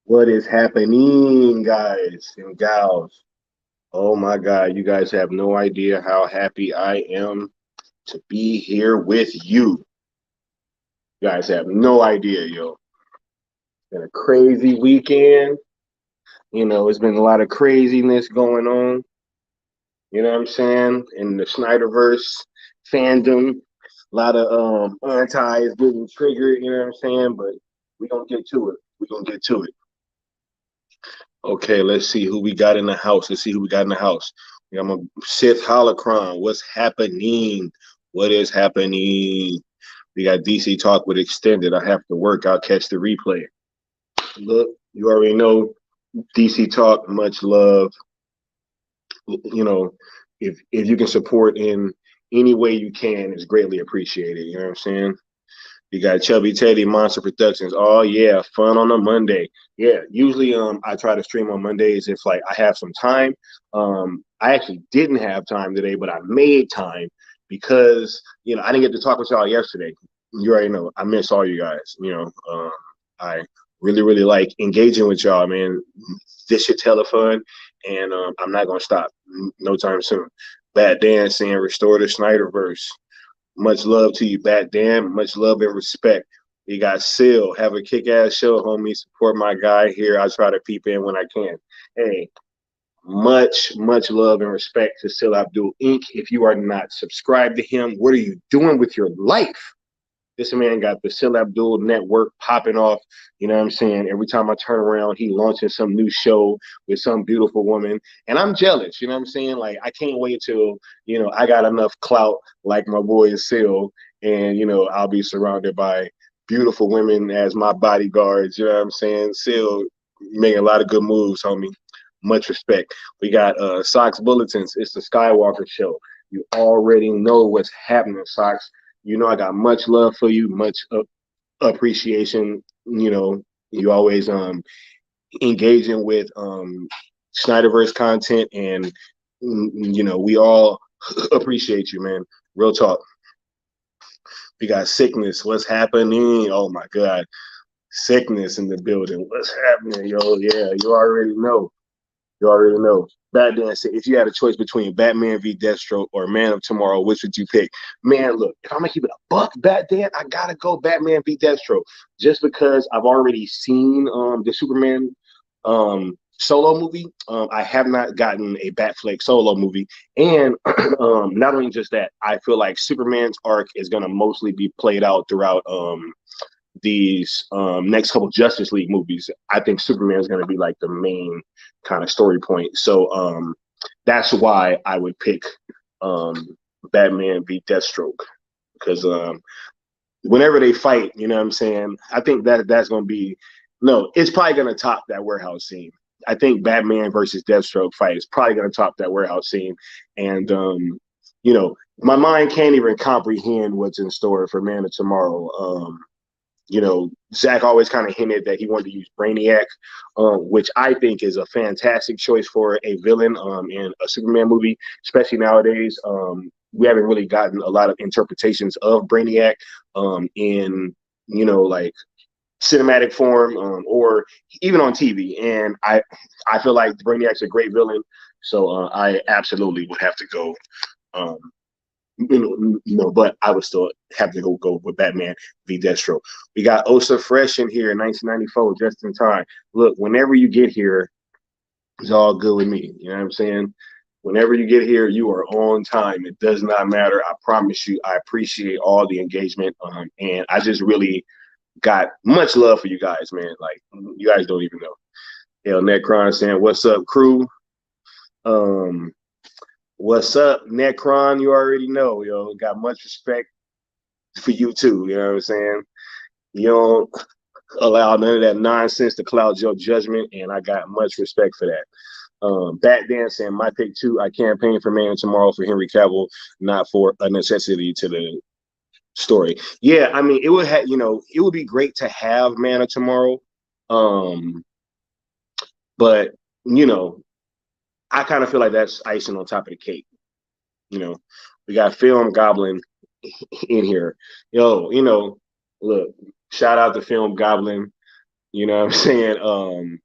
What is happening, guys and gals? Oh my God, you guys have no idea how happy I am to be here with you. You guys have no idea, yo. It's been a crazy weekend. It's been a lot of craziness going on. You know what I'm saying? In the SnyderVerse fandom, a lot of antis getting triggered. You know what I'm saying? But we gonna get to it. We gonna get to it. Okay, let's see who we got in the house. Let's see who we got in the house. We got my Sith Holocron. What's happening? What is happening? We got DC Talk with Extended. I have to work. I'll catch the replay. Look, you already know DC Talk. Much love. You know, if you can support in any way you can, it's greatly appreciated. You know what I'm saying? You got Chubby Teddy, Monster Productions. Oh yeah, fun on a Monday. Yeah, usually I try to stream on Mondays if like I have some time. I actually didn't have time today, but I made time because I didn't get to talk with y'all yesterday. You already know I miss all you guys. I really like engaging with y'all, man. This shit's hella fun, and I'm not gonna stop no time soon. Bad dancing, restore the SnyderVerse. Much love to you, Bat Dan. Much love and respect. You got Seal. Have a kick ass show, homie. Support my guy here. I try to peep in when I can. Hey, much love and respect to Seal Abdul Inc. If you are not subscribed to him, what are you doing with your life? This man got the Sil Abdul network popping off. You know what I'm saying? Every time I turn around, he launching some new show with some beautiful woman. And I'm jealous. You know what I'm saying? Like, I can't wait till, I got enough clout like my boy Sil. And, I'll be surrounded by beautiful women as my bodyguards. You know what I'm saying? Sil making a lot of good moves, homie. Much respect. We got Sox Bulletins. It's the Skywalker Show. You already know what's happening, Sox. I got much love for you, much appreciation. You always engaging with Snyderverse content, and we all appreciate you, man. Real talk. We got sickness. What's happening? Oh my God, sickness in the building. What's happening, yo? Yeah, you already know. You already know. Batman said, if you had a choice between Batman v Deathstroke or Man of Tomorrow, which would you pick? Man, look, if I'm gonna keep it a buck, Batman, I gotta go Batman v Deathstroke, just because I've already seen the Superman solo movie. I have not gotten a Batfleck solo movie, and not only just that, I feel like Superman's arc is gonna mostly be played out throughout these next couple Justice League movies. I think Superman is going to be like the main kind of story point. So that's why I would pick Batman v Deathstroke, because whenever they fight, you know what I'm saying? I think that's going to be no, it's probably going to top that warehouse scene. I think Batman versus Deathstroke fight is probably going to top that warehouse scene, and my mind can't even comprehend what's in store for Man of Tomorrow. Zack always kind of hinted that he wanted to use Brainiac, which I think is a fantastic choice for a villain in a Superman movie, especially nowadays. We haven't really gotten a lot of interpretations of Brainiac in, like cinematic form or even on TV. And I feel like Brainiac's a great villain. So I absolutely would have to go um, but I would still have to go with Batman v Destro. We got Osa Fresh in here in 1994, just in time. Look, whenever you get here, it's all good with me. You know what I'm saying? Whenever you get here, you are on time. It does not matter. I promise you. I appreciate all the engagement, and I just really got much love for you guys, man. Like you guys don't even know. Hell, Necron saying, "What's up, crew?" Um, What's up, Necron? You already know, yo. Got much respect for you too. You know what I'm saying? You don't allow none of that nonsense to cloud your judgment, and I got much respect for that. Bat dancing, my pick too. I campaign for Man Tomorrow for Henry Cavill, not for a necessity to the story. Yeah, I mean, it would have, it would be great to have Man of Tomorrow, um, but you know, I kind of feel like that's icing on top of the cake. You know, we got Film Goblin in here. Yo, look, shout out to Film Goblin. You know what I'm saying?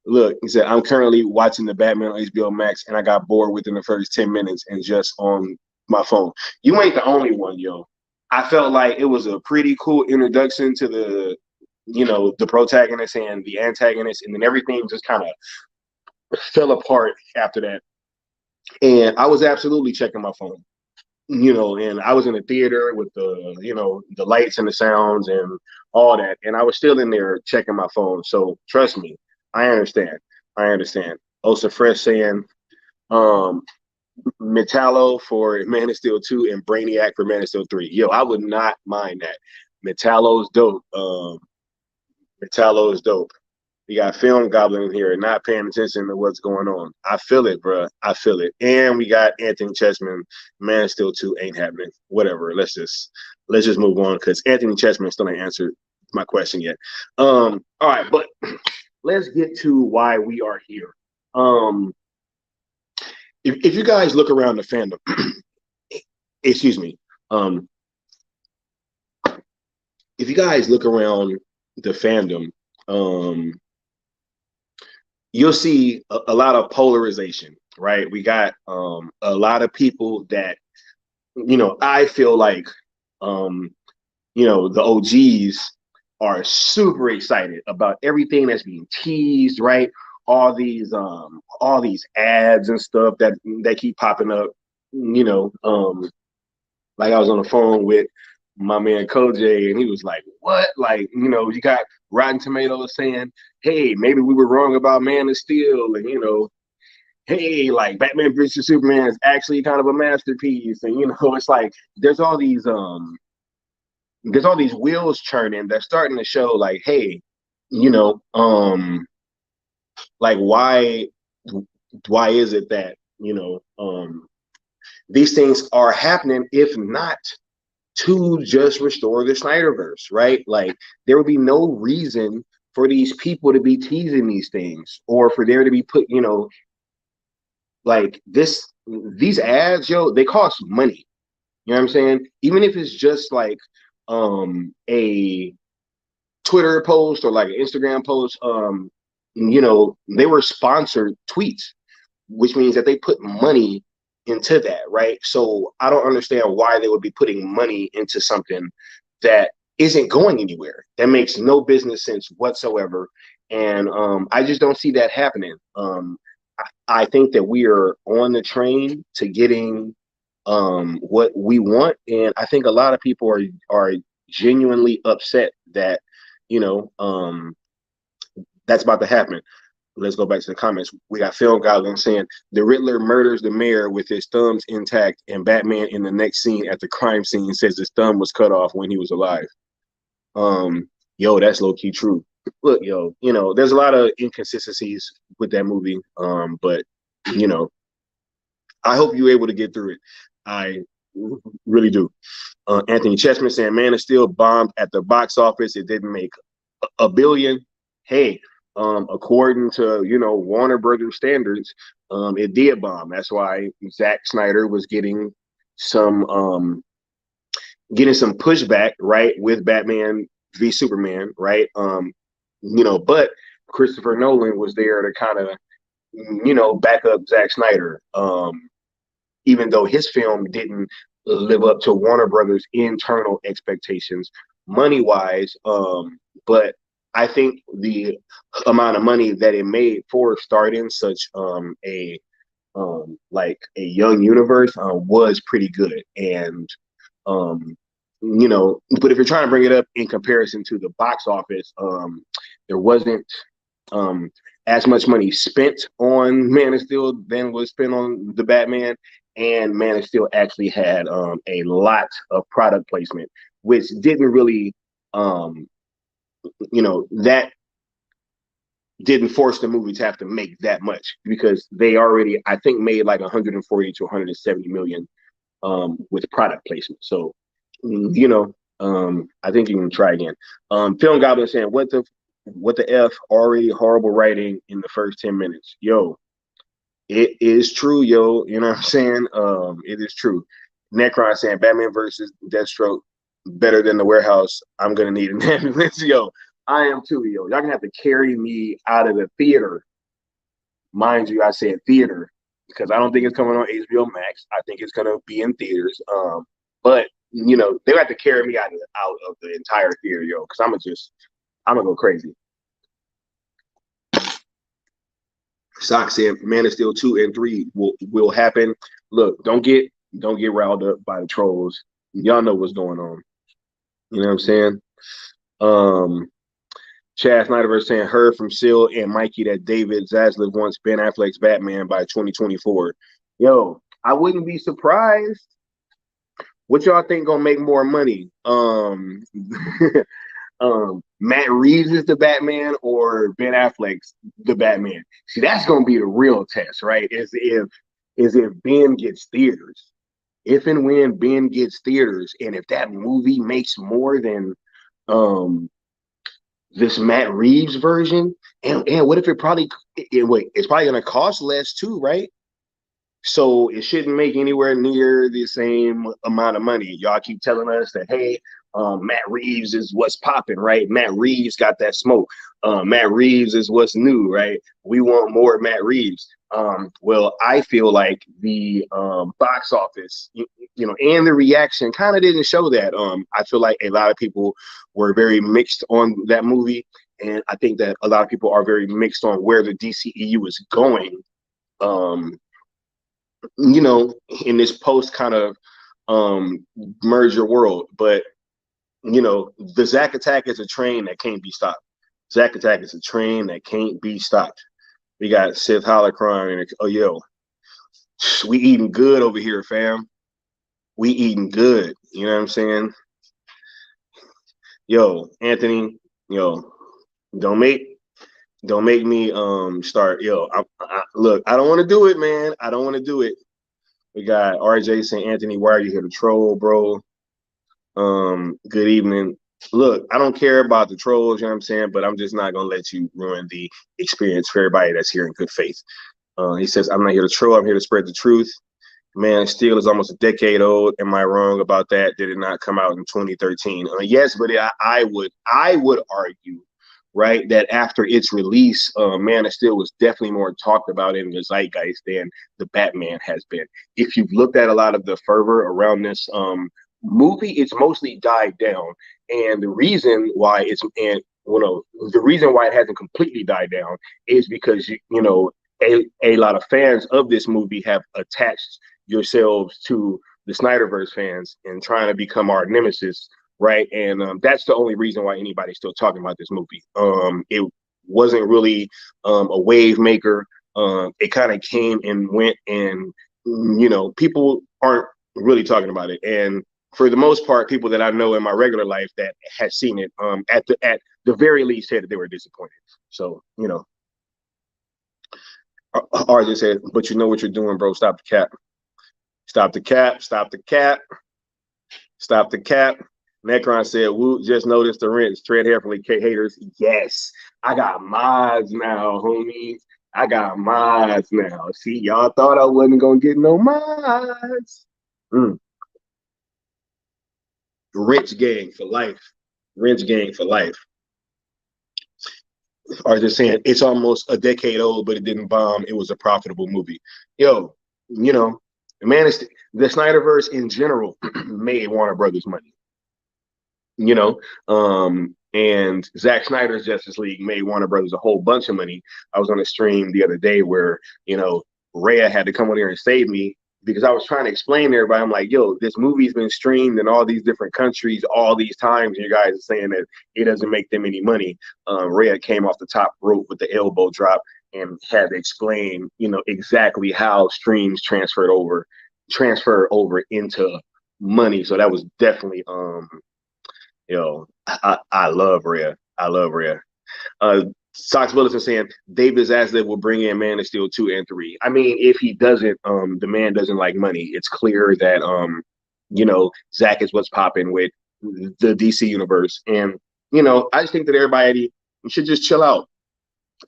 Look, he said, I'm currently watching the Batman on HBO Max, and I got bored within the first 10 minutes and just on my phone. You ain't the only one, yo. I felt like it was a pretty cool introduction to the, the protagonist and the antagonist, and then everything just kind of fell apart after that. And I was absolutely checking my phone, and I was in the theater with the lights and the sounds and all that, and I was still in there checking my phone. So trust me, I understand. I understand. Osa Fresh saying, um, Metallo for Man of Steel 2 and Brainiac for Man of Steel 3. Yo, I would not mind that. Metallo's dope. Metallo is dope. You got Film Goblin here not paying attention to what's going on. I feel it, bro. I feel it. And we got Anthony Chessman. Man of Steel 2 ain't happening. Whatever. Let's just move on because Anthony Chessman still ain't answered my question yet. All right, but let's get to why we are here. If you guys look around the fandom, excuse me, if you guys look around the fandom, you'll see a lot of polarization, right? We got a lot of people that, I feel like, the OGs are super excited about everything that's being teased, right? All these ads and stuff that keep popping up, like I was on the phone with my man Koj, and he was like, "What? Like, you got Rotten Tomatoes saying, hey, maybe we were wrong about Man of Steel, and hey, like Batman vs Superman is actually kind of a masterpiece, and it's like there's all these wheels churning that's starting to show, like, hey, you know, like why is it that these things are happening, if not to just restore the Snyderverse, right? Like, there would be no reason for these people to be teasing these things, or for there to be put, like these ads, they cost money. You know what I'm saying? Even if it's just like a Twitter post or like an Instagram post, they were sponsored tweets, which means that they put money into that, right? So I don't understand why they would be putting money into something that isn't going anywhere. That makes no business sense whatsoever. And I just don't see that happening. I think that we are on the train to getting what we want, and I think a lot of people are genuinely upset that that's about to happen. Let's go back to the comments. We got Phil Goblin saying the Riddler murders the mayor with his thumbs intact, and Batman in the next scene at the crime scene says his thumb was cut off when he was alive. Yo, that's low key true. Look, yo, there's a lot of inconsistencies with that movie. But I hope you're able to get through it. I really do. Anthony Chessman saying Man of Steel bombed at the box office. It didn't make a billion. Hey, according to Warner Brothers standards, it did bomb. That's why Zack Snyder was getting some pushback, right, with Batman v Superman, right? But Christopher Nolan was there to kind of back up Zack Snyder, even though his film didn't live up to Warner Brothers' internal expectations money wise. But I think the amount of money that it made for starting such a young universe was pretty good. And but if you're trying to bring it up in comparison to the box office, there wasn't as much money spent on Man of Steel than was spent on the Batman, and Man of Steel actually had a lot of product placement, which didn't really that didn't force the movie to have to make that much, because they already, I think, made like 140 to 170 million with product placement. So I think you can try again. Film Goblin saying, what the F, already horrible writing in the first 10 minutes. Yo, it is true, yo. You know what I'm saying? It is true. Necron saying Batman versus Deathstroke better than the warehouse. I'm gonna need an ambulance. Yo, I am too, yo. Y'all gonna have to carry me out of the theater. Mind you, I said theater because I don't think it's coming on HBO Max. I think it's gonna be in theaters. But you know, they have to carry me out of the entire theater, yo, because I'm gonna go crazy. Sock said Man of Steel 2 and 3 will happen. Look, don't get riled up by the trolls. Y'all know what's going on. You know what I'm saying? Um Chad SnyderVerse saying heard from Seal and Mikey that David Zaslav wants Ben Affleck's Batman by 2024. Yo, I wouldn't be surprised. What y'all think gonna make more money? Matt Reeves is the Batman or Ben Affleck's the Batman? See, that's gonna be the real test, right? Is if Ben gets theaters. If and when Ben gets theaters, and if that movie makes more than um this Matt Reeves version, and what if it's probably gonna cost less too, right? So it shouldn't make anywhere near the same amount of money. Y'all keep telling us that, hey, Matt Reeves is what's popping, right? Matt Reeves got that smoke. Matt Reeves is what's new, right? We want more Matt Reeves. Well, I feel like the box office, and the reaction kind of didn't show that. I feel like a lot of people were very mixed on that movie, and I think that a lot of people are very mixed on where the DCEU is going. Um, in this post kind of merger world. But the Zack attack is a train that can't be stopped. Zack attack is a train that can't be stopped. We got Sith Holocron and we eating good over here, fam. We eating good. You know what I'm saying? Yo, Anthony, yo, don't make don't make me start. Look, I don't want to do it, man. I don't want to do it. We got RJ saying, Anthony, why are you here to troll, bro? Good evening. Look, I don't care about the trolls, you know what I'm saying, but I'm just not gonna let you ruin the experience for everybody that's here in good faith. He says, I'm not here to troll, I'm here to spread the truth. Man, Steel is almost a decade old. Am I wrong about that? Did it not come out in 2013? Yes, but I would argue, right, that after its release, Man of Steel was definitely more talked about in the zeitgeist than the Batman has been. If you've looked at a lot of the fervor around this movie, it's mostly died down, and the reason why the reason why it hasn't completely died down is because a lot of fans of this movie have attached yourselves to the Snyderverse fans and trying to become our nemesis, right? And that's the only reason why anybody's still talking about this movie. It wasn't really a wave maker. It kind of came and went, and people aren't really talking about it. And for the most part, people that I know in my regular life that has seen it, at the very least, said that they were disappointed. So RJ said, but you know what you're doing, bro. Stop the cap. Stop the cap. Stop the cap. Stop the cap. Necron said, Woo, just noticed the rinse. Tread carefully, haters. Yes. I got mods now, homies. I got mods now. See, y'all thought I wasn't going to get no mods. Rich gang for life. Rich gang for life. Are just saying it's almost a decade old, but it didn't bomb. It was a profitable movie. Yo, man, the Snyderverse in general made Warner Brothers money. And Zack Snyder's Justice League made Warner Brothers a whole bunch of money. I was on a stream the other day where Rhea had to come on here and save me because I was trying to explain to everybody. I'm like, yo, this movie's been streamed in all these different countries all these times. And you guys are saying that it doesn't make them any money. Rhea came off the top rope with the elbow drop and had to explain, exactly how streams transfer over into money. So that was definitely, I love Rhea. I love Rhea. Sox Bulletin saying David Zaslav will bring in Man of Steel 2 and 3. I mean, if he doesn't, the man doesn't like money. It's clear that Zack is what's popping with the DC universe. And, I just think that everybody should just chill out.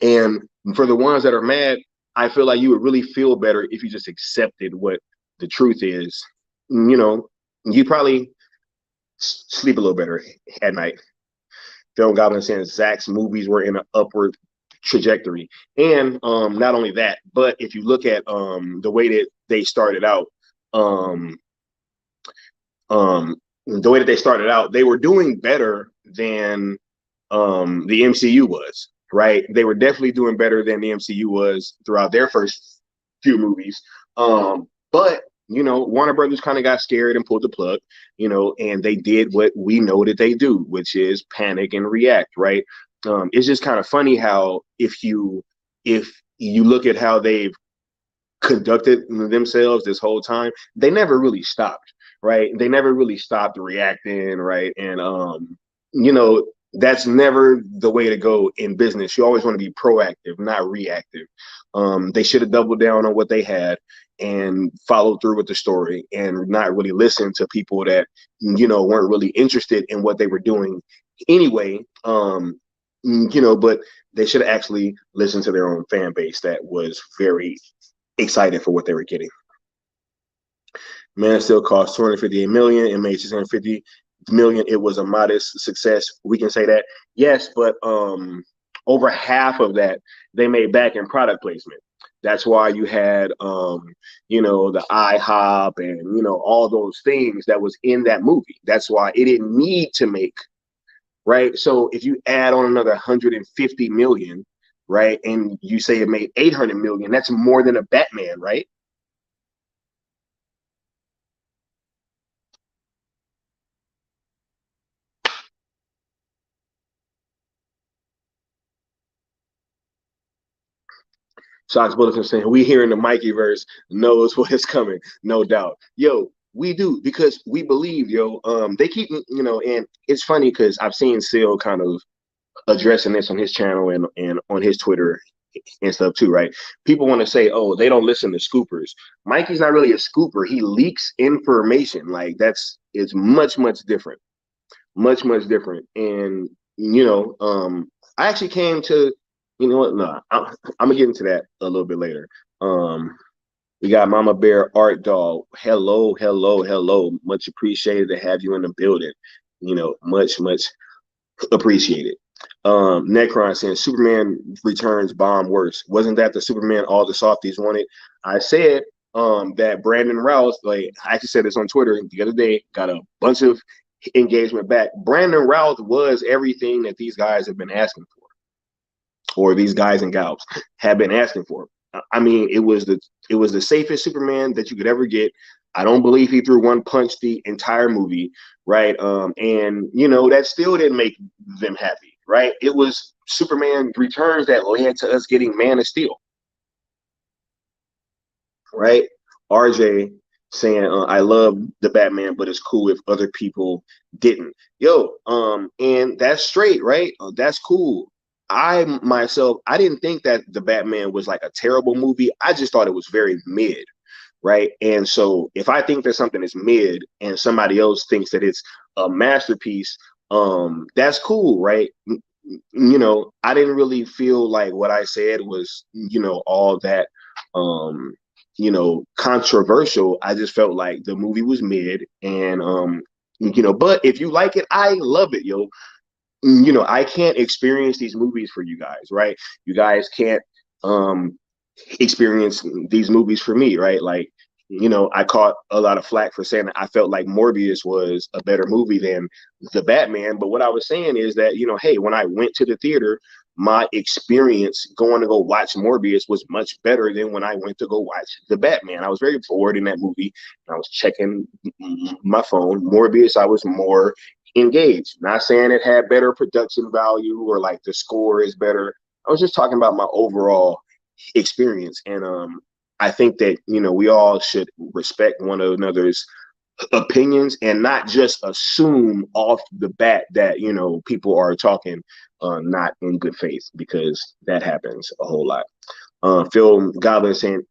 And for the ones that are mad, I feel like you would really feel better if you just accepted what the truth is. You probably sleep a little better at night. Film Goblin saying Zack's movies were in an upward trajectory. And not only that, but if you look at the way that they started out, um, the way that they started out, they were doing better than the MCU was, right? They were definitely doing better than the MCU was throughout their first few movies. But you know, Warner Brothers kind of got scared and pulled the plug, you know, and they did what we know that they do, which is panic and react, right? It's just kind of funny how if you look at how they've conducted themselves this whole time, they never really stopped, right? They never really stopped reacting, right? And you know, that's never the way to go in business. You always want to be proactive, not reactive. They should have doubled down on what they had and followed through with the story and not really listen to people that, you know, weren't really interested in what they were doing anyway. You know, but they should have actually listened to their own fan base that was very excited for what they were getting. Man still cost 258 million and made 650 million. It was a modest success. We can say that, yes, but over half of that they made back in product placement. That's why you had you know, the IHOP and, you know, all those things that was in that movie. That's why it didn't need to make, right? So if you add on another 150 million, right, and you say it made 800 million, that's more than a Batman, right? Shots Bulletin saying we here in the Mikeyverse knows what is coming, no doubt. Yo, we do, because we believe, yo. They keep, you know, and it's funny because I've seen Seal kind of addressing this on his channel and on his Twitter and stuff too, right? People want to say, oh, they don't listen to scoopers. Mikey's not really a scooper. He leaks information. Like, it's much different, much different. And you know, I actually came to, you know what? No, I'm gonna get into that a little bit later. We got Mama Bear Art Doll. Hello. Much appreciated to have you in the building. You know, much appreciated. Necron saying Superman Returns bomb worse. Wasn't that the Superman all the softies wanted? I said that Brandon Routh, like I actually said this on Twitter the other day, got a bunch of engagement back. Brandon Routh was everything that these guys have been asking for, or these guys and gals have been asking for. I mean, it was the safest Superman that you could ever get. I don't believe he threw one punch the entire movie, right? And you know, that still didn't make them happy, right? It was Superman Returns that led to us getting Man of Steel, right? RJ saying, I love the Batman, but it's cool if other people didn't. Yo, and that's straight, right? That's cool. I myself, I didn't think that the Batman was like a terrible movie. I just thought it was very mid, right? And so if I think that something is mid and somebody else thinks that it's a masterpiece, that's cool, right? You know, I didn't really feel like what I said was, you know, all that you know, controversial. I just felt like the movie was mid, and you know, but if you like it, I love it, yo. You know, I can't experience these movies for you guys, right? You guys can't experience these movies for me, right? Like, you know, I caught a lot of flack for saying that I felt like Morbius was a better movie than the Batman. But what I was saying is that, you know, hey, when I went to the theater, my experience going to go watch Morbius was much better than when I went to go watch the Batman. I was very bored in that movie. I was checking my phone. Morbius, I was more engaged. Not saying it had better production value or like the score is better. I was just talking about my overall experience. And I think that, you know, we all should respect one another's opinions and not just assume off the bat that, you know, people are talking not in good faith, because that happens a whole lot. Phil Goblin saying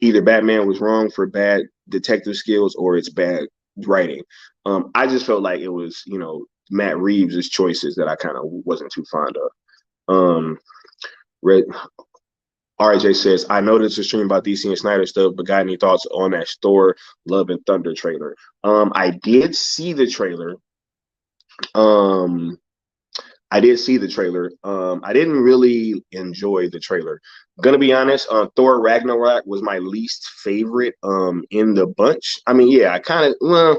either Batman was wrong for bad detective skills or it's bad writing. I just felt like it was, you know, Matt Reeves' choices that I kind of wasn't too fond of. Red RJ says, I noticed a stream about DC and Snyder stuff, but got any thoughts on that Thor Love and Thunder trailer? I did see the trailer. I did see the trailer. I didn't really enjoy the trailer. Gonna be honest, Thor Ragnarok was my least favorite in the bunch. I mean, yeah, I kind of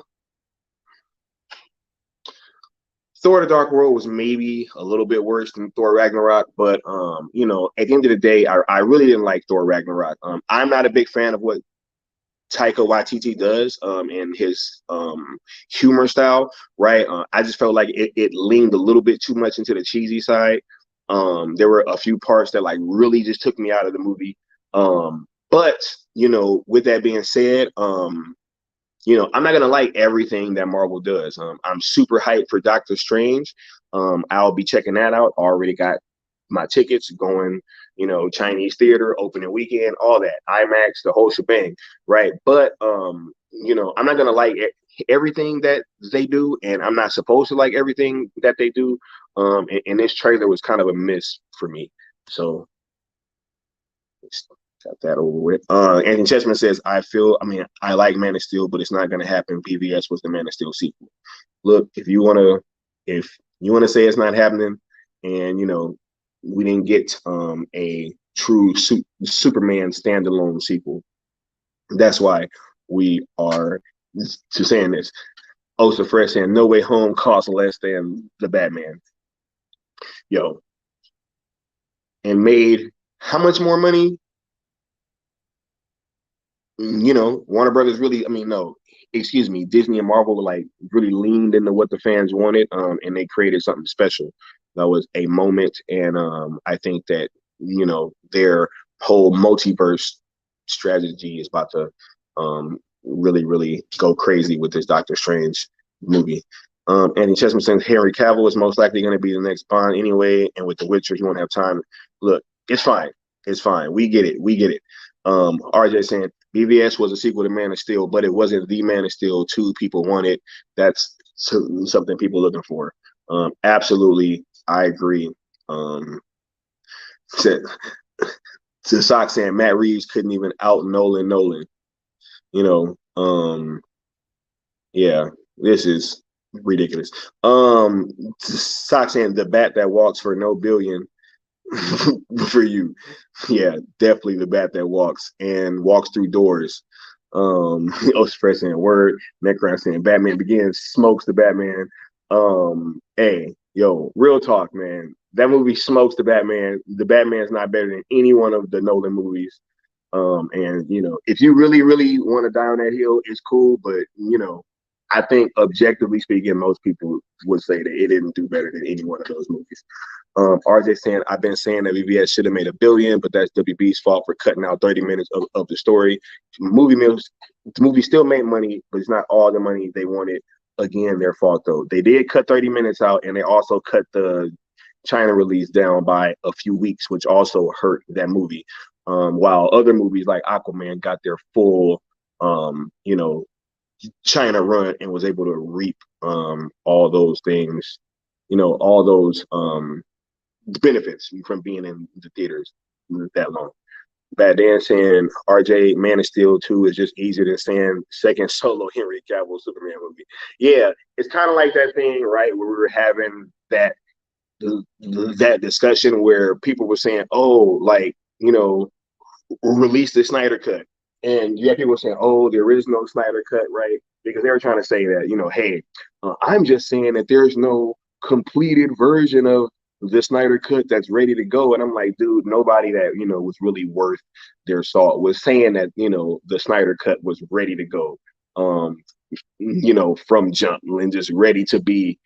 Thor: The Dark World was maybe a little bit worse than Thor Ragnarok, but you know, at the end of the day, I really didn't like Thor Ragnarok. I'm not a big fan of what Taika Waititi does in his humor style, right? I just felt like it leaned a little bit too much into the cheesy side. There were a few parts that like really just took me out of the movie. But you know, with that being said, you know, I'm not gonna like everything that Marvel does. I'm super hyped for Doctor Strange. I'll be checking that out. Already got my tickets going. You know, Chinese theater, opening weekend, all that, IMAX, the whole shebang, right? But you know, I'm not gonna like everything that they do, and I'm not supposed to like everything that they do. And this trailer was kind of a miss for me. So got that over with. Anthony Chessman says, I mean, I like Man of Steel, but it's not going to happen. PVS was the Man of Steel sequel. Look, if you want to say it's not happening, and you know, we didn't get a true Superman standalone sequel. That's why we are to saying this. Osa Fresh saying No Way Home costs less than the Batman. Yo, and made how much more money? You know, Warner Brothers really, I mean, no, excuse me, Disney and Marvel like really leaned into what the fans wanted, and they created something special. That was a moment, and I think that you know their whole multiverse strategy is about to really, really go crazy with this Doctor Strange movie. Andy Chessman says Henry Cavill is most likely going to be the next Bond anyway, and with The Witcher, he won't have time. Look, it's fine. It's fine. We get it. We get it. RJ saying BVS was a sequel to Man of Steel, but it wasn't the Man of Steel 2 people wanted. That's something people looking for. Absolutely, I agree. Said to Sock saying Matt Reeves couldn't even out Nolan. You know, yeah, this is ridiculous. Sock saying the bat that walks for no billion for you. Yeah, definitely the bat that walks and walks through doors. Express saying word, Necron saying Batman Begins smokes the Batman. Hey, yo, real talk, man. That movie smokes the Batman. The Batman's not better than any one of the Nolan movies. And you know, if you really, really want to die on that hill, it's cool. But you know, I think objectively speaking, most people would say that it didn't do better than any one of those movies. RJ saying, I've been saying that BVS should have made $1 billion, but that's WB's fault for cutting out 30 minutes of the story. The movie still made money, but it's not all the money they wanted. Again, their fault though. They did cut 30 minutes out, and they also cut the China release down by a few weeks, which also hurt that movie. While other movies like Aquaman got their full, you know, China run and was able to reap all those things, you know, all those benefits from being in the theaters that long. Bad Dan saying RJ Man of Steel 2 is just easier than saying second solo Henry Cavill Superman movie. Yeah, it's kind of like that thing, right, where we were having that discussion where people were saying, oh, like, you know, release the Snyder cut. And you have people saying, oh, there is no Snyder cut, right? Because they were trying to say that, you know, hey, I'm just saying that there's no completed version of the Snyder cut that's ready to go. And I'm like, dude, nobody that, you know, was really worth their salt was saying that, you know, the Snyder cut was ready to go, you know, from jump and just ready to be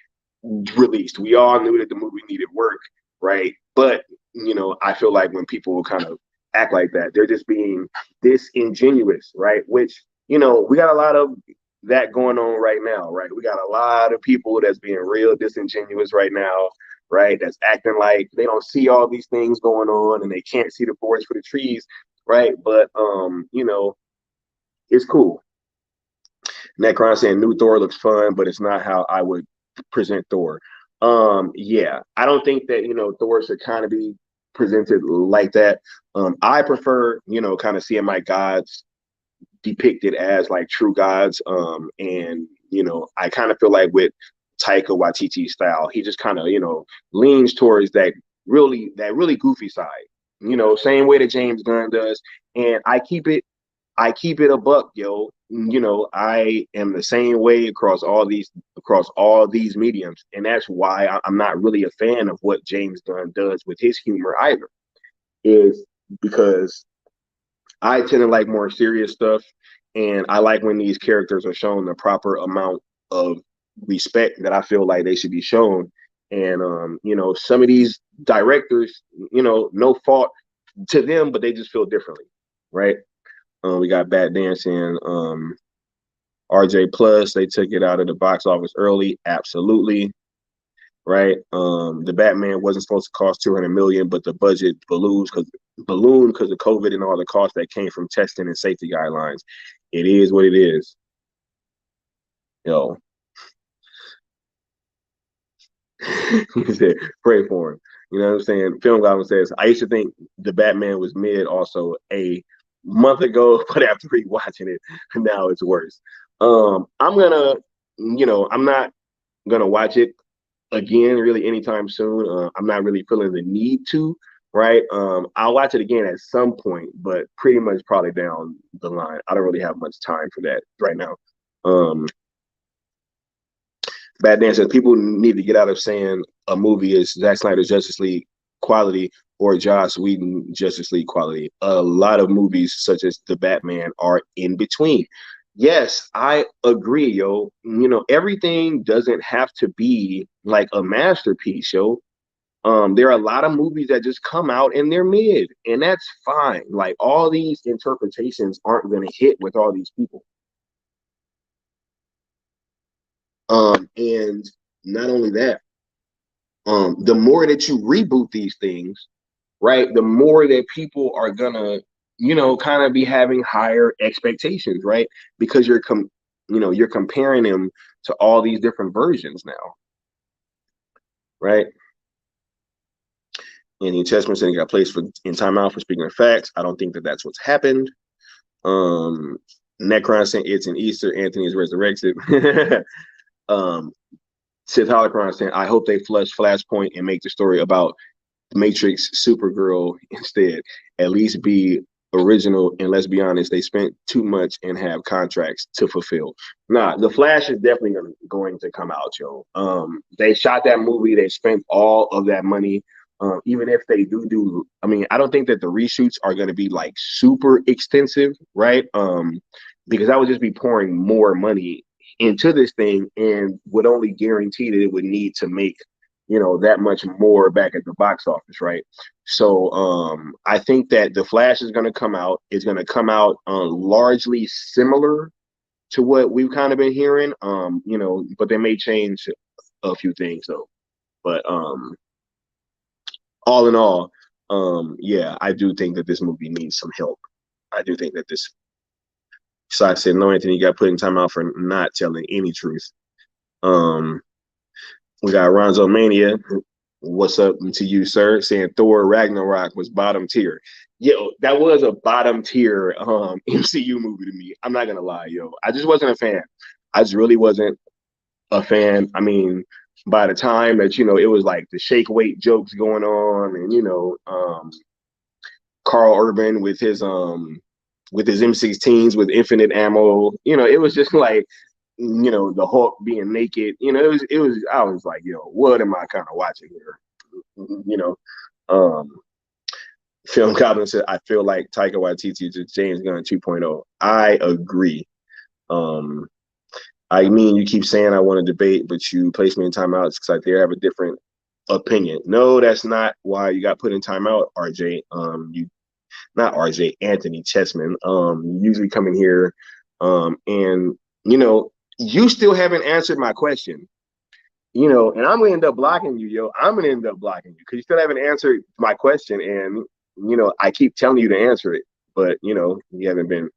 released. We all knew that the movie needed work, right? But, you know, I feel like when people kind of act like that, they're just being disingenuous, right? Which, you know, we got a lot of that going on right now, right? We got a lot of people that's being real disingenuous right now, right? That's acting like they don't see all these things going on and they can't see the forest for the trees, right? But you know, it's cool. Necron saying new Thor looks fun, but it's not how I would present Thor. Yeah, I don't think that, you know, Thor should kind of be presented like that. I prefer, you know, kind of seeing my gods depicted as like true gods. And, you know, I kind of feel like with Taika Waititi style. He just kind of, leans towards that really goofy side. Same way that James Gunn does. And I keep it a buck, yo. I am the same way across all these mediums, and that's why I'm not really a fan of what James Gunn does with his humor either. Is because I tend to like more serious stuff, and I like when these characters are shown the proper amount of respect that I feel like they should be shown. And some of these directors, no fault to them, but they just feel differently, right? We got Bat Dancing, RJ Plus. They took it out of the box office early, absolutely, right? The Batman wasn't supposed to cost 200 million, but the budget ballooned because of COVID and all the costs that came from testing and safety guidelines. It is what it is. Yo, he said, pray for him. You know what I'm saying? Film Goblin says, I used to think the Batman was mid also a month ago, but after rewatching it, now it's worse. I'm not gonna watch it again really anytime soon. I'm not really feeling the need to, right? I'll watch it again at some point, but pretty much probably down the line. I don't really have much time for that right now. Bad Dan says people need to get out of saying a movie is Zack Snyder's Justice League quality or Joss Whedon Justice League quality. A lot of movies, such as The Batman, are in between. Yes, I agree, yo. Everything doesn't have to be like a masterpiece, yo. There are a lot of movies that just come out and they're mid, and that's fine. Like all these interpretations aren't going to hit with all these people. And not only that, the more that you reboot these things, right, the more that people are gonna, kind of be having higher expectations, right? Because you're comparing them to all these different versions now, right? And the Chessman said he got placed in timeout for speaking of facts. I don't think that that's what's happened. Necron saying it's an Easter. Anthony is resurrected. Sith Holocron saying, I hope they flush Flashpoint and make the story about Matrix Supergirl instead. At least be original, and let's be honest, they spent too much and have contracts to fulfill. Nah, The Flash is definitely going to come out, yo. They shot that movie, they spent all of that money. Even if they do, I mean, I don't think that the reshoots are going to be like super extensive, right? Because I would just be pouring more money into this thing and would only guarantee that it would need to make that much more back at the box office, right? So I think that The Flash is going to come out. It's going to come out largely similar to what we've kind of been hearing, but they may change a few things though. But all in all, yeah, I do think that this movie needs some help. I do think that this. So I said, no, Anthony got put in timeout for not telling any truth. We got Ronzo Mania. What's up to you, sir? Saying Thor Ragnarok was bottom tier. Yo, that was a bottom tier MCU movie to me. I'm not gonna lie, yo. I just wasn't a fan. I just really wasn't a fan. I mean, by the time that it was like the shake weight jokes going on, and Carl Urban with his M16s with infinite ammo, it was just like the Hulk being naked, it was I was like, yo, what am I kind of watching here? Film Goblin said, I feel like Taika Waititi is James Gunn 2.0. I agree. I mean, you keep saying I want to debate, but you place me in timeout because like they have a different opinion. No, that's not why you got put in timeout, RJ. Not RJ, Anthony Chessman. Usually come in here, and you still haven't answered my question. And I'm gonna end up blocking you, yo. I'm gonna end up blocking you because you still haven't answered my question, and I keep telling you to answer it, but you haven't been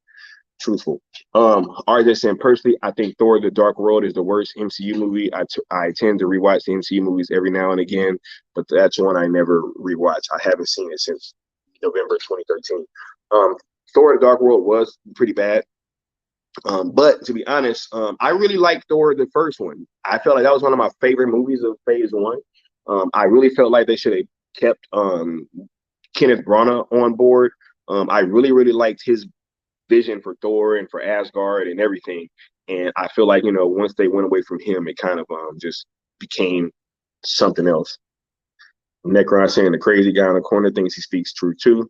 truthful. RJ saying, personally, I think Thor: The Dark World is the worst MCU movie. I tend to rewatch the MCU movies every now and again, but that's one I never rewatch. I haven't seen it since November 2013. Thor: The Dark World was pretty bad. But to be honest, I really liked Thor, the first one. I felt like that was one of my favorite movies of Phase One. I really felt like they should have kept Kenneth Branagh on board. I really, really liked his vision for Thor and for Asgard and everything. And I feel like, once they went away from him, it kind of just became something else. Necron saying the crazy guy in the corner thinks he speaks true too.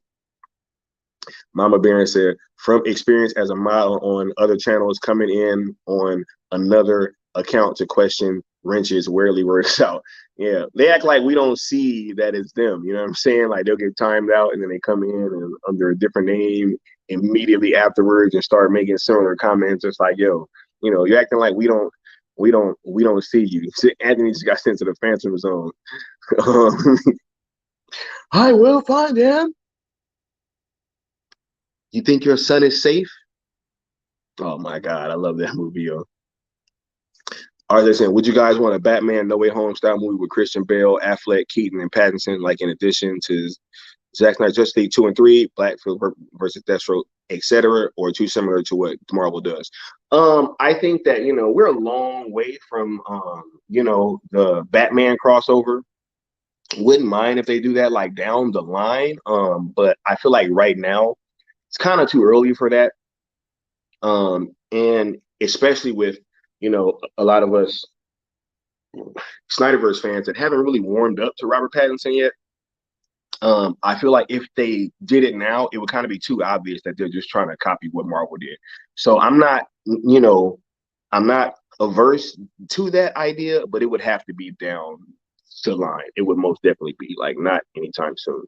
Mama Baron said, from experience as a model on other channels, coming in on another account to question wrenches rarely works out. Yeah, they act like we don't see that it's them. You know what I'm saying? Like they'll get timed out and then they come in and under a different name immediately afterwards and start making similar comments. It's like, yo, you're acting like we don't see you. Anthony just got sent to the Phantom Zone. I will find him. You think your son is safe? Oh my God, I love that movie, yo. Are they saying, would you guys want a Batman No Way Home style movie with Christian Bale, Affleck, Keaton, and Pattinson, like in addition to Zack Snyder Justice League 2 and 3, Blackfield versus Deathstroke, etc., or too similar to what Marvel does? I think that we're a long way from the Batman crossover. Wouldn't mind if they do that like down the line. But I feel like right now it's kind of too early for that. And especially with, a lot of us SnyderVerse fans that haven't really warmed up to Robert Pattinson yet. I feel like if they did it now, it would kind of be too obvious that they're just trying to copy what Marvel did. So I'm not averse to that idea, but it would have to be down the line. It would most definitely be like not anytime soon.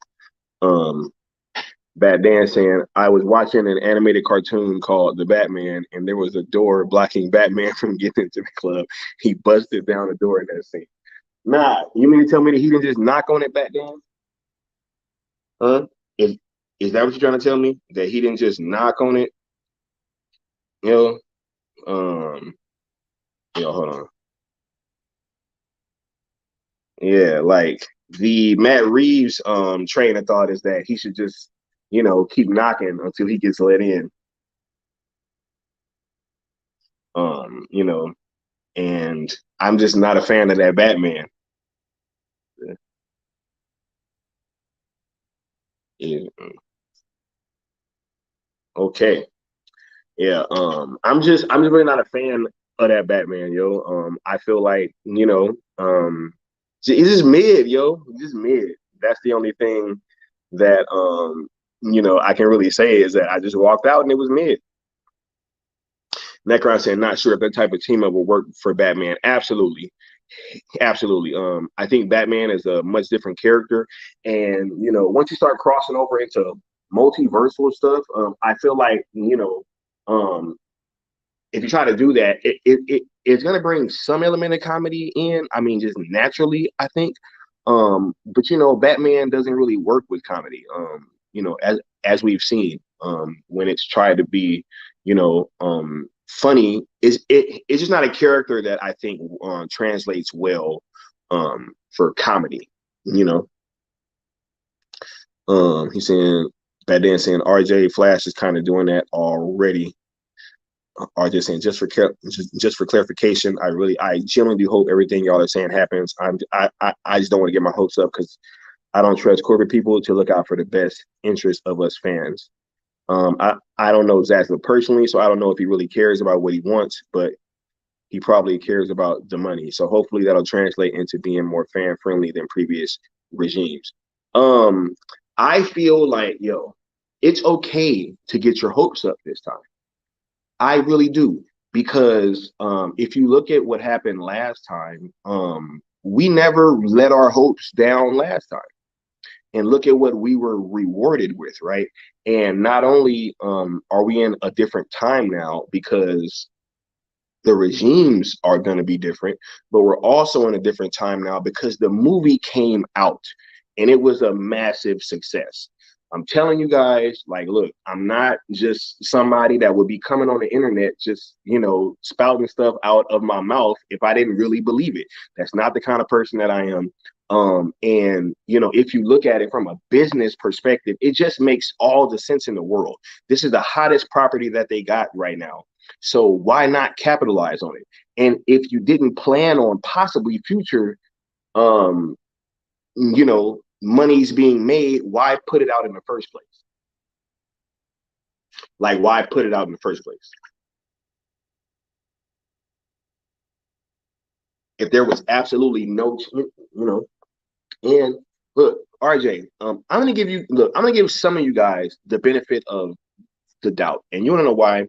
Bad Dan saying, I was watching an animated cartoon called The Batman, and there was a door blocking Batman from getting into the club. He busted down the door in that scene. Nah, you mean to tell me that he didn't just knock on it back then? Huh? Is that what you're trying to tell me? That he didn't just knock on it? You hold on. Yeah, like the Matt Reeves train of thought is that he should just, keep knocking until he gets let in. And I'm just not a fan of that Batman. Yeah. Okay. Yeah. I'm just really not a fan of that Batman, yo. I feel like, he's just mid, yo. He's just mid. That's the only thing that I can really say is that I just walked out and it was mid. Necron saying, not sure if that type of team up will work for Batman. Absolutely. Absolutely. I think Batman is a much different character. And, once you start crossing over into multiversal stuff, I feel like, if you try to do that, it's going to bring some element of comedy in. I mean, just naturally, I think. But, Batman doesn't really work with comedy, as we've seen when it's tried to be, funny. It's just not a character that I think translates well for comedy, He's saying, Bad Dan saying, RJ Flash is kind of doing that already. RJ saying, just for clarification, I genuinely do hope everything y'all are saying happens. I just don't want to get my hopes up because I don't trust corporate people to look out for the best interest of us fans. I don't know Zack personally, so I don't know if he really cares about what he wants, but he probably cares about the money. So hopefully that'll translate into being more fan friendly than previous regimes. I feel like, it's okay to get your hopes up this time. I really do, because if you look at what happened last time, we never let our hopes down last time. And look at what we were rewarded with, right? And not only are we in a different time now because the regimes are going to be different, but we're also in a different time now because the movie came out and it was a massive success. I'm telling you guys, like, look, I'm not just somebody that would be coming on the internet just, spouting stuff out of my mouth if I didn't really believe it. That's not the kind of person that I am. And if you look at it from a business perspective, it just makes all the sense in the world. This is the hottest property that they got right now. So why not capitalize on it? And if you didn't plan on possibly future, monies being made, why put it out in the first place? Like, why put it out in the first place? If there was absolutely no, and look, RJ, I'm gonna give some of you guys the benefit of the doubt, and you wanna know why?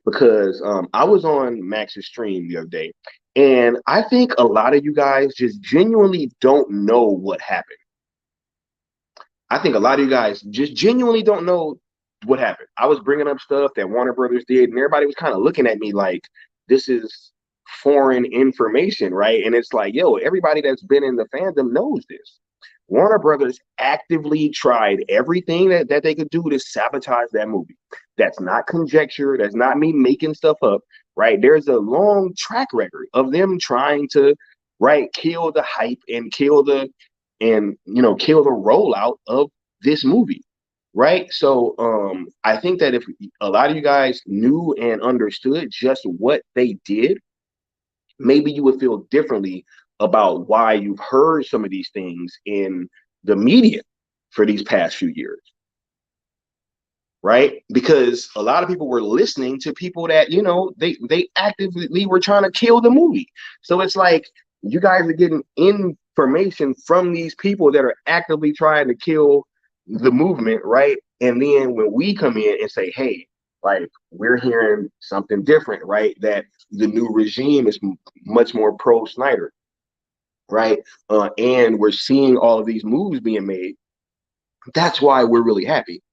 Because I was on Max's stream the other day, and I think a lot of you guys just genuinely don't know what happened. I think a lot of you guys just genuinely don't know what happened. I was bringing up stuff that Warner Brothers did, and everybody was kind of looking at me like this is foreign information, right? And it's like, yo, everybody that's been in the fandom knows this. Warner Brothers actively tried everything that they could do to sabotage that movie. That's not conjecture. That's not me making stuff up, right? There's a long track record of them trying to, right, kill the hype and kill the rollout of this movie, right? So I think that if a lot of you guys knew and understood just what they did, maybe you would feel differently about why you've heard some of these things in the media for these past few years, right? Because a lot of people were listening to people that, they actively were trying to kill the movie. So it's like you guys are getting information from these people that are actively trying to kill the movement, right? And then when we come in and say, hey, like, we're hearing something different, right? That the new regime is much more pro Snyder, right? And we're seeing all of these moves being made. That's why we're really happy,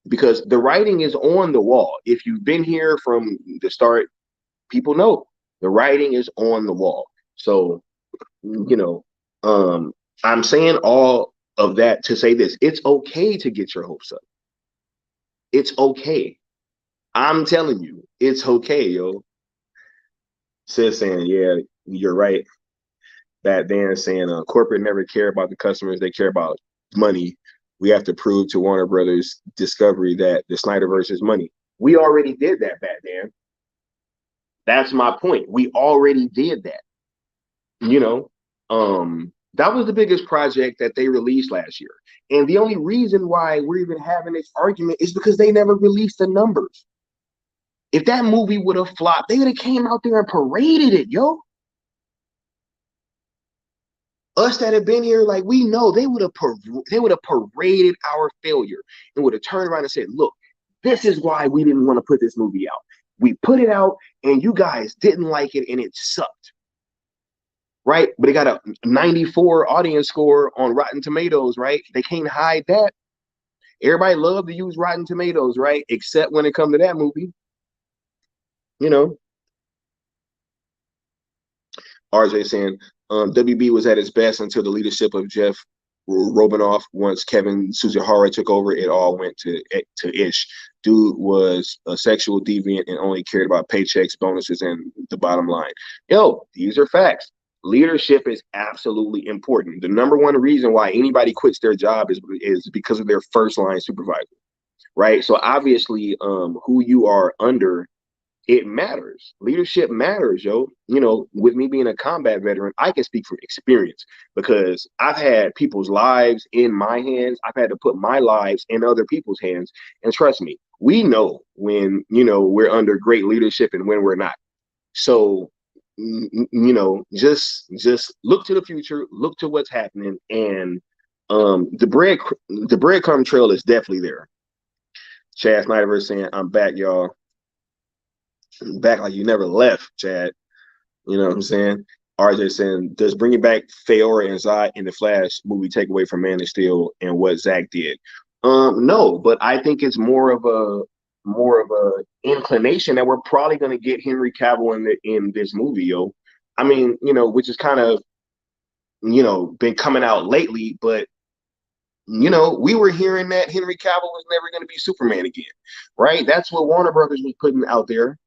because the writing is on the wall. If you've been here from the start, people know the writing is on the wall. So, I'm saying all of that to say this: it's okay to get your hopes up. It's okay. I'm telling you, it's okay, yo. Sis saying, yeah, you're right. That Dan saying, corporate never care about the customers; they care about money. We have to prove to Warner Brothers Discovery that the SnyderVerse is money. We already did that, Dan. That's my point. We already did that. That was the biggest project that they released last year. And the only reason why we're even having this argument is because they never released the numbers. If that movie would have flopped, they would have came out there and paraded it, yo. Us that have been here, like, we know they would have paraded our failure and would have turned around and said, look, this is why we didn't want to put this movie out. We put it out and you guys didn't like it and it sucked. Right? But it got a 94 audience score on Rotten Tomatoes, right? They can't hide that. Everybody loved to use Rotten Tomatoes, right? Except when it comes to that movie. RJ saying, WB was at its best until the leadership of Jeff Robinoff. Once Kevin Suzihara took over, it all went to ish. Dude was a sexual deviant and only cared about paychecks, bonuses, and the bottom line. Yo, these are facts. Leadership is absolutely important. The number one reason why anybody quits their job is because of their first line supervisor, right? So obviously, who you are under, it matters. Leadership matters, yo. With me being a combat veteran, I can speak from experience because I've had people's lives in my hands. I've had to put my lives in other people's hands. And trust me, we know when, we're under great leadership and when we're not. So, just look to the future, look to what's happening. And the breadcrumb trail is definitely there. Chad SnyderVerse saying, I'm back, y'all. Back like you never left, Chad. You know what I'm saying? RJ saying, does bringing back Feora and Zod in the Flash movie take away from Man of Steel and what Zack did? No, but I think it's more of a inclination that we're probably going to get Henry Cavill in this movie, yo. I mean, which is kind of, been coming out lately, but we were hearing that Henry Cavill was never going to be Superman again, right? That's what Warner Brothers was putting out there.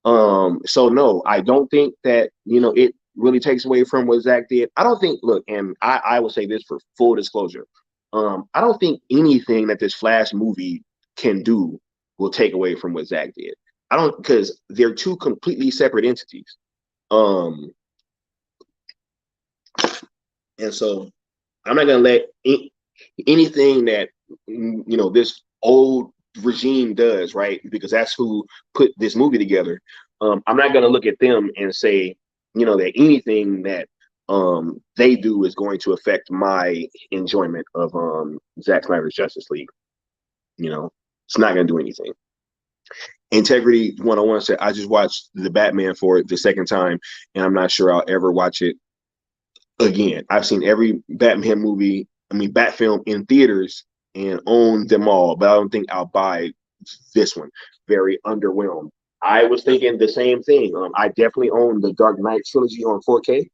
So no, I don't think that, it really takes away from what Zack did. I don't think, look, and I will say this for full disclosure. I don't think anything that this Flash movie can do will take away from what Zack did. I don't, because they're two completely separate entities. Um, and so I'm not gonna let anything that this old regime does, right? Because that's who put this movie together. I'm not gonna look at them and say, that anything that they do is going to affect my enjoyment of Zack Snyder's Justice League. It's not gonna do anything. Integrity 101 said, I just watched the Batman for the second time, and I'm not sure I'll ever watch it again. I've seen every Batman movie, Bat film in theaters and own them all, but I don't think I'll buy this one. Very underwhelmed. I was thinking the same thing. I definitely own the Dark Knight trilogy on 4K.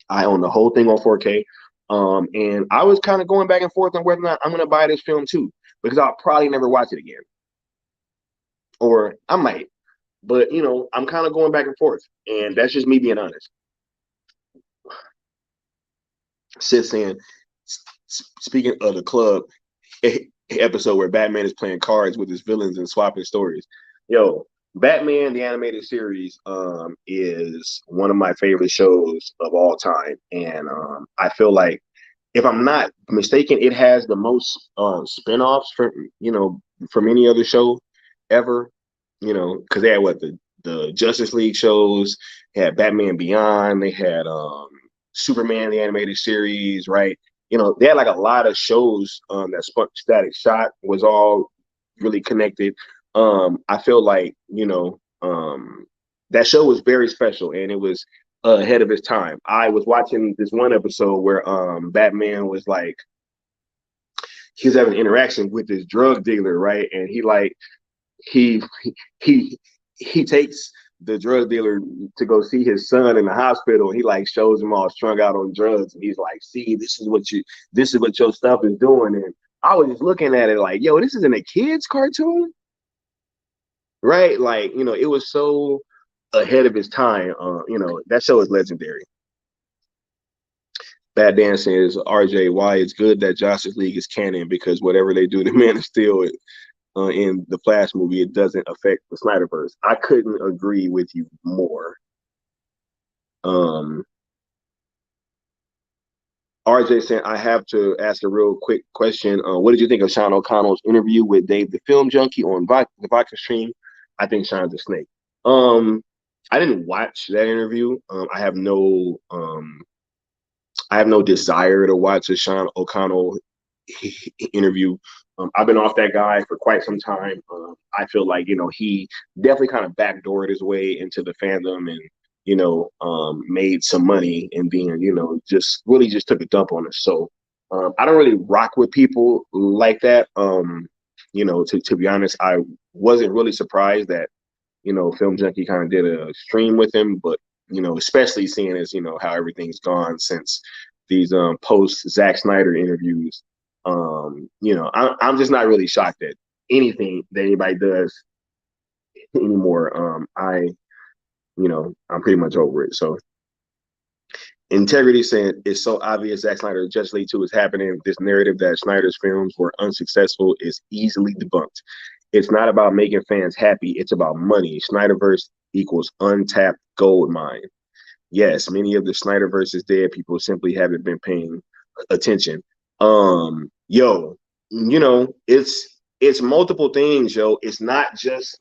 I own the whole thing on 4K. And I was kind of going back and forth on whether or not I'm going to buy this film too, because I'll probably never watch it again. Or I might, but I'm kind of going back and forth, and that's just me being honest. Sid saying, speaking of the club episode where Batman is playing cards with his villains and swapping stories. Yo, Batman the animated series is one of my favorite shows of all time, and I feel like, if I'm not mistaken, it has the most spinoffs from any other show ever. Because they had the Justice League shows, they had Batman Beyond, they had Superman the animated series, right? They had like a lot of shows that Static Shock was all really connected. I feel like that show was very special, and it was ahead of its time. I was watching this one episode where Batman was like, he was having an interaction with this drug dealer, right? And he takes the drug dealer to go see his son in the hospital. He like shows him all strung out on drugs, and he's like, see, this is what your stuff is doing. And I was just looking at it like, yo, this isn't a kid's cartoon, right? Like, it was so ahead of its time. That show is legendary. Bad Dan says, RJ, why it's good that Justice League is canon, because whatever they do to Man of Steel in the Flash movie, it doesn't affect the SnyderVerse. I couldn't agree with you more. RJ said, I have to ask a real quick question. What did you think of Sean O'Connell's interview with Dave the Film Junkie on the Vodka stream? I think Sean's a snake. I didn't watch that interview. I have no desire to watch a Sean O'Connell interview. I've been off that guy for quite some time. I feel like, he definitely kind of backdoored his way into the fandom and, made some money, and then, just really just took a dump on us. So I don't really rock with people like that. To be honest, I wasn't really surprised that, Film Junkie kind of did a stream with him, but, especially seeing as, how everything's gone since these post Zack Snyder interviews. I'm just not really shocked at anything that anybody does anymore. I'm pretty much over it. So Integrity saying, it's so obvious Zack Snyder Justice League 2 is happening. This narrative that Snyder's films were unsuccessful is easily debunked. It's not about making fans happy. It's about money. SnyderVerse equals untapped gold mine. Yes, many of the SnyderVerse is dead. People simply haven't been paying attention. It's multiple things, yo. It's not just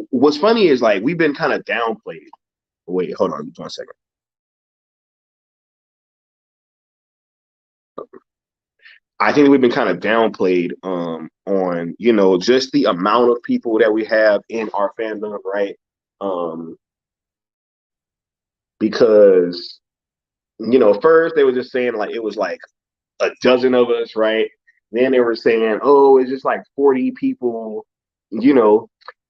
what's funny is, like, we've been kind of downplayed. Wait, hold on 1 second. I think we've been kind of downplayed on just the amount of people that we have in our fandom, right? Because first they were just saying like it was like a dozen of us, right? Then they were saying, oh, it's just like 40 people,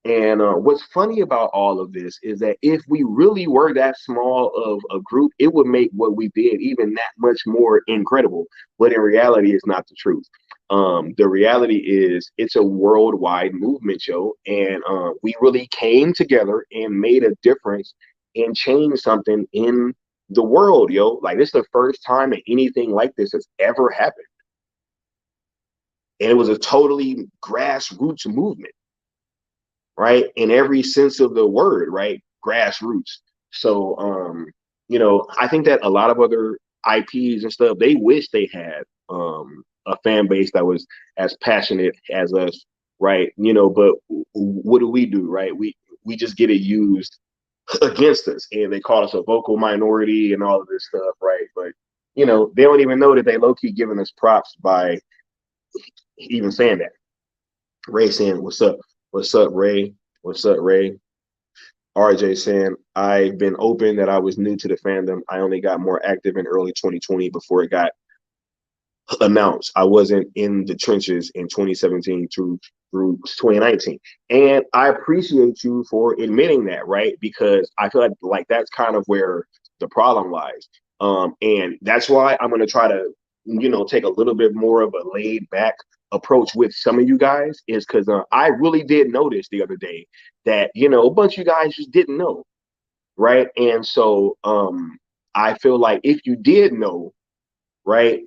And what's funny about all of this is that if we really were that small of a group, it would make what we did even that much more incredible. But in reality, it's not the truth. The reality is it's a worldwide movement, yo. And we really came together and made a difference and changed something in the world, yo. Like, this is the first time that anything like this has ever happened. And it was a totally grassroots movement. right? In every sense of the word, right? Grassroots. So, you know, I think that a lot of other IPs and stuff, they wish they had a fan base that was as passionate as us, right? You know, but what do, right? We just get it used against us, and they call us a vocal minority and all of this stuff, right? But you know, they don't even know that they low key giving us props by even saying that. Ray saying, "What's up? What's up, Ray? What's up, Ray?" RJ saying, "I've been open that I was new to the fandom. I only got more active in early 2020 before it got announced. I wasn't in the trenches in 2017 through 2019." And I appreciate you for admitting that, right? Because I feel like that's kind of where the problem lies. And that's why I'm going to try to, you know, take a little bit more of a laid back approach with some of you guys, is because I really did notice the other day that, you know, a bunch of you guys just didn't know, right? And so I feel like if you did know, right?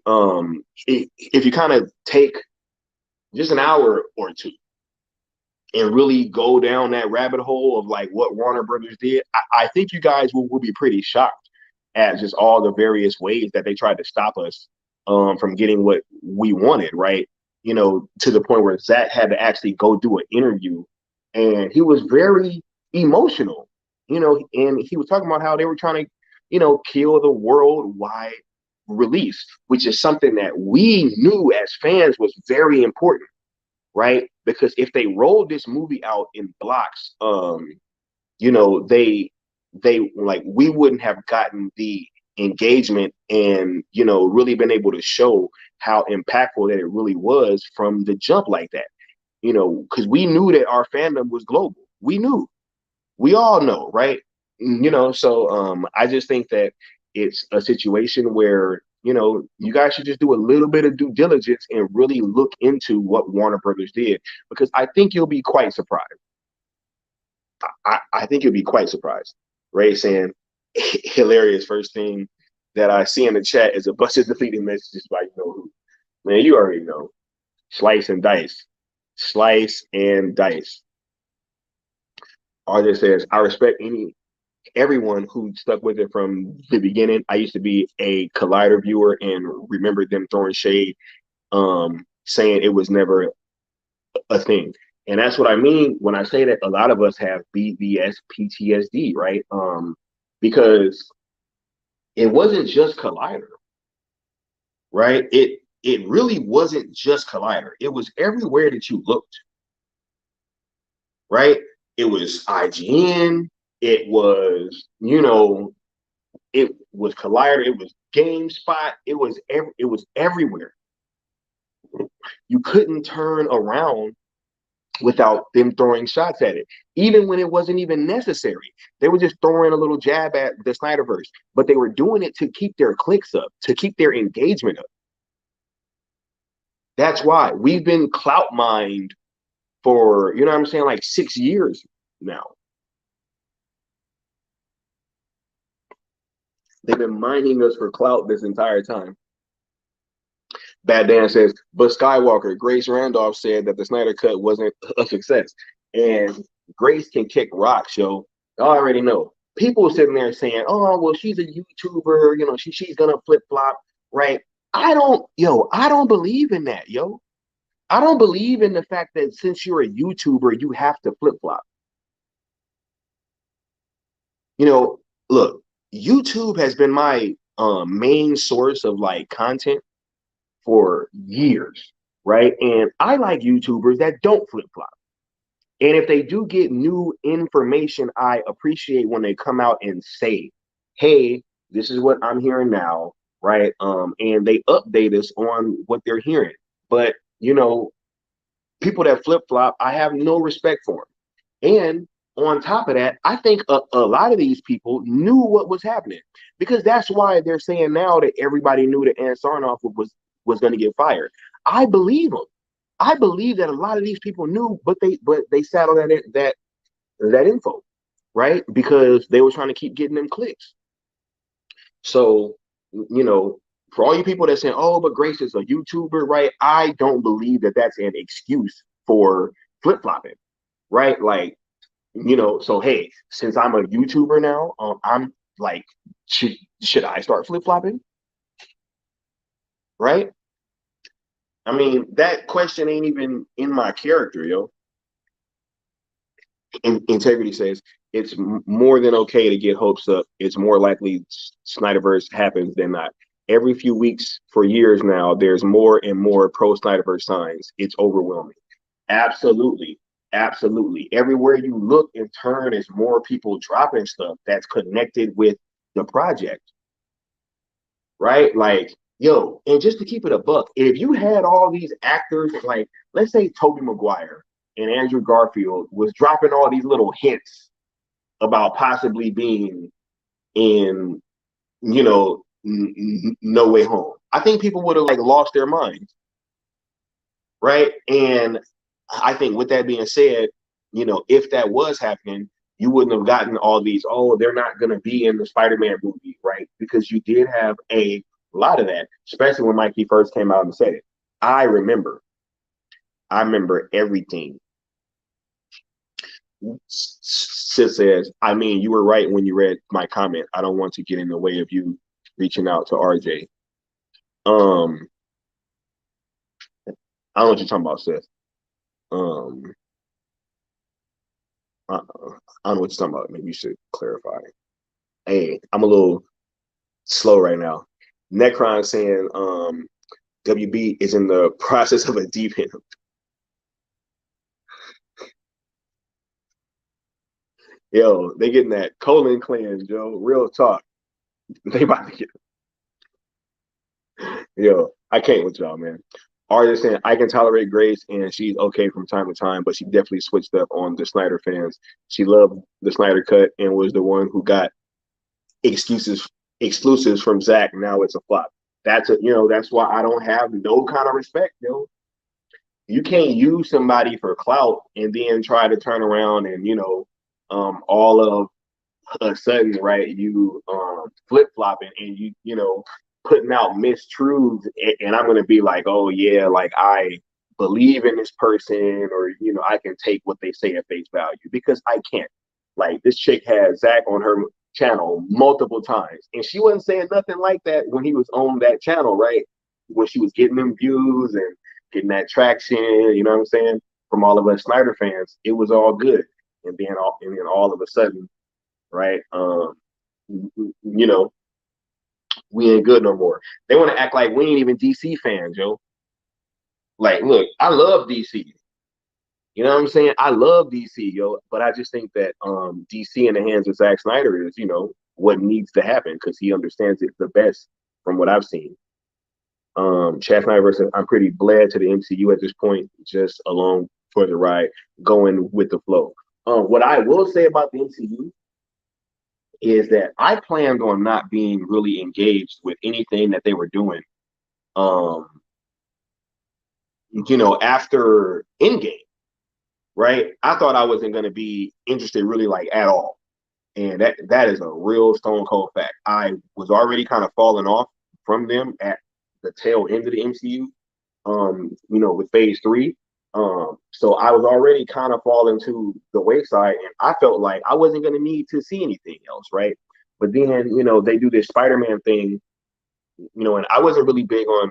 If you kind of take just an hour or two and really go down that rabbit hole of like what Warner Brothers did, I think you guys will be pretty shocked at just all the various ways that they tried to stop us from getting what we wanted, right? You know, to the point where Zack had to actually go do an interview, and he was very emotional, you know, and he was talking about how they were trying to, you know, kill the worldwide release, which is something that we knew as fans was very important, right? Because if they rolled this movie out in blocks, you know, they like we wouldn't have gotten the engagement and, you know, really been able to show how impactful that it really was from the jump like that, you know, because we knew that our fandom was global. We knew, we all know, right? You know, so I just think that it's a situation where, you know, you guys should just do a little bit of due diligence and really look into what Warner Brothers did, because I think you'll be quite surprised. I think you'll be quite surprised. Ray saying, hilarious. First thing that I see in the chat is a bunch of deleting messages by, you know who. Man, you already know. Slice and dice. Slice and dice. RJ says, I respect everyone who stuck with it from the beginning. I used to be a Collider viewer and remember them throwing shade, saying it was never a thing. And that's what I mean when I say that a lot of us have BVS PTSD, right? Because it wasn't just Collider, right? It really wasn't just Collider. It was everywhere that you looked, right? It was IGN. It was, you know, it was Collider. It was GameSpot. It was everywhere. You couldn't turn around without them throwing shots at it, even when it wasn't even necessary. They were just throwing a little jab at the SnyderVerse, but they were doing it to keep their clicks up, to keep their engagement up. That's why we've been clout mined for, you know what I'm saying, like 6 years now. They've been mining us for clout this entire time. Bad Dan says, but Skywalker, Grace Randolph said that the Snyder Cut wasn't a success. And Grace can kick rocks, yo. I already know. People sitting there saying, oh, well, she's a YouTuber, you know, she's gonna flip-flop, right? I don't believe in that, yo. I don't believe in the fact that since you're a YouTuber, you have to flip-flop. You know, look, YouTube has been my main source of like content for years, right? And I like YouTubers that don't flip flop. And if they do get new information, I appreciate when they come out and say, hey, this is what I'm hearing now, right? And they update us on what they're hearing. But, you know, people that flip flop, I have no respect for them. And on top of that, I think a lot of these people knew what was happening, because that's why they're saying now that everybody knew that Ann Sarnoff was going to get fired. I believe them. I believe that a lot of these people knew, but they sat on that info, right? Because they were trying to keep getting them clicks. So, you know, for all you people that saying, oh, but Grace is a YouTuber, right? I don't believe that that's an excuse for flip flopping. right? Like, so hey, since I'm a YouTuber now, I'm like, should I start flip flopping? Right? I mean, that question ain't even in my character, yo. Integrity says it's more than okay to get hopes up. It's more likely SnyderVerse happens than not. Every few weeks for years now, there's more and more pro SnyderVerse signs. It's overwhelming. Absolutely. Absolutely. Everywhere you look and turn is more people dropping stuff that's connected with the project, right? Like, yo, and just to keep it a buck, if you had all these actors, like, let's say Tobey Maguire and Andrew Garfield was dropping all these little hints about possibly being in, No Way Home. I think people would have like lost their minds, right? And I think with that being said, if that was happening, you wouldn't have gotten all these, oh, they're not going to be in the Spider-Man movie, right? Because you did have a lot of that, especially when Mikey first came out and said it. I remember everything. Sis says, I mean, you were right when you read my comment. I don't want to get in the way of you reaching out to RJ. I don't know what you're talking about, sis. Um, I don't know what you're talking about. Maybe you should clarify. Hey, I'm a little slow right now. Necron saying WB is in the process of a deep hit. Yo, they getting that colon cleanse, yo. Real talk. They about to get. Yo, I can't with y'all, man. Artist saying I can tolerate Grace and she's okay from time to time, but she definitely switched up on the Snyder fans. She loved the Snyder cut and was the one who got excuses exclusives from Zack. Now it's a flop. That's why I don't have no kind of respect, yo. You can't use somebody for clout and then try to turn around and all of a sudden, right, you flip flopping and putting out mistruths, and I'm gonna be like, oh yeah, like I believe in this person, or I can take what they say at face value, because I can't. Like, this chick had Zack on her channel multiple times, and she wasn't saying nothing like that when he was on that channel, right? When she was getting them views and getting that traction, you know what I'm saying, from all of us Snyder fans, it was all good. And then all of a sudden, right? You know, we ain't good no more. They want to act like we ain't even DC fans, yo. Like, look, I love DC. You know what I'm saying? I love DC, yo. But I just think that DC in the hands of Zack Snyder is, what needs to happen, because he understands it the best from what I've seen. Chad Snyder said, I'm pretty bled to the MCU at this point, just along for the ride, going with the flow. What I will say about the MCU is that I planned on not being really engaged with anything that they were doing. After Endgame, right? I thought I wasn't going to be interested really, like, at all. And that is a real stone cold fact. I was already kind of falling off from them at the tail end of the MCU, with phase 3. So I was already kind of falling to the wayside, and I felt like I wasn't going to need to see anything else, right? But then, they do this Spider-Man thing, and I wasn't really big on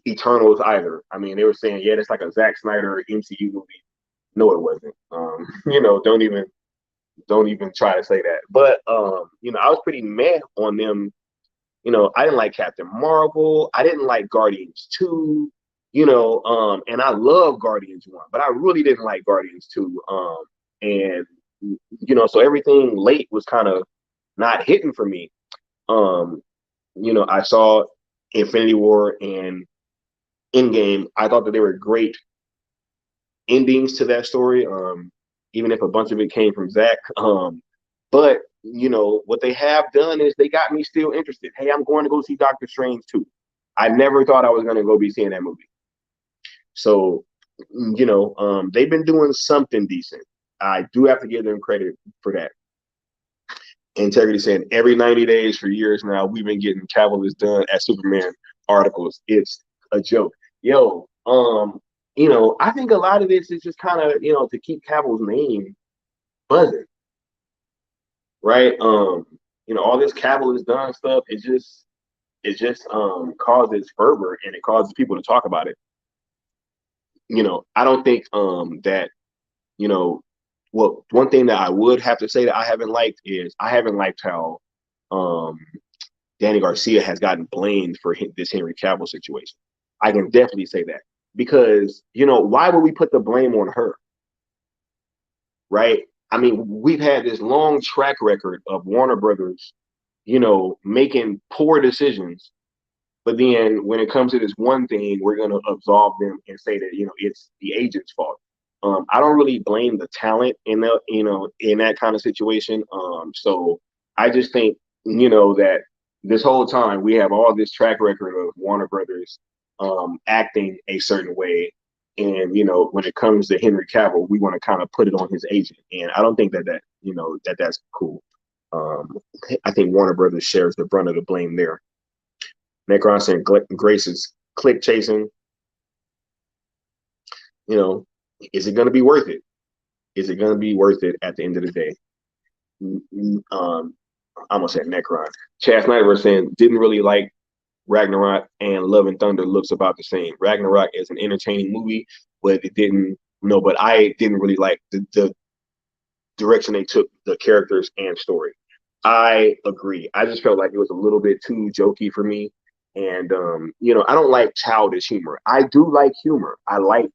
Eternals either. I mean, they were saying, yeah, it's like a Zack Snyder MCU movie. No, it wasn't. Don't even try to say that. But I was pretty mad on them. I didn't like Captain Marvel. I didn't like Guardians 2. And I love Guardians 1, but I really didn't like Guardians 2. And so everything late was kind of not hitting for me. I saw Infinity War and Endgame. I thought that they were great endings to that story. Even if a bunch of it came from Zack. But what they have done is they got me still interested. Hey, I'm going to go see Doctor Strange too. I never thought I was going to go be seeing that movie. So, they've been doing something decent. I do have to give them credit for that. Integrity saying every 90 days for years now, we've been getting Cavill is done at Superman articles. It's a joke. Yo, I think a lot of this is just kind of, to keep Cavill's name buzzing, right? All this Cavill has done stuff, it just causes fervor and it causes people to talk about it. I don't think that, well, one thing that I would have to say that I haven't liked is I haven't liked how um Danny Garcia has gotten blamed for this Henry Cavill situation. I can definitely say that because, why would we put the blame on her? Right? I mean, we've had this long track record of Warner Brothers, making poor decisions. But then when it comes to this one thing, we're going to absolve them and say that, it's the agent's fault. I don't really blame the talent in that kind of situation. So I just think, that this whole time we have all this track record of Warner Brothers acting a certain way. And, when it comes to Henry Cavill, we want to kind of put it on his agent. And I don't think that's cool. I think Warner Brothers shares the brunt of the blame there. Necron saying Grace is click chasing. Is it going to be worth it? Is it going to be worth it at the end of the day? I'm going to say Necron. Chad Snyder saying didn't really like Ragnarok and Love and Thunder looks about the same. Ragnarok is an entertaining movie, but but I didn't really like the direction they took the characters and story. I agree. I just felt like it was a little bit too jokey for me. And, I don't like childish humor. I do like humor. I like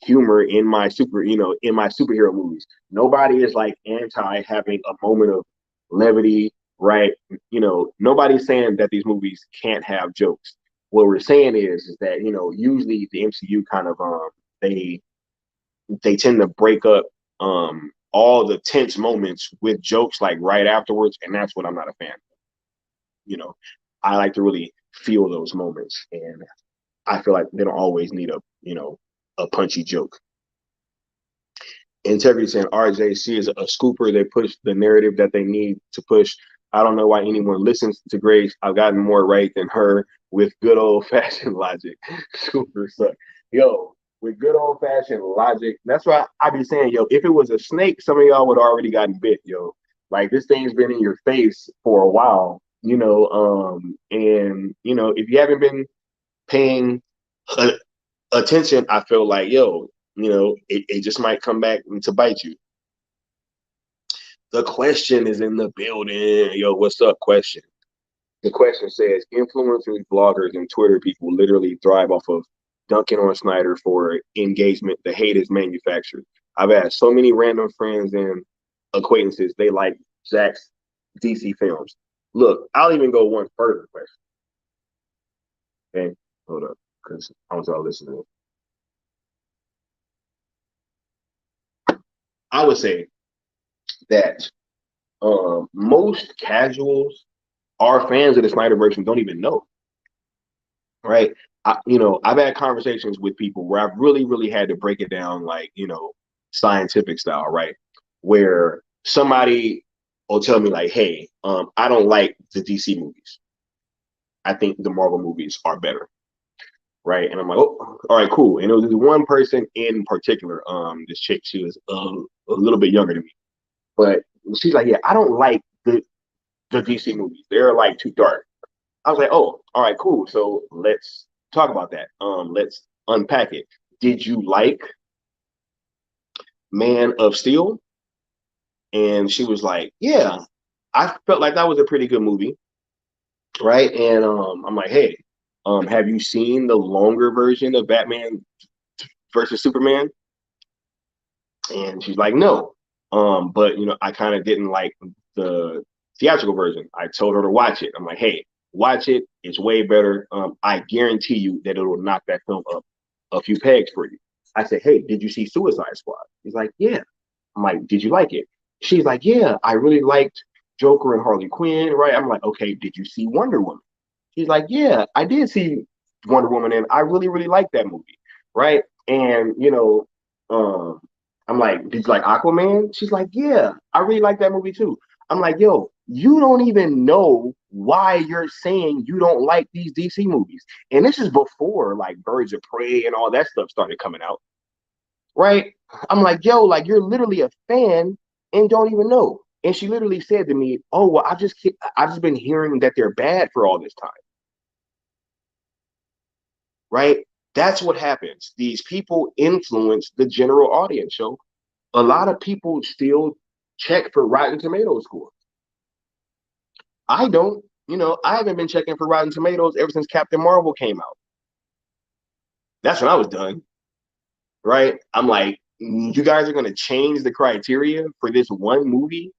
humor in my superhero movies. Nobody is like anti having a moment of levity, right? Nobody's saying that these movies can't have jokes. What we're saying is that, usually the MCU kind of, they tend to break up, all the tense moments with jokes like right afterwards. And that's what I'm not a fan of. I like to really feel those moments. And I feel like they don't always need a punchy joke. Integrity saying RJC is a scooper. They push the narrative that they need to push. I don't know why anyone listens to Grace. I've gotten more right than her with good old fashioned logic. Scooper suck. Yo, with good old fashioned logic. That's why I be saying, yo, if it was a snake, some of y'all would already gotten bit, yo. Like this thing's been in your face for a while, and if you haven't been paying attention, I feel like, yo, it just might come back to bite you. The question is in the building. Yo, what's up, question? The question says, influencers, bloggers, and Twitter people literally thrive off of dunking on Snyder for engagement. The hate is manufactured. I've asked so many random friends and acquaintances, they like Zack's DC films. Look, I'll even go one further question. Okay, hold up, because I want y'all listening. I would say that most casuals are fans of the SnyderVerse and don't even know. Right? I've had conversations with people where I've really, really had to break it down, like, scientific style, right? Where somebody will tell me like, hey, I don't like the DC movies. I think the Marvel movies are better. Right. And I'm like, oh, all right, cool. And it was one person in particular, this chick, she was a little bit younger than me. But she's like, yeah, I don't like the DC movies. They're like too dark. I was like, oh, all right, cool. So let's talk about that. Let's unpack it. Did you like Man of Steel? And she was like, yeah, I felt like that was a pretty good movie. Right. And I'm like, hey, have you seen the longer version of Batman versus Superman? And she's like, no. But I kind of didn't like the theatrical version. I told her to watch it. I'm like, hey, watch it. It's way better. I guarantee you that it'll knock that film up a few pegs for you. I said, hey, did you see Suicide Squad? He's like, yeah. I'm like, did you like it? She's like, yeah, I really liked Joker and Harley Quinn, right? I'm like, okay, did you see Wonder Woman? She's like, yeah, I did see Wonder Woman, and I really, really liked that movie, right? And I'm like, did you like Aquaman? She's like, yeah, I really like that movie too. I'm like, yo, you don't even know why you're saying you don't like these DC movies. And this is before like Birds of Prey and all that stuff started coming out, right? I'm like, yo, like you're literally a fan and don't even know. And she literally said to me, "Oh, well, I've just been hearing that they're bad for all this time." Right? That's what happens. These people influence the general audience. So a lot of people still check for Rotten Tomatoes scores. I don't. I haven't been checking for Rotten Tomatoes ever since Captain Marvel came out. That's when I was done. Right? I'm like, you guys are going to change the criteria for this one movie,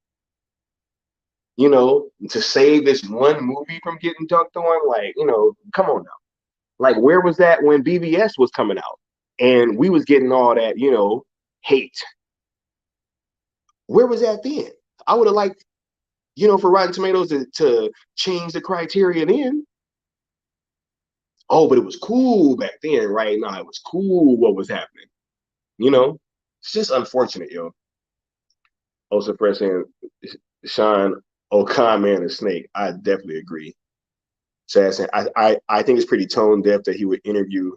to save this one movie from getting dunked on? Like, come on now. Like, where was that when BVS was coming out and we was getting all that, hate? Where was that then? I would have liked, for Rotten Tomatoes to change the criteria then. Oh, but it was cool back then, right? No, it was cool what was happening. It's just unfortunate, yo. Also, Fresh saying Sean O'Con man a snake. I definitely agree. Sad saying I think it's pretty tone deaf that he would interview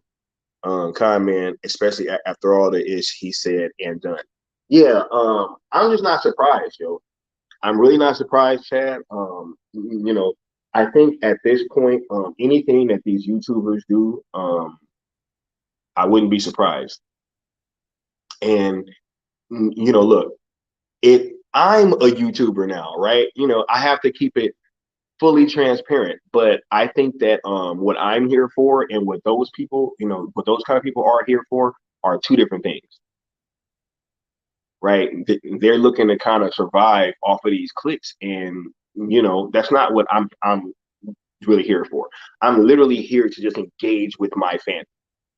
Con Man, especially after all the ish he said and done. Yeah, I'm just not surprised, yo. I'm really not surprised, Chad. I think at this point, anything that these YouTubers do, I wouldn't be surprised. And look, I'm a YouTuber now, right? I have to keep it fully transparent. But I think that what I'm here for and what those people, what those kind of people are here for are two different things. Right? They're looking to kind of survive off of these clicks. And that's not what I'm really here for. I'm literally here to just engage with my fans.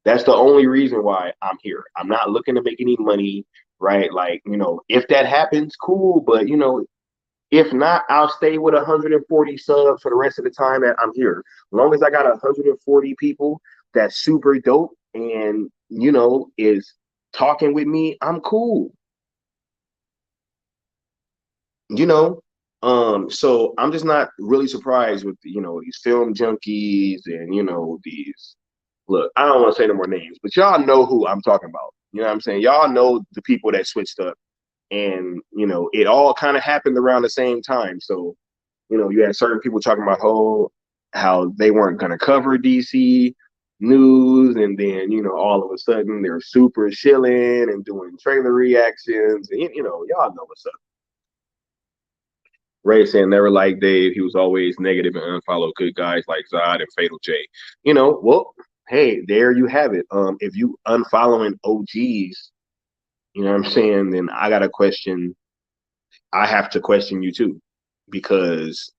That's the only reason why I'm here. I'm not looking to make any money, right? Like, if that happens, cool. But if not, I'll stay with 140 subs for the rest of the time that I'm here. As long as I got 140 people that's super dope and is talking with me, I'm cool. So I'm just not really surprised with these film junkies and these. Look, I don't want to say no more names, but y'all know who I'm talking about. You know what I'm saying? Y'all know the people that switched up, and it all kind of happened around the same time. So you had certain people talking about how they weren't going to cover DC news, and then all of a sudden they're super chilling and doing trailer reactions, and y'all know what's up. Ray saying never liked Dave. He was always negative and unfollowed good guys like Zod and Fatal J. Well, hey, there you have it. If you unfollowing OGs, you know what I'm saying, then I have to question you too, because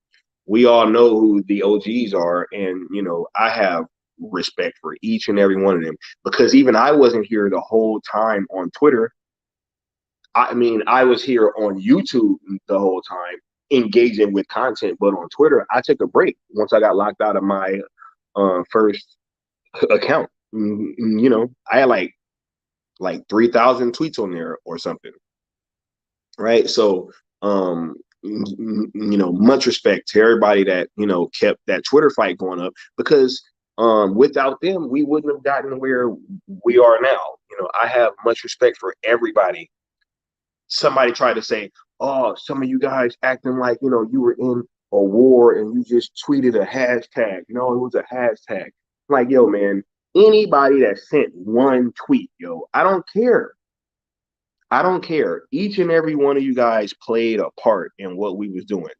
we all know who the OGs are, and I have respect for each and every one of them, because even I wasn't here the whole time on Twitter. I mean, I was here on YouTube the whole time engaging with content, but on Twitter, I took a break once I got locked out of my first account. I had like 3,000 tweets on there or something, right? So, much respect to everybody that kept that Twitter fight going up, because without them, we wouldn't have gotten where we are now. I have much respect for everybody. Somebody tried to say, "Oh, some of you guys acting like you were in a war and you just tweeted a hashtag." No, it was a hashtag. Like, yo, man, anybody that sent one tweet, yo, I don't care. I don't care. Each and every one of you guys played a part in what we was doing.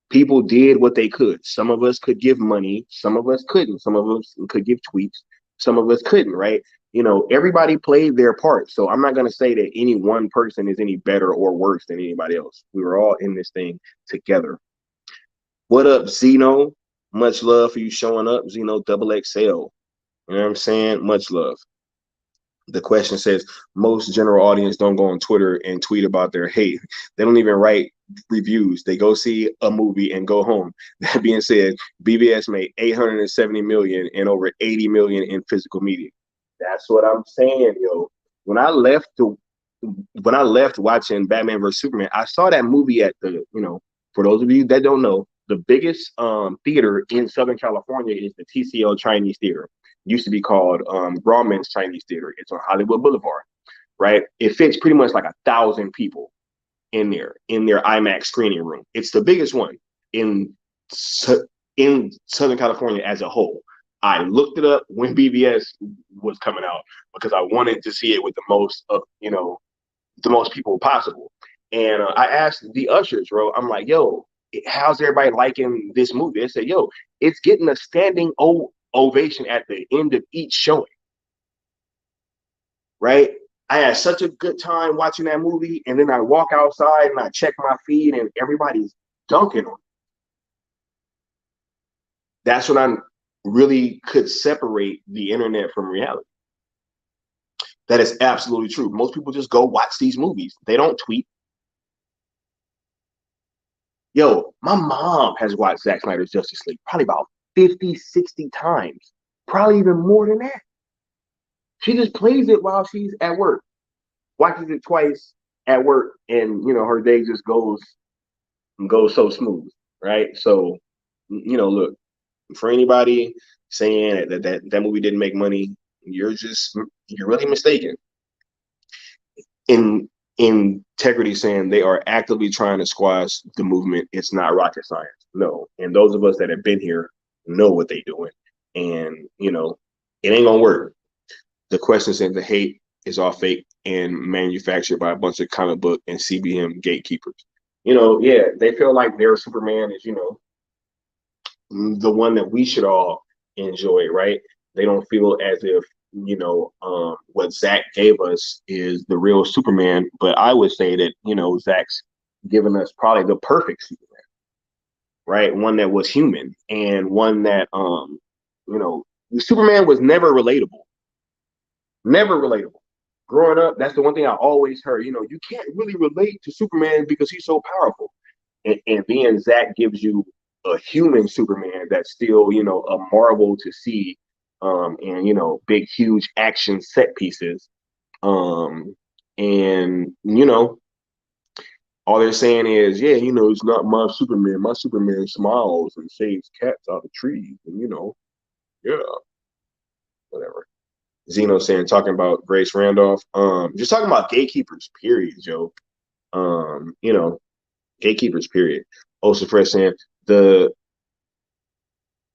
People did what they could. Some of us could give money. Some of us couldn't. Some of us could give tweets. Some of us couldn't, right? Everybody played their part. So I'm not going to say that any one person is any better or worse than anybody else. We were all in this thing together. What up, Zeno? Much love for you showing up, Zeno double XL. You know what I'm saying? Much love. The question says, most general audience don't go on Twitter and tweet about their hate. They don't even write reviews. They go see a movie and go home. That being said, BBS made 870 million and over 80 million in physical media. That's what I'm saying, yo. When I left watching Batman vs Superman, I saw that movie at the For those of you that don't know, the biggest theater in Southern California is the TCL Chinese Theater. It used to be called Grauman's Chinese Theater. It's on Hollywood Boulevard, right? It fits pretty much like 1,000 people in their IMAX screening room. It's the biggest one in in Southern California as a whole. I looked it up when BVS was coming out because I wanted to see it with the most, the most people possible. And I asked the ushers, bro, I'm like, yo, how's everybody liking this movie? They said, yo, it's getting a standing ovation at the end of each showing, right? I had such a good time watching that movie, and then I walk outside and I check my feed, and everybody's dunking on it. That's when I really could separate the internet from reality. That is absolutely true. Most people just go watch these movies. They don't tweet. Yo, my mom has watched Zack Snyder's Justice League probably about 50, 60 times, probably even more than that. She just plays it while she's at work, watches it twice at work, and her day just goes so smooth, right? So, look, for anybody saying that movie didn't make money, you're really mistaken. In Integrity saying they are actively trying to squash the movement. It's not rocket science. No. And those of us that have been here know what they're doing. And, it ain't gonna work. The question saying the hate is all fake and manufactured by a bunch of comic book and CBM gatekeepers. Yeah, they feel like their Superman is, the one that we should all enjoy, right? They don't feel as if what Zack gave us is the real Superman, but I would say that Zack's given us probably the perfect Superman, right? One that was human and one that Superman was never relatable, never relatable. Growing up, that's the one thing I always heard. You can't really relate to Superman because he's so powerful, and then Zack gives you a human Superman that's still a marvel to see, and big huge action set pieces, and all they're saying is, yeah, it's not my Superman. My Superman smiles and saves cats out of trees, and yeah, whatever. Zeno saying, talking about Grace Randolph, just talking about gatekeepers, period, Joe. Gatekeepers, period. Also, Fresh saying the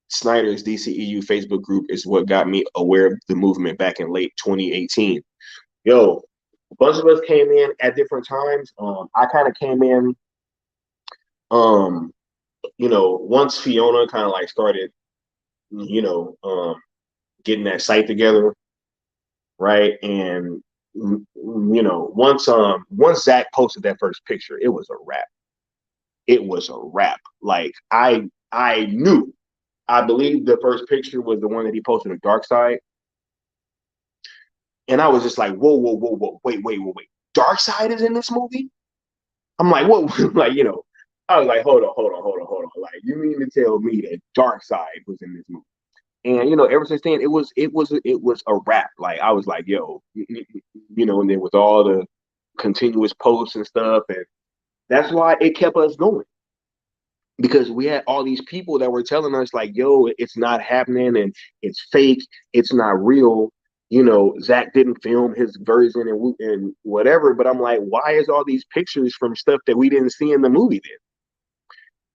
Snyder's DCEU Facebook group is what got me aware of the movement back in late 2018. Yo, a bunch of us came in at different times. I kind of came in, once Fiona kind of like started, getting that site together, right? And once Zack posted that first picture, it was a wrap. It was a wrap. Like I knew. I believe the first picture was the one that he posted on Dark Side. And I was just like, whoa, wait. Dark Side is in this movie? I'm like, whoa, like, I was like, hold on. Like, you mean to tell me that Dark Side was in this movie? And ever since then, it was a wrap. Like I was like, yo, and then with all the continuous posts and stuff, and that's why it kept us going. Because we had all these people that were telling us like, yo, it's not happening and it's fake, it's not real. Zack didn't film his version and whatever. But I'm like, why is all these pictures from stuff that we didn't see in the movie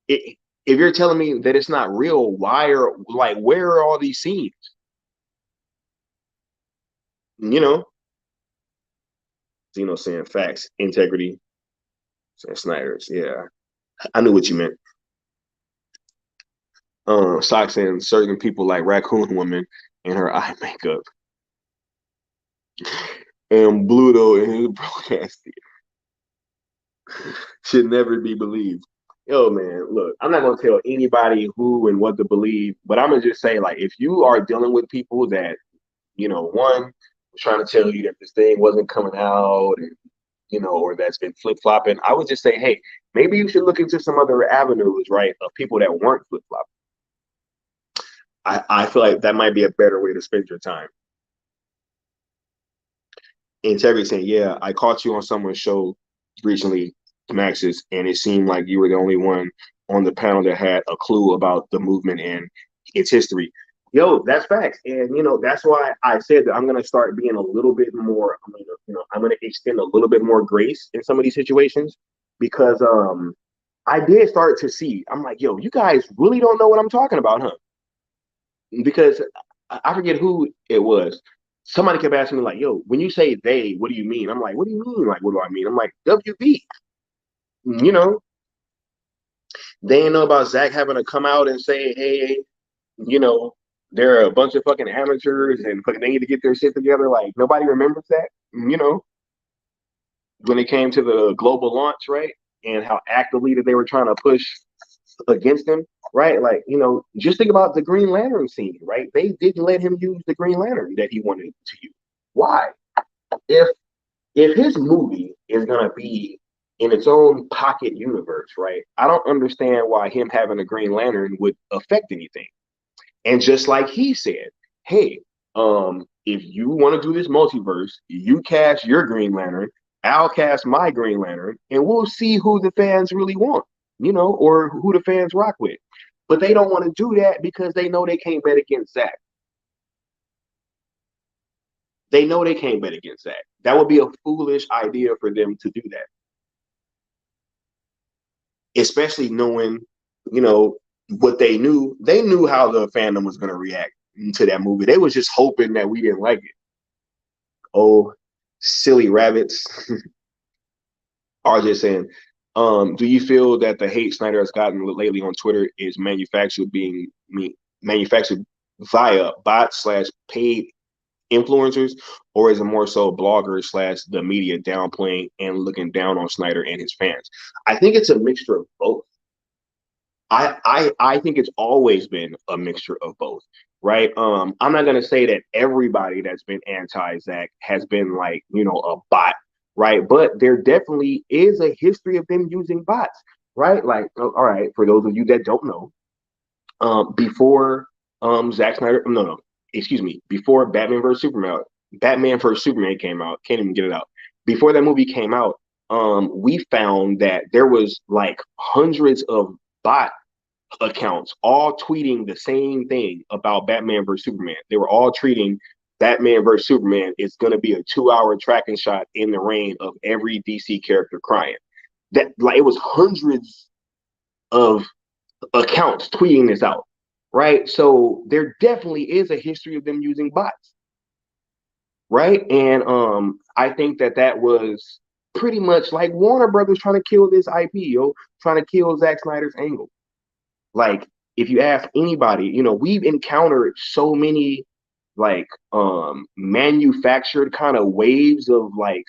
then? If you're telling me that it's not real, where are all these scenes? Zeno saying facts, integrity, saying Snyder's. Yeah, I knew what you meant. Sock saying certain people like Raccoon Woman and her eye makeup. And Bluto and his broadcast should never be believed. Yo, man, look, I'm not going to tell anybody who and what to believe, but I'm going to just say, like, if you are dealing with people that, one, trying to tell you that this thing wasn't coming out and, or that's been flip-flopping, I would just say, hey, maybe you should look into some other avenues, right, of people that weren't flip-flopping. I feel like that might be a better way to spend your time. Integrity saying, yeah, I caught you on someone's show recently Maxis, and it seemed like you were the only one on the panel that had a clue about the movement and its history. Yo, that's facts, and that's why I said that I'm gonna start being a little bit more. I'm gonna extend a little bit more grace in some of these situations because I did start to see. I'm like, yo, you guys really don't know what I'm talking about, huh? Because I forget who it was. Somebody kept asking me like, "Yo, when you say they, what do you mean?" I'm like, "What do you mean? Like, what do I mean?" I'm like, "WB." You know, they didn't know about Zack having to come out and say, "Hey, you know, they're a bunch of fucking amateurs and fucking they need to get their shit together." Like nobody remembers that. When it came to the global launch, right, and how actively that they were trying to push against him, right? Like, just think about the Green Lantern scene, right? They didn't let him use the Green Lantern that he wanted to use. Why? If his movie is gonna be in its own pocket universe, right? I don't understand why him having a Green Lantern would affect anything. And just like he said, hey, if you want to do this multiverse, you cast your Green Lantern, I'll cast my Green Lantern, and we'll see who the fans really want, or who the fans rock with. But they don't want to do that because they know they can't bet against Zack. They know they can't bet against Zack. That would be a foolish idea for them to do that. Especially knowing, what they knew. They knew how the fandom was going to react to that movie. They was just hoping that we didn't like it. Oh, silly rabbits. RJ saying, do you feel that the hate Snyder has gotten lately on Twitter is manufactured via bots / paid influencers, or is it more so bloggers / the media downplaying and looking down on Snyder and his fans? I think it's a mixture of both. I think it's always been a mixture of both, right? I'm not gonna say that everybody that's been anti-Zack has been like, a bot, right? But there definitely is a history of them using bots, right? Like, all right, for those of you that don't know, before Zack Snyder, no, excuse me, before Batman vs Superman came out, can't even get it out. Before that movie came out, we found that there was like hundreds of bot accounts all tweeting the same thing about Batman vs Superman. They were all treating Batman vs Superman is going to be a 2-hour tracking shot in the rain of every DC character crying. That, like, it was hundreds of accounts tweeting this out, right? So there definitely is a history of them using bots, right? And I think that was pretty much like Warner Brothers trying to kill this IP, trying to kill Zack Snyder's angle. Like, if you ask anybody, we've encountered so many like manufactured kind of waves of like,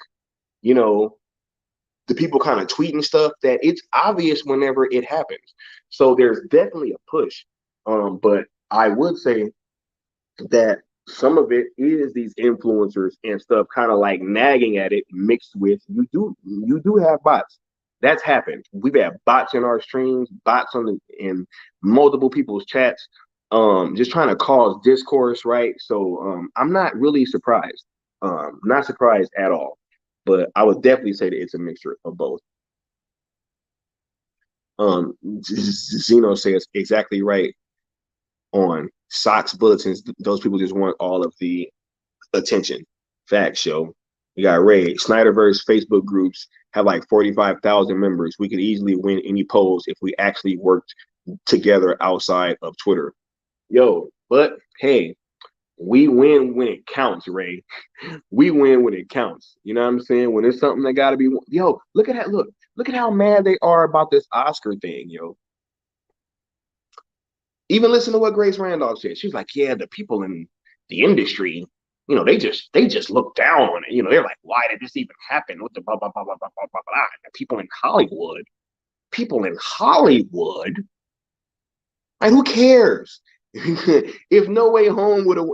the people kind of tweeting stuff that it's obvious whenever it happens. So there's definitely a push. But I would say that some of it is these influencers and stuff kind of like nagging at it, mixed with you do have bots. That's happened. We've had bots in our streams, bots in multiple people's chats, just trying to cause discourse, right? So I'm not really surprised. Not surprised at all. But I would definitely say that it's a mixture of both. Zeno says exactly right on socks, bulletins. Those people just want all of the attention. Fact show. We got Ray. SnyderVerse Facebook groups have like 45,000 members. We could easily win any polls if we actually worked together outside of Twitter. Yo, but hey, we win when it counts, Ray. We win when it counts. You know what I'm saying? When it's something that gotta be, yo, look at that. Look at how mad they are about this Oscar thing, yo. Even listen to what Grace Randolph said. She was like, yeah, the people in the industry, they just look down on it. They're like, why did this even happen? What the blah blah blah blah blah blah blah blah. People in Hollywood. Like, who cares? If No Way Home would have,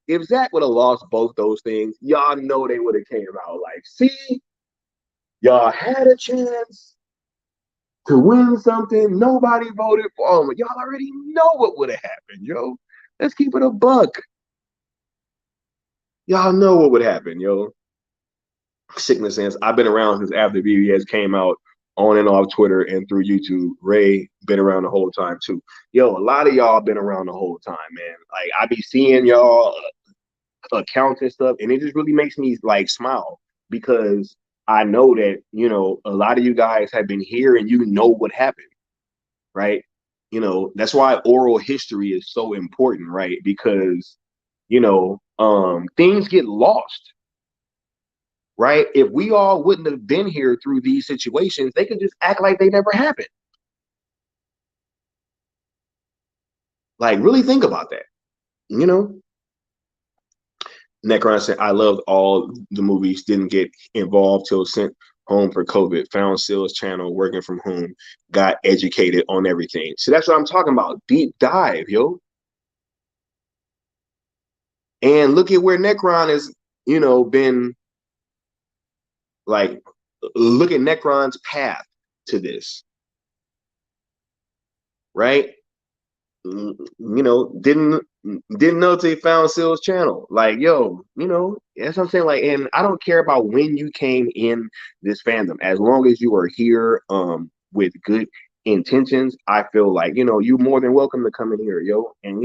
if Zack would have lost both those things, y'all know they would have came out like, see, y'all had a chance to win something. Nobody voted for them. Y'all already know what would have happened, yo. Let's keep it a buck. Y'all know what would happen, yo. Sickness says, I've been around since after BBS came out. on and off Twitter and through YouTube. Ray been around the whole time too. Yo, a lot of y'all been around the whole time, man. Like I be seeing y'all accounts and stuff, and it just really makes me like smile because I know that a lot of you guys have been here and you know what happened, right? That's why oral history is so important, right? Because things get lost, right? If we all wouldn't have been here through these situations, they could just act like they never happened. Like, really think about that, Necron said, I loved all the movies, didn't get involved till sent home for COVID, found Sales channel, working from home, got educated on everything. So that's what I'm talking about. Deep dive, yo. And look at where Necron has, been like, look at Necron's path to this, right? Didn't know they found Sales channel. Like, yo, that's what I'm saying. Like, and I don't care about when you came in this fandom, as long as you are here with good intentions. I feel like you're more than welcome to come in here, yo, and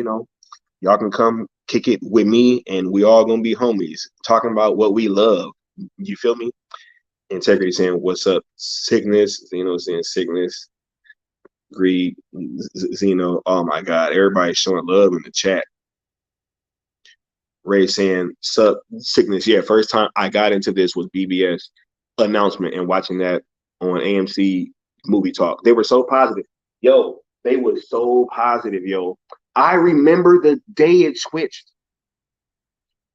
y'all can come kick it with me, and we all gonna be homies talking about what we love. You feel me? Integrity saying, "What's up, sickness?" Saying sickness. Greed, Zeno. Oh my God, everybody's showing love in the chat. Ray saying, "Sup, sickness." Yeah, first time I got into this was BBS announcement and watching that on AMC Movie Talk. They were so positive, yo. They were so positive, yo. I remember the day it switched.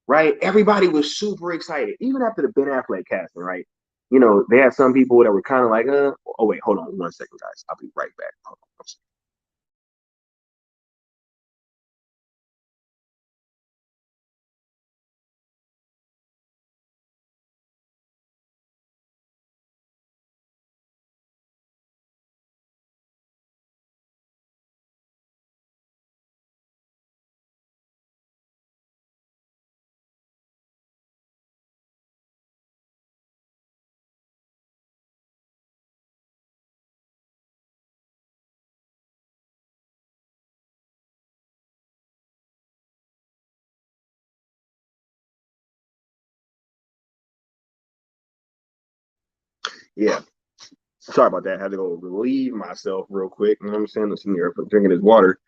Right, everybody was super excited, even after the Ben Affleck casting. Right, they had some people that were kind of like, Oh wait, hold on 1 second, guys. I'll be right back. Hold on 1 second. Yeah, sorry about that. I had to go relieve myself real quick. You know what I'm saying? Listen here, drinking his water.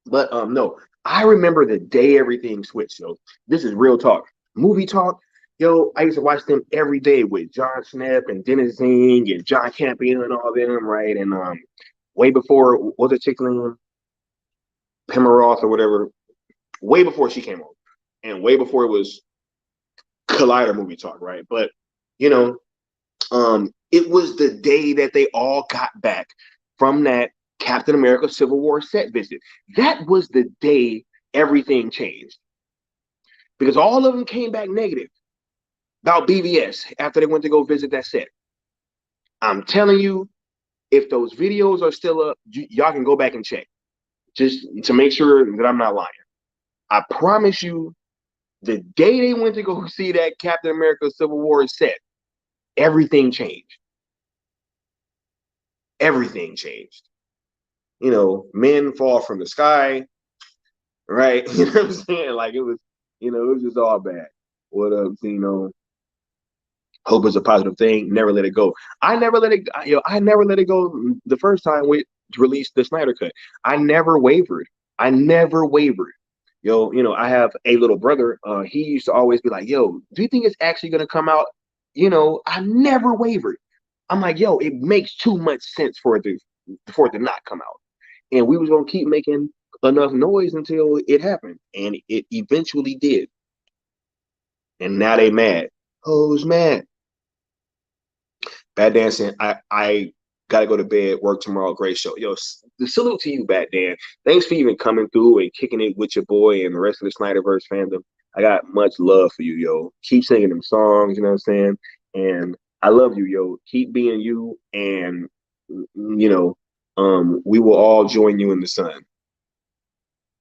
But no, I remember the day everything switched. So this is real talk, movie talk. Yo, I used to watch them every day with John Schnepp and Dennis Zing and John Campion and all them, right? And way before, was it chick name? Pamela Roth or whatever. Way before she came on, and way before it was Collider movie talk, right? But it was the day that they all got back from that Captain America Civil War set visit. That was the day everything changed, because all of them came back negative about BVS after they went to go visit that set. I'm telling you, if those videos are still up, y'all can go back and check just to make sure that I'm not lying. I promise you, the day they went to go see that Captain America Civil War set, everything changed. Everything changed. Men fall from the sky, right? You know what I'm saying? Like it was just all bad. What up, hope is a positive thing. Never let it go. I never let it. I never let it go. The first time we released the Snyder Cut, I never wavered. I never wavered. I have a little brother. He used to always be like, "Yo, do you think it's actually gonna come out?" I never wavered. I'm like, "Yo, it makes too much sense for it to not come out." And we was gonna keep making enough noise until it happened, and it eventually did. And now they mad. Who's mad? Bad Dan saying, I gotta go to bed, work tomorrow. Great show. Yo, the salute to you, Bad Dan. Thanks for even coming through and kicking it with your boy and the rest of the SnyderVerse fandom. I got much love for you, yo. Keep singing them songs, you know what I'm saying? And I love you, yo. Keep being you, and we will all join you in the sun.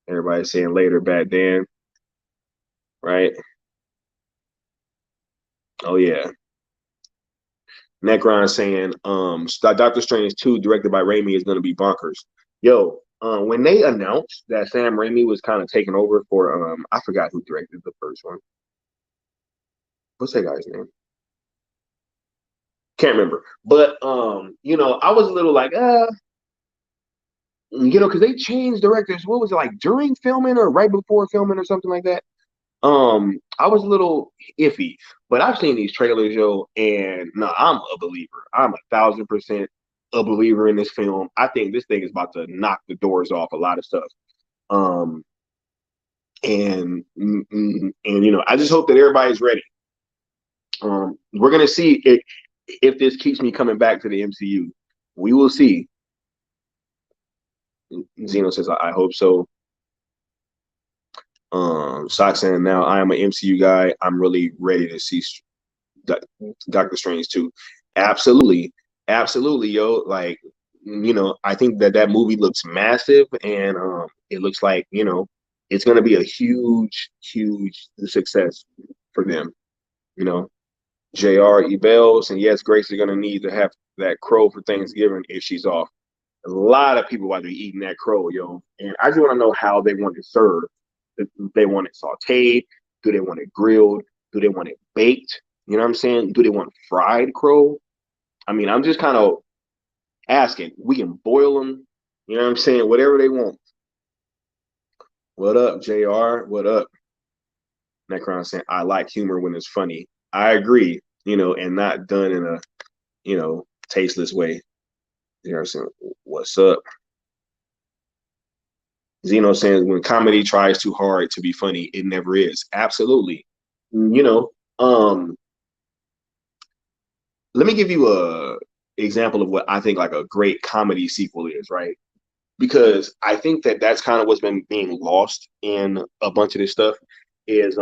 Everybody saying later, Bad Dan. Right? Oh yeah. Necron saying, Doctor Strange 2, directed by Raimi, is going to be bonkers. Yo, when they announced that Sam Raimi was kind of taking over for, I forgot who directed the first one. What's that guy's name? Can't remember. But, you know, I was a little like, you know, because they changed directors. What was it, like during filming or right before filming or something like that? I was a little iffy, but I've seen these trailers, yo, and no, I'm a believer. I'm 1,000% a believer in this film. I think this thing is about to knock the doors off a lot of stuff. Um, and you know, I just hope that everybody's ready. We're gonna see if this keeps me coming back to the MCU. We will see. Zeno says, I hope so. Sock saying, now I am an MCU guy. I'm really ready to see Doctor Strange 2. Absolutely. Absolutely, yo. Like, you know, I think that movie looks massive, and it looks like, you know, it's going to be a huge, huge success for them. You know, JR Ebels, and yes, Grace is going to need to have that crow for Thanksgiving if she's off. A lot of people want to be eating that crow, yo. And I just want to know how they want it served. Do they want it sauteed? Do they want it grilled? Do they want it baked? You know what I'm saying? Do they want fried crow? I mean, I'm just kind of asking. We can boil them. You know what I'm saying? Whatever they want. What up, JR? What up? Necron saying, I like humor when it's funny. I agree, you know, and not done in a, you know, tasteless way. You know what I'm saying? What's up? Zeno saying, when comedy tries too hard to be funny, it never is. Absolutely. You know, let me give you a example of what I think like a great comedy sequel is, right? Because I think that that's kind of what's been being lost in a bunch of this stuff is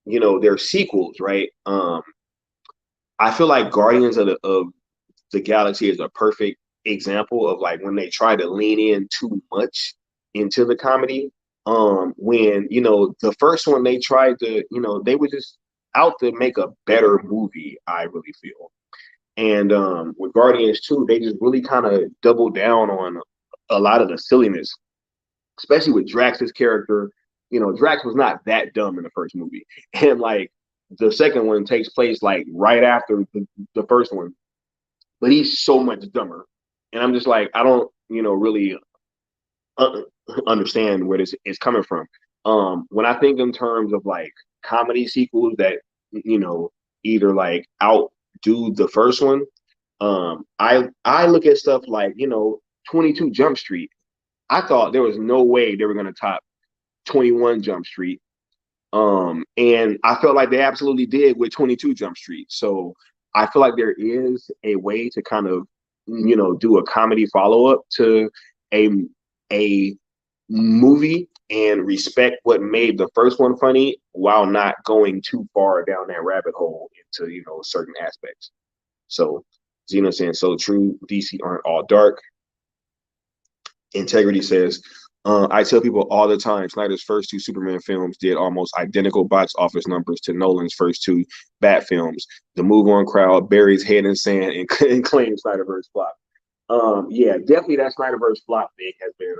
you know, their sequels, right? I feel like Guardians of the Galaxy is a perfect example of like when they try to lean in too much into the comedy. When, you know, the first one they tried to, you know, they were just out to make a better movie, I really feel. And with Guardians 2, they just really kind of doubled down on a lot of the silliness, especially with Drax's character. You know, Drax was not that dumb in the first movie. And like the second one takes place like right after the first one, but he's so much dumber. And I'm just like, I don't, you know, really uh, understand where this is coming from. When I think in terms of like comedy sequels that, you know, either like outdo the first one, I look at stuff like, you know, 22 Jump Street. I thought there was no way they were going to top 21 Jump Street. And I felt like they absolutely did with 22 Jump Street. So I feel like there is a way to kind of, you know, do a comedy follow up to a a movie and respect what made the first one funny while not going too far down that rabbit hole into, you know, certain aspects. So Zeno saying, so true, DC aren't all dark. Integrity says, I tell people all the time, Snyder's first two Superman films did almost identical box office numbers to Nolan's first two Bat films. The move on crowd buries head in sand and claims SnyderVerse flop. Yeah, definitely that SnyderVerse flop thing has been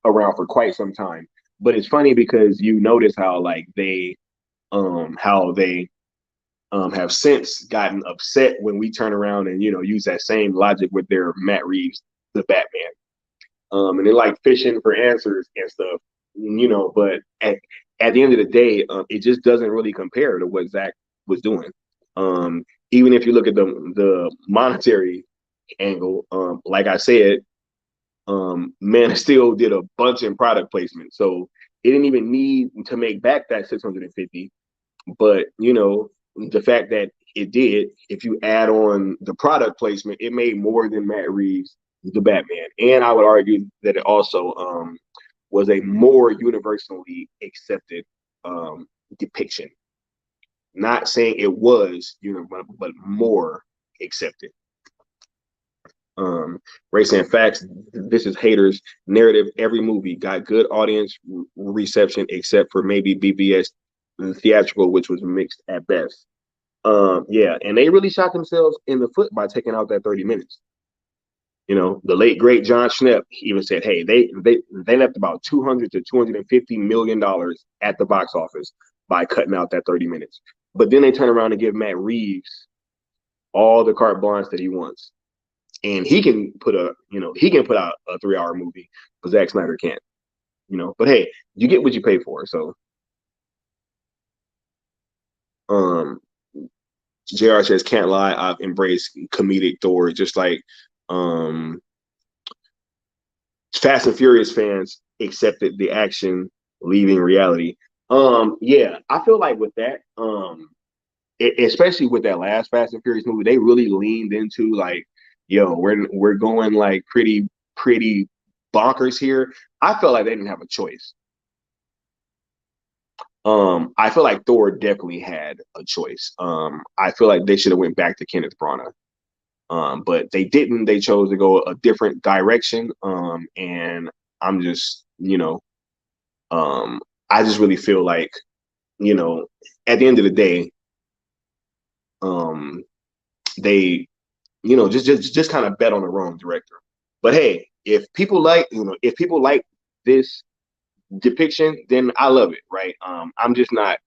around for quite some time. But it's funny because you notice how like they have since gotten upset when we turn around and, you know, use that same logic with their Matt Reeves, the Batman. And they're like fishing for answers and stuff, you know. But at the end of the day, it just doesn't really compare to what Zack was doing. Even if you look at the monetary angle, like I said, Man of Steel did a bunch in product placement, so it didn't even need to make back that 650. But you know, the fact that it did, if you add on the product placement, it made more than Matt Reeves the Batman. And I would argue that it also was a more universally accepted depiction. Not saying it was, you know, but more accepted. Race and facts. This is haters narrative. Every movie got good audience reception, except for maybe BBS theatrical, which was mixed at best. Yeah, and they really shot themselves in the foot by taking out that 30 minutes. You know, the late great John Schnepp even said, "Hey, they left about 200 to 250 million dollars at the box office by cutting out that 30 minutes." But then they turn around and give Matt Reeves all the carte blanche that he wants, and he can put out a 3 hour movie, but Zack Snyder can't. You know, but hey, you get what you pay for. So, um, JR says, "Can't lie, I've embraced comedic Thor, just like um Fast and Furious fans accepted the action, leaving reality." Yeah, I feel like with that, especially with that last Fast and Furious movie, they really leaned into like, yo, we're going like pretty bonkers here. I felt like they didn't have a choice. I feel like Thor definitely had a choice. I feel like they should have went back to Kenneth Branagh. But they didn't. They chose to go a different direction. And I'm just, I just really feel like, you know, at the end of the day, um, they, just kind of bet on the wrong director. But hey, if people like this depiction, then I love it, right? I'm just not.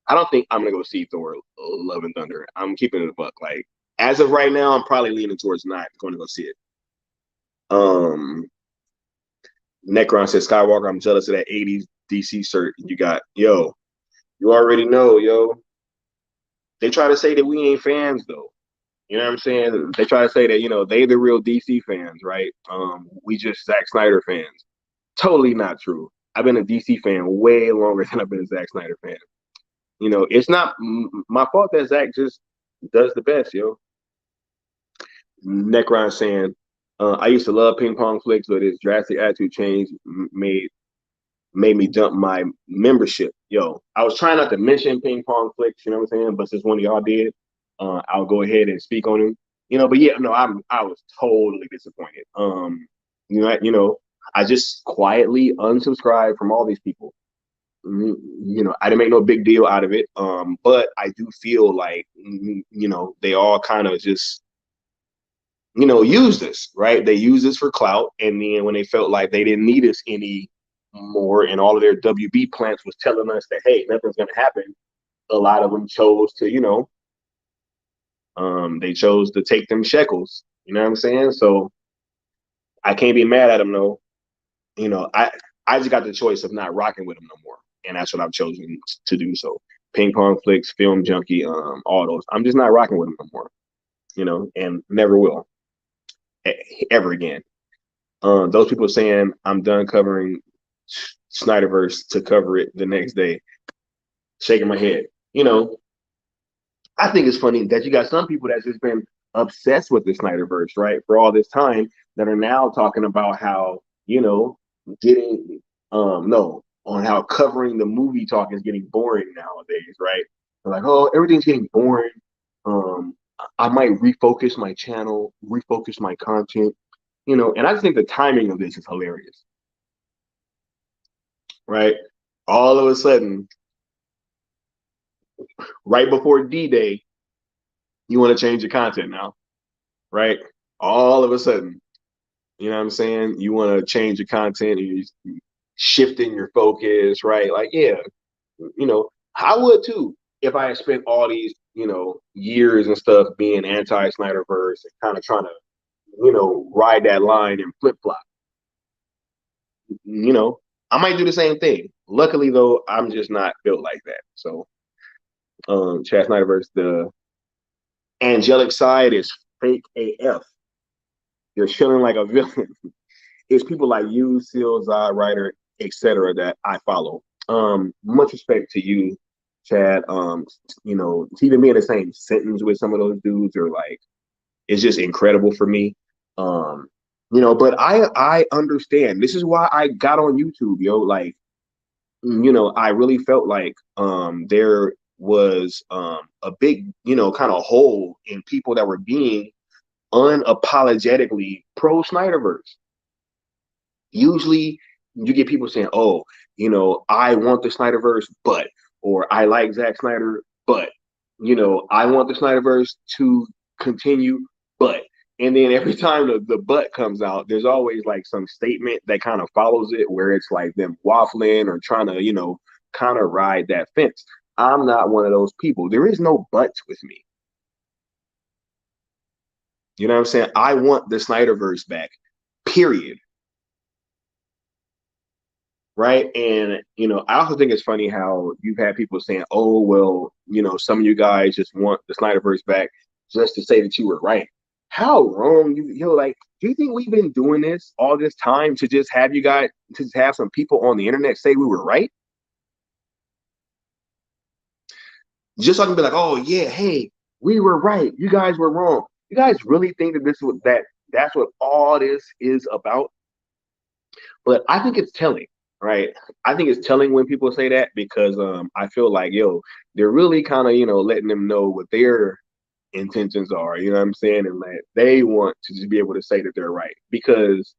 I don't think I'm gonna go see Thor: Love and Thunder. I'm keeping it a buck. Like as of right now, I'm probably leaning towards not going to go see it. Um, Necron says, Skywalker, I'm jealous of that 80s DC shirt you got. Yo, you already know, yo. They try to say that we ain't fans, though. You know what I'm saying? They try to say that, they the real DC fans, right? We just Zack Snyder fans. Totally not true. I've been a DC fan way longer than I've been a Zack Snyder fan. It's not my fault that Zack just does the best, yo. Necron saying, I used to love ping pong flicks, but his drastic attitude change made me dump my membership. Yo, I was trying not to mention ping pong flicks, you know what I'm saying? But since one of y'all did, I'll go ahead and speak on him. But yeah, no, I was totally disappointed. I just quietly unsubscribed from all these people. I didn't make no big deal out of it. But I do feel like they all kind of just use this, right? They use this for clout, and then when they felt like they didn't need us any more, and all of their WB plants was telling us that hey, nothing's gonna happen. A lot of them chose to, they chose to take them shekels. You know what I'm saying? So I can't be mad at them, though. I just got the choice of not rocking with them no more, and that's what I've chosen to do. So ping pong flicks, film junkie, all those. I'm just not rocking with them no more. And never will ever again. Those people saying I'm done covering SnyderVerse to cover it the next day, shaking my head. I think it's funny that you got some people that's just been obsessed with the SnyderVerse, right, for all this time that are now talking about how, getting no, on how covering the movie talk is getting boring nowadays, right? They're like, oh, everything's getting boring. I might refocus my channel, refocus my content, and I just think the timing of this is hilarious. Right? All of a sudden, right before D-Day, you want to change your content now, right? All of a sudden, you know what I'm saying? You want to change your content and you're shifting your focus, right? Like, yeah, I would too if I had spent all these, years and stuff being anti-SnyderVerse and kind of trying to, ride that line and flip-flop. I might do the same thing. Luckily, though, I'm just not built like that. So, Chad SnyderVerse, the angelic side is fake AF. You're feeling like a villain. It's people like you, Seal, Zod, Ryder, etc. that I follow. Much respect to you, Chad. To even be in the same sentence with some of those dudes are like, it's just incredible for me. But I understand. This is why I got on YouTube, yo. Like, I really felt like there was a big, kind of hole in people that were being unapologetically pro Snyderverse. Usually you get people saying, oh, I want the Snyderverse, but, or I like Zack Snyder, but, I want the Snyderverse to continue, but and then every time the but comes out, there's always like some statement that kind of follows it where it's like them waffling or trying to, kind of ride that fence. I'm not one of those people. There is no buts with me. You know what I'm saying? I want the Snyderverse back, period. Right. And, I also think it's funny how you've had people saying, oh, well, some of you guys just want the Snyderverse back just to say that you were right. How wrong like, do you think we've been doing this all this time to just have you guys, to just have some people on the internet say we were right? Just so I can be like, oh, yeah, hey, we were right. You guys were wrong. You guys really think that that's what all this is about? But I think it's telling, right? I think it's telling when people say that because I feel like, they're really kind of, letting them know what their intentions are, you know what I'm saying? And that they want to just be able to say that they're right. Because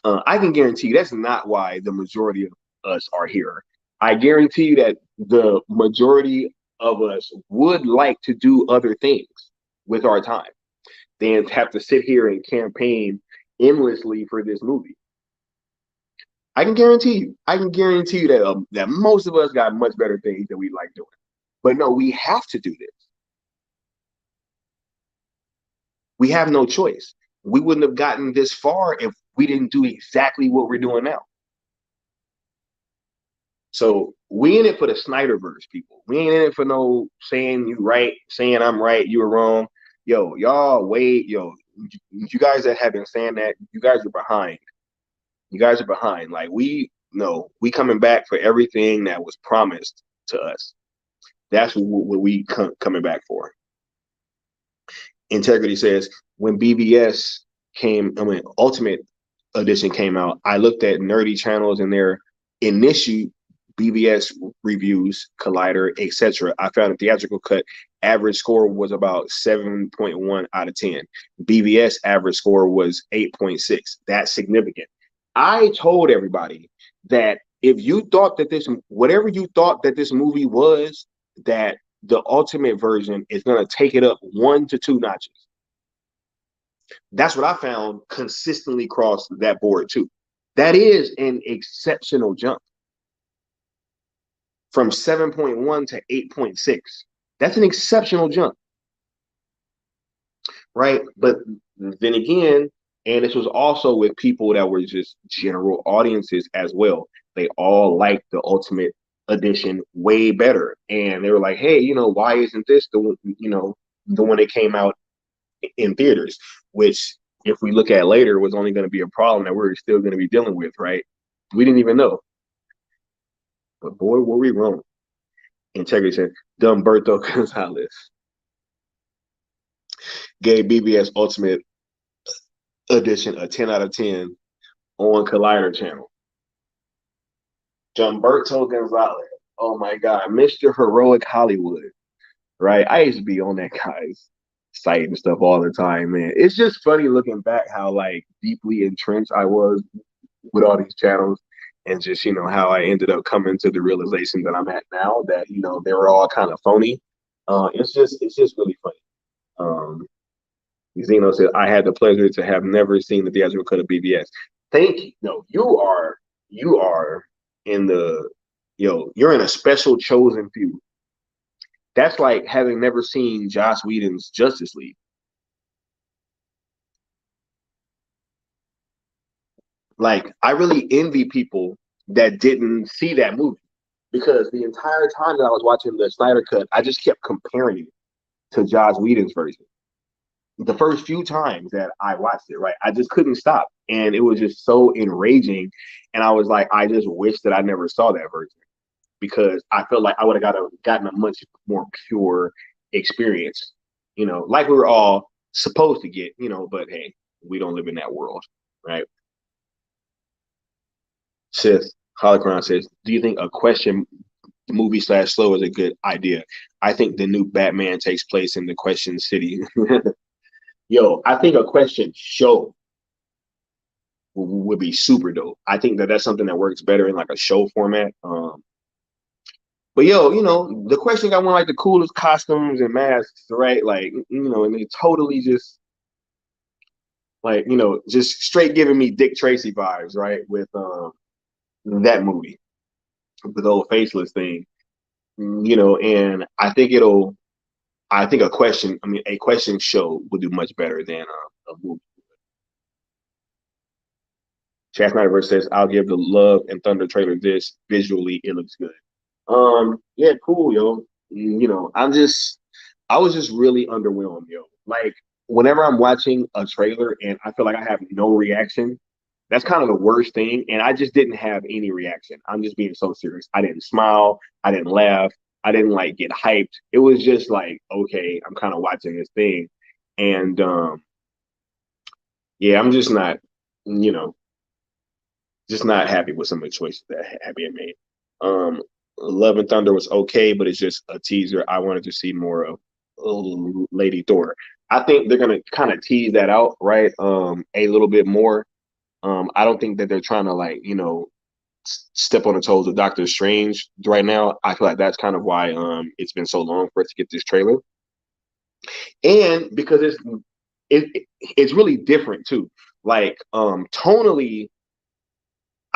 I can guarantee you that's not why the majority of us are here. I guarantee you that the majority of us would like to do other things with our time than have to sit here and campaign endlessly for this movie. I can guarantee you. I can guarantee you that most of us got much better things that we like doing. But no, we have to do this. We have no choice. We wouldn't have gotten this far if we didn't do exactly what we're doing now. So we in it for the Snyderverse, people. We ain't in it for no saying you right, saying I'm right, you were wrong. Y'all wait, you guys that have been saying that, you guys are behind. You guys are behind. Like we coming back for everything that was promised to us. That's what we coming back for. Integrity says when Ultimate Edition came out, I looked at nerdy channels and their initial BVS reviews, Collider, etc. I found a theatrical cut average score was about 7.1 out of 10. BVS average score was 8.6. That's significant. I told everybody that if you thought that whatever you thought that this movie was, that the ultimate version is going to take it up 1 to 2 notches. That's what I found consistently across that board too. That is an exceptional jump from 7.1 to 8.6. That's an exceptional jump, right? But then again, and this was also with people that were just general audiences as well. They all liked the Ultimate Edition way better, and they were like, "Hey, why isn't this the one that came out in theaters?" Which, if we look at later, was only going to be a problem that we're still going to be dealing with, right? We didn't even know, but boy, were we wrong. Integrity said, Dumberto Gonzalez gave BBS Ultimate Edition a 10 out of 10 on Collider channel. Dumberto Gonzalez. Oh my God. Mr. Heroic Hollywood. Right? I used to be on that guy's site and stuff all the time, man. It's just funny looking back how like deeply entrenched I was with all these channels and just, how I ended up coming to the realization that I'm at now that, they were all kind of phony. It's just really funny. Zeno said, I had the pleasure to have never seen the theatrical cut of BBS. Thank you. No, you are in the, you're in a special chosen few. That's like having never seen Joss Whedon's Justice League. Like, I really envy people that didn't see that movie because the entire time that I was watching the Snyder Cut, I just kept comparing it to Joss Whedon's version. The first few times that I watched it, right, I just couldn't stop. And it was just so enraging. And I was like, I just wish that I never saw that version because I felt like I would have gotten a much more pure experience, like we were all supposed to get, but hey, we don't live in that world, right? Sith Holocron says, do you think a question movie / slow is a good idea? I think the new Batman takes place in the Question City. I think a question show would be super dope. I think that that's something that works better in like a show format. But yo, the question got one like the coolest costumes and masks, right? Like, and they totally just like, just straight giving me Dick Tracy vibes, right? With that movie, the old faceless thing, and I think a question show would do much better than a movie. SnyderVerse says, I'll give the Love and Thunder trailer this. Visually, it looks good. Yeah, cool, yo. I was just really underwhelmed, yo. Like, whenever I'm watching a trailer and I feel like I have no reaction, that's kind of the worst thing. And I just didn't have any reaction. I'm just being so serious. I didn't smile. I didn't laugh. I didn't like get hyped. It was just like, okay, I'm kind of watching this thing. And yeah, I'm just not, you know, just not happy with some of the choices that have been made. Love and Thunder was okay, but it's just a teaser. I wanted to see more of Lady Thor. I think they're gonna kind of tease that out, right? A little bit more. I don't think that they're trying to like, step on the toes of Doctor Strange right now. I feel like that's kind of why it's been so long for us to get this trailer. And because it's really different too. Like tonally,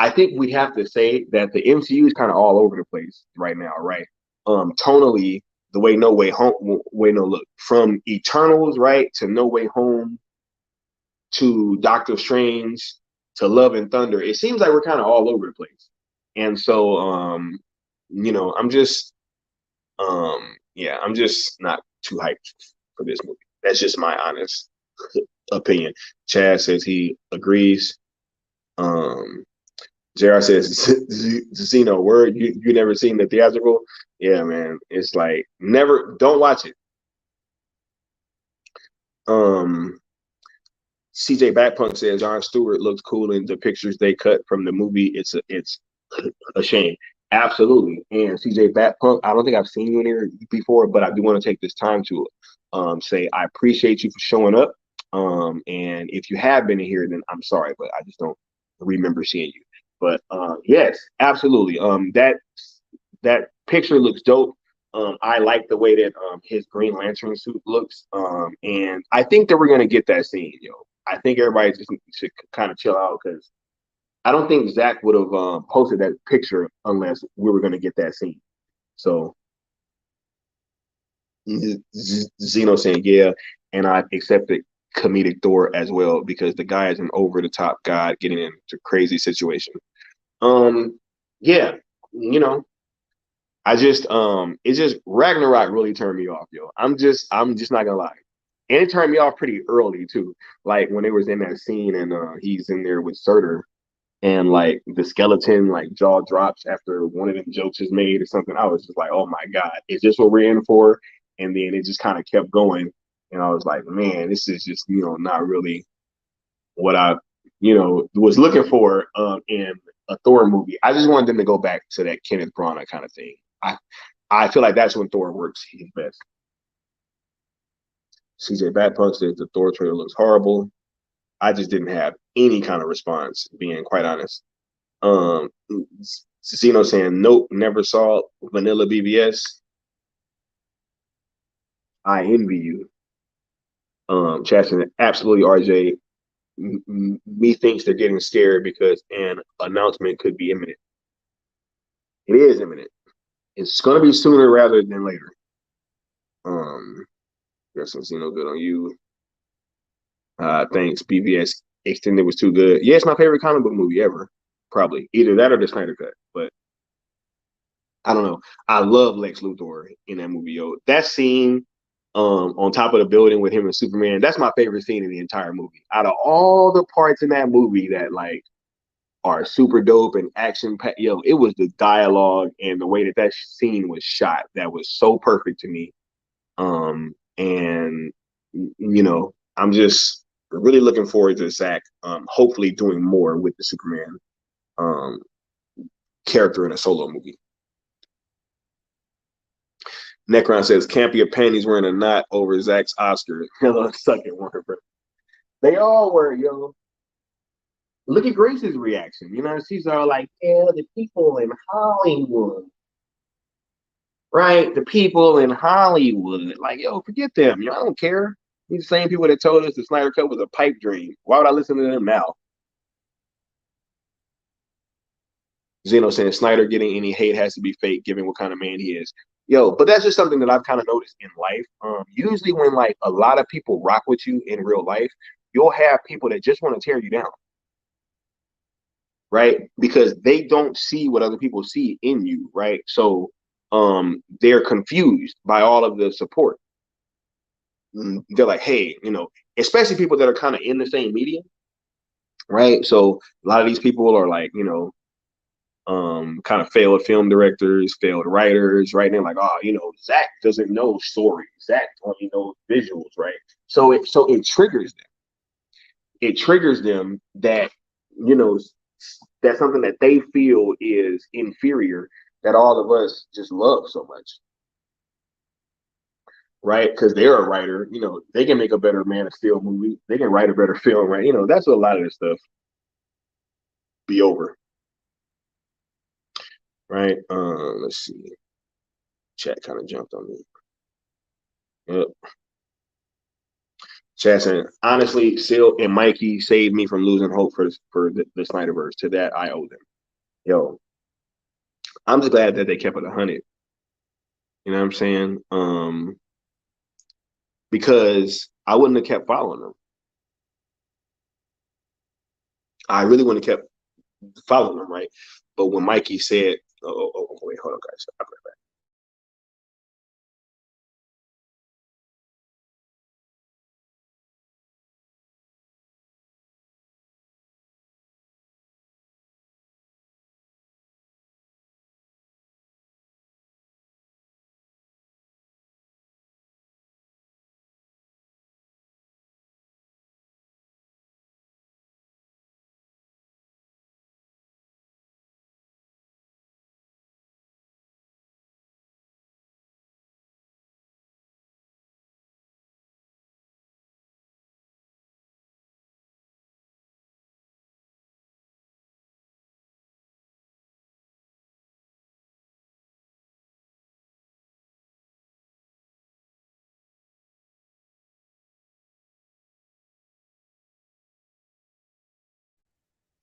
I think we have to say that the MCU is kind of all over the place right now, right? Tonally, the way No Way Home, way no look from Eternals, right, to No Way Home, to Doctor Strange, to Love and Thunder. It seems like we're kind of all over the place, and so I'm just not too hyped for this movie. That's just my honest opinion. Chad says he agrees. Um, JR says, Zeno, word, you never seen the theatrical? Yeah, man. It's like, never, don't watch it. CJ Backpunk says, Jon Stewart looks cool in the pictures they cut from the movie. It's a shame. Absolutely. And CJ Backpunk, I don't think I've seen you in here before, but I do want to take this time to say I appreciate you for showing up. And if you have been in here, then I'm sorry, but I just don't remember seeing you. But yes, absolutely. That picture looks dope. I like the way that his Green Lantern suit looks. And I think that we're gonna get that scene, yo. I think everybody just should kind of chill out because I don't think Zack would have posted that picture unless we were gonna get that scene. So Zeno saying yeah, and I accepted comedic Thor as well because the guy is an over the top god getting into crazy situation. Yeah, you know, it's just Ragnarok really turned me off, yo. I'm just not gonna lie. And it turned me off pretty early too. Like when it was in that scene and he's in there with Surtur and like the skeleton like jaw drops after one of them jokes is made or something. I was just like, oh my God, is this what we're in for? And then it just kind of kept going. And I was like, man, this is just, not really what I, was looking for in a Thor movie. I just wanted them to go back to that Kenneth Branagh kind of thing. I feel like that's when Thor works his best. CJ Backpunk says the Thor trailer looks horrible. I just didn't have any kind of response, being quite honest. Cicino saying, nope, never saw Vanilla BBS. I envy you. Chaston, absolutely, RJ. Methinks they're getting scared because an announcement could be imminent. It is imminent. It's going to be sooner rather than later. Guessing Cicino, good on you. Thanks. BVS Extended was too good. Yeah, it's my favorite comic book movie ever. Probably either that or the Snyder Cut. But I don't know. I love Lex Luthor in that movie, yo. That scene on top of the building with him and Superman, that's my favorite scene in the entire movie. Out of all the parts in that movie that like are super dope and action packed, yo, it was the dialogue and the way that that scene was shot that was so perfect to me. And I'm just really looking forward to Zack hopefully doing more with the Superman um, character in a solo movie. Necron says, can't be a panties wearing a knot over Zack's Oscar. Hello, suck it, Warner Bros. They all were, yo. Look at Grace's reaction. She's all like, yeah, the people in Hollywood. right? The people in Hollywood, like, yo, forget them. I don't care. These same people that told us the Snyder Cut was a pipe dream. Why would I listen to them now? Zeno saying Snyder getting any hate has to be fake, given what kind of man he is. Yo, but that's just something that I've kind of noticed in life. Usually, when like a lot of people rock with you in real life, you'll have people that just want to tear you down, right? Because they don't see what other people see in you, right? So, they're confused by all of the support. They're like, hey, especially people that are kind of in the same medium, right? So a lot of these people are like, kind of failed film directors, failed writers, right? And they're like, oh, Zack doesn't know stories. Zack only knows visuals, right? So it triggers them. It triggers them that, you know, that's something that they feel is inferior that all of us just love so much, right? Because they're a writer, they can make a better Man of Steel movie. They can write a better film, right? That's what a lot of this stuff be over, right? Let's see. Chat kind of jumped on me. Yep. Chat saying, honestly, Sil and Mikey saved me from losing hope for the SnyderVerse. To that, I owe them. Yo, I'm just glad that they kept it 100. You know what I'm saying? Because I wouldn't have kept following them. I really wouldn't have kept following them, right? But when Mikey said, wait, hold on, guys. I'll be right back.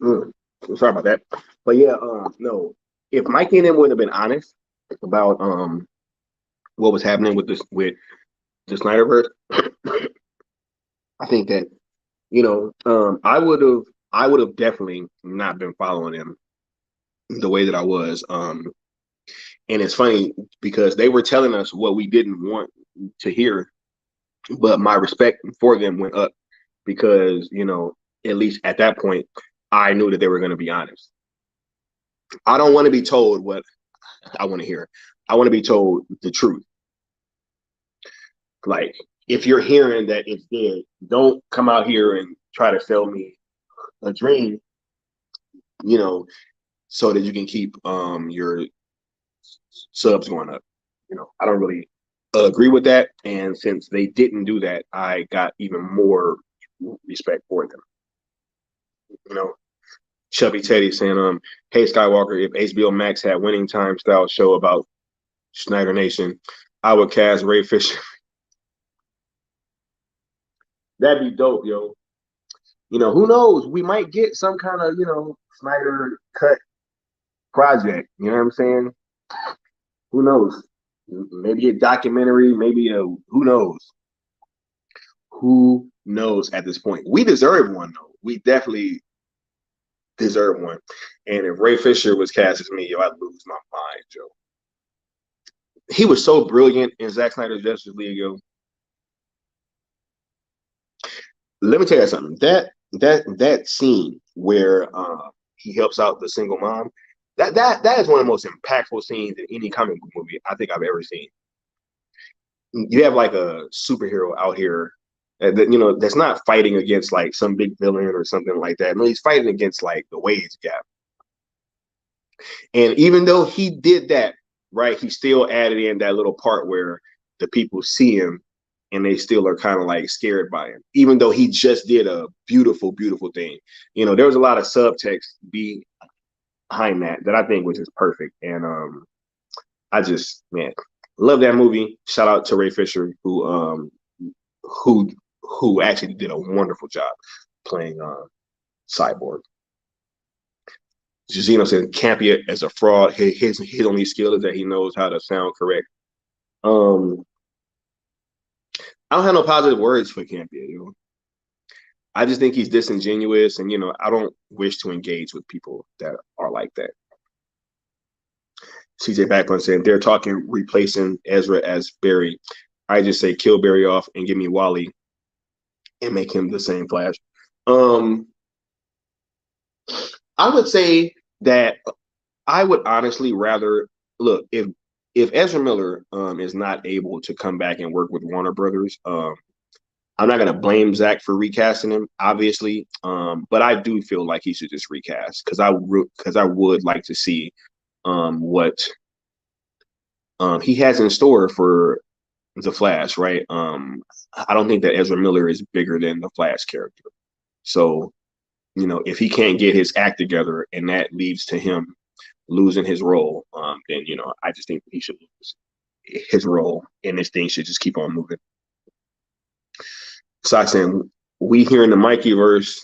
Mm, sorry about that. But yeah, no. If Mikey and them would have been honest about what was happening with the Snyderverse, I think that I would have definitely not been following them the way that I was. And it's funny because they were telling us what we didn't want to hear, but my respect for them went up because at least at that point I knew that they were going to be honest. I don't want to be told what I want to hear. I want to be told the truth. Like, if you're hearing that it's dead, don't come out here and try to sell me a dream, you know, so that you can keep your subs going up. I don't really agree with that. And since they didn't do that, I got even more respect for them. You know, Chubby Teddy saying, hey Skywalker, if HBO Max had winning time style show about Snyder Nation, I would cast Ray Fisher. That'd be dope, yo. Who knows? We might get some kind of, Snyder cut project. You know what I'm saying? Who knows? Maybe a documentary, maybe who knows? Who knows at this point? We deserve one, though. We definitely deserve one. And if Ray Fisher was cast as me, yo, I'd lose my mind, Joe. He was so brilliant in Zack Snyder's Justice League, yo. Let me tell you something. That scene where he helps out the single mom, that is one of the most impactful scenes in any comic book movie I think I've ever seen. You have like a superhero out here that's not fighting against like some big villain or something like that. No, he's fighting against like the wage gap. And even though he did that, right, he still added in that little part where the people see him and they still are kind of like scared by him, even though he just did a beautiful, beautiful thing. There was a lot of subtext behind that I think was just perfect. And I just, man, Love that movie. Shout out to Ray Fisher, who who actually did a wonderful job playing Cyborg. Zeno said Campia as a fraud. His only skill is that he knows how to sound correct. Um, I don't have no positive words for Campia. You know, I just think he's disingenuous, and I don't wish to engage with people that are like that. CJ Backlund saying they're talking replacing Ezra as Barry. I just say kill Barry off and give me Wally and make him the same Flash. Um, I would say that I would honestly rather look if Ezra Miller is not able to come back and work with Warner Brothers. I'm not gonna blame Zack for recasting him, obviously, but I do feel like he should just recast because I would like to see what he has in store for the Flash, right? I don't think that Ezra Miller is bigger than the Flash character. So, if he can't get his act together and that leads to him losing his role, then I just think he should lose his role and this thing should just keep on moving. So I saying we here in the Mikeyverse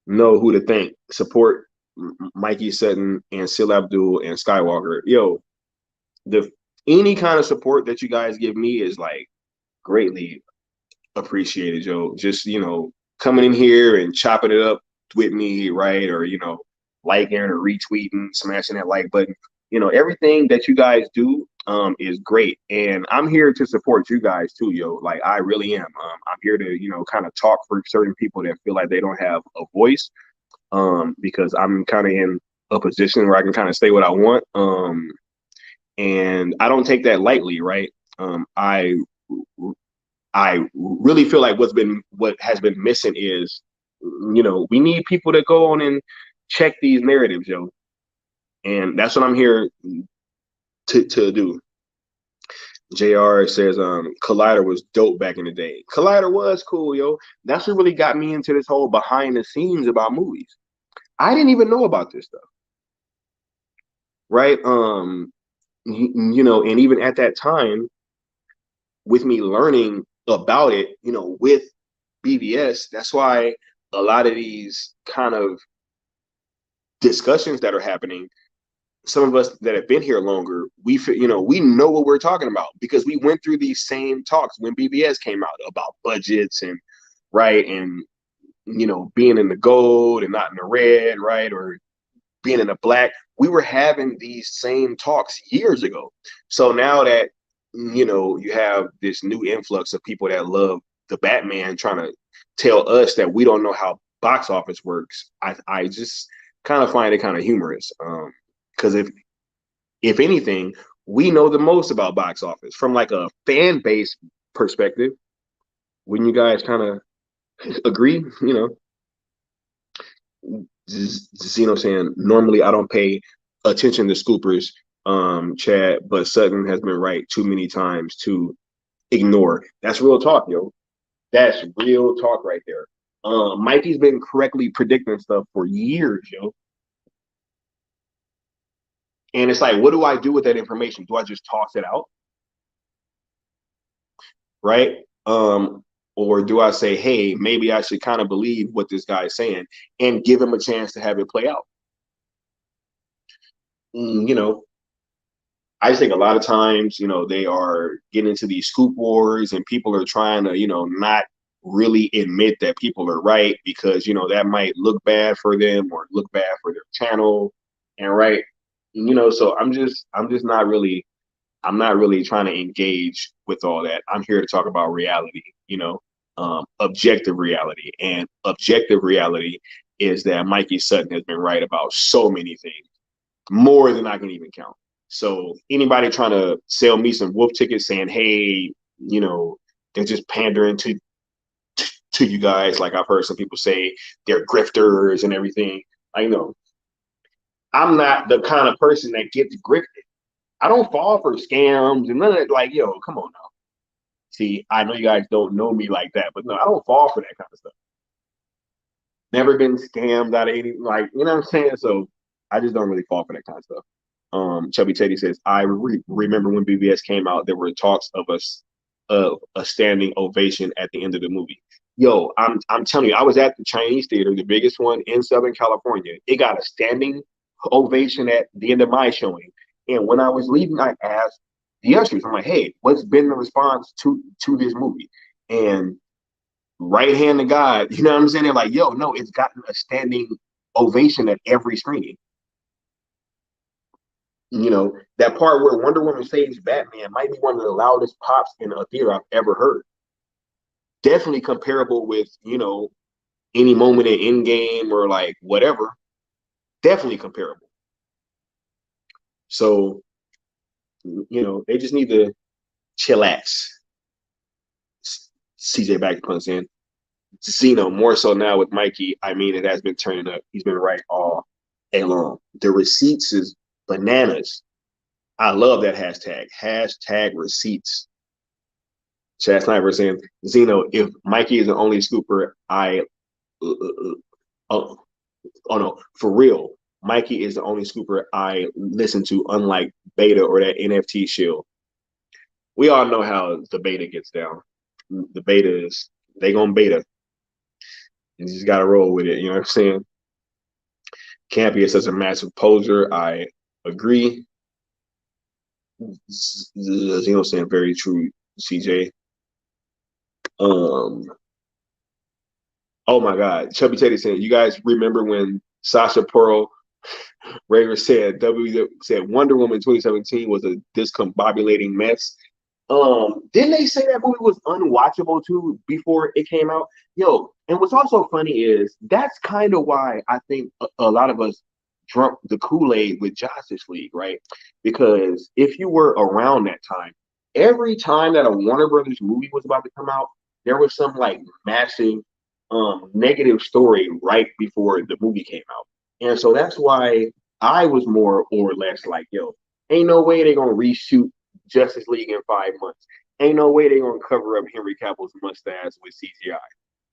know who to thank. Support Mikey Sutton and Sil Abdul and Skywalker. Yo, the any kind of support that you guys give me is like greatly appreciated, yo. Just coming in here and chopping it up with me, right? Or liking or retweeting, smashing that like button. Everything that you guys do is great, and I'm here to support you guys too, yo. Like I really am. I'm here to kind of talk for certain people that feel like they don't have a voice, because I'm kind of in a position where I can kind of say what I want, and I don't take that lightly, right? I really feel like what has been missing is, we need people to go on and check these narratives, yo. And that's what I'm here to do. JR says Collider was dope back in the day. Collider was cool, yo. That's what really got me into this whole behind the scenes about movies. I didn't even know about this stuff. Right? And even at that time, with me learning about it, with BVS, that's why a lot of these kind of discussions that are happening, some of us that have been here longer, we know what we're talking about because we went through these same talks when BVS came out about budgets and right and being in the gold and not in the red, right, or being in the black. We were having these same talks years ago. So now that you have this new influx of people that love the Batman trying to tell us that we don't know how box office works, I just kind of find it kind of humorous. Because if anything, we know the most about box office from like a fan base perspective. Wouldn't you guys kind of agree? Zeno saying normally I don't pay attention to scoopers, Chad, but Sutton has been right too many times to ignore. That's real talk, yo. That's real talk right there. Mikey's been correctly predicting stuff for years, yo. And it's like, what do I do with that information? Do I just toss it out? Right? Or do I say, hey, maybe I should kind of believe what this guy is saying and give him a chance to have it play out? I just think a lot of times, they are getting into these scoop wars and people are trying to, not really admit that people are right because, that might look bad for them or look bad for their channel. And right. So I'm not really trying to engage with all that. I'm here to talk about reality, objective reality. And objective reality is that Mikey Sutton has been right about so many things, more than I can even count. So anybody trying to sell me some wolf tickets saying, hey, they're just pandering to you guys. Like I've heard some people say they're grifters and everything. I know I'm not the kind of person that gets grifted. I don't fall for scams and none of that. Like, yo, come on now. See, I know you guys don't know me like that, but no, I don't fall for that kind of stuff. Never been scammed out of any, like, you know what I'm saying? So I just don't really fall for that kind of stuff. Chubby Teddy says, I remember when BBS came out, there were talks of a standing ovation at the end of the movie. Yo, I'm telling you, I was at the Chinese theater, the biggest one in Southern California. It got a standing ovation at the end of my showing. And when I was leaving, I asked the ushers, I'm like, hey, what's been the response to this movie? And right hand to God, you know what I'm saying? They're like, yo, no, it's gotten a standing ovation at every screening. You know, that part where Wonder Woman saves Batman might be one of the loudest pops in a theater I've ever heard. Definitely comparable with, you know, any moment in Endgame or like whatever. Definitely comparable. So, you know, they just need to chillax. CJ back punts in. Zeno, more so now with Mikey, I mean, it has been turning up. He's been right all day long. The receipts is bananas. I love that hashtag. Hashtag receipts. Chad Snyder saying, Zeno, if Mikey is the only scooper, oh, oh no, for real. Mikey is the only scooper I listen to, unlike Beta or that NFT shield. We all know how the Beta gets down. The Beta is, they gonna Beta. You just gotta roll with it, you know what I'm saying? Campy is such a massive poser. I agree. Zeno saying very true, CJ. Oh my God, Chubby Teddy said, you guys remember when Sasha Pearl Raver said Wonder Woman 2017 was a discombobulating mess? Didn't they say that movie was unwatchable too before it came out? Yo, and what's also funny is that's kind of why I think a lot of us drunk the Kool-Aid with Justice League, right? Because if you were around that time, every time that a Warner Brothers movie was about to come out, there was some like massive negative story right before the movie came out. And so that's why I was more or less like, yo, ain't no way they're gonna reshoot Justice League in 5 months. Ain't no way they're gonna cover up Henry Cavill's mustache with CGI.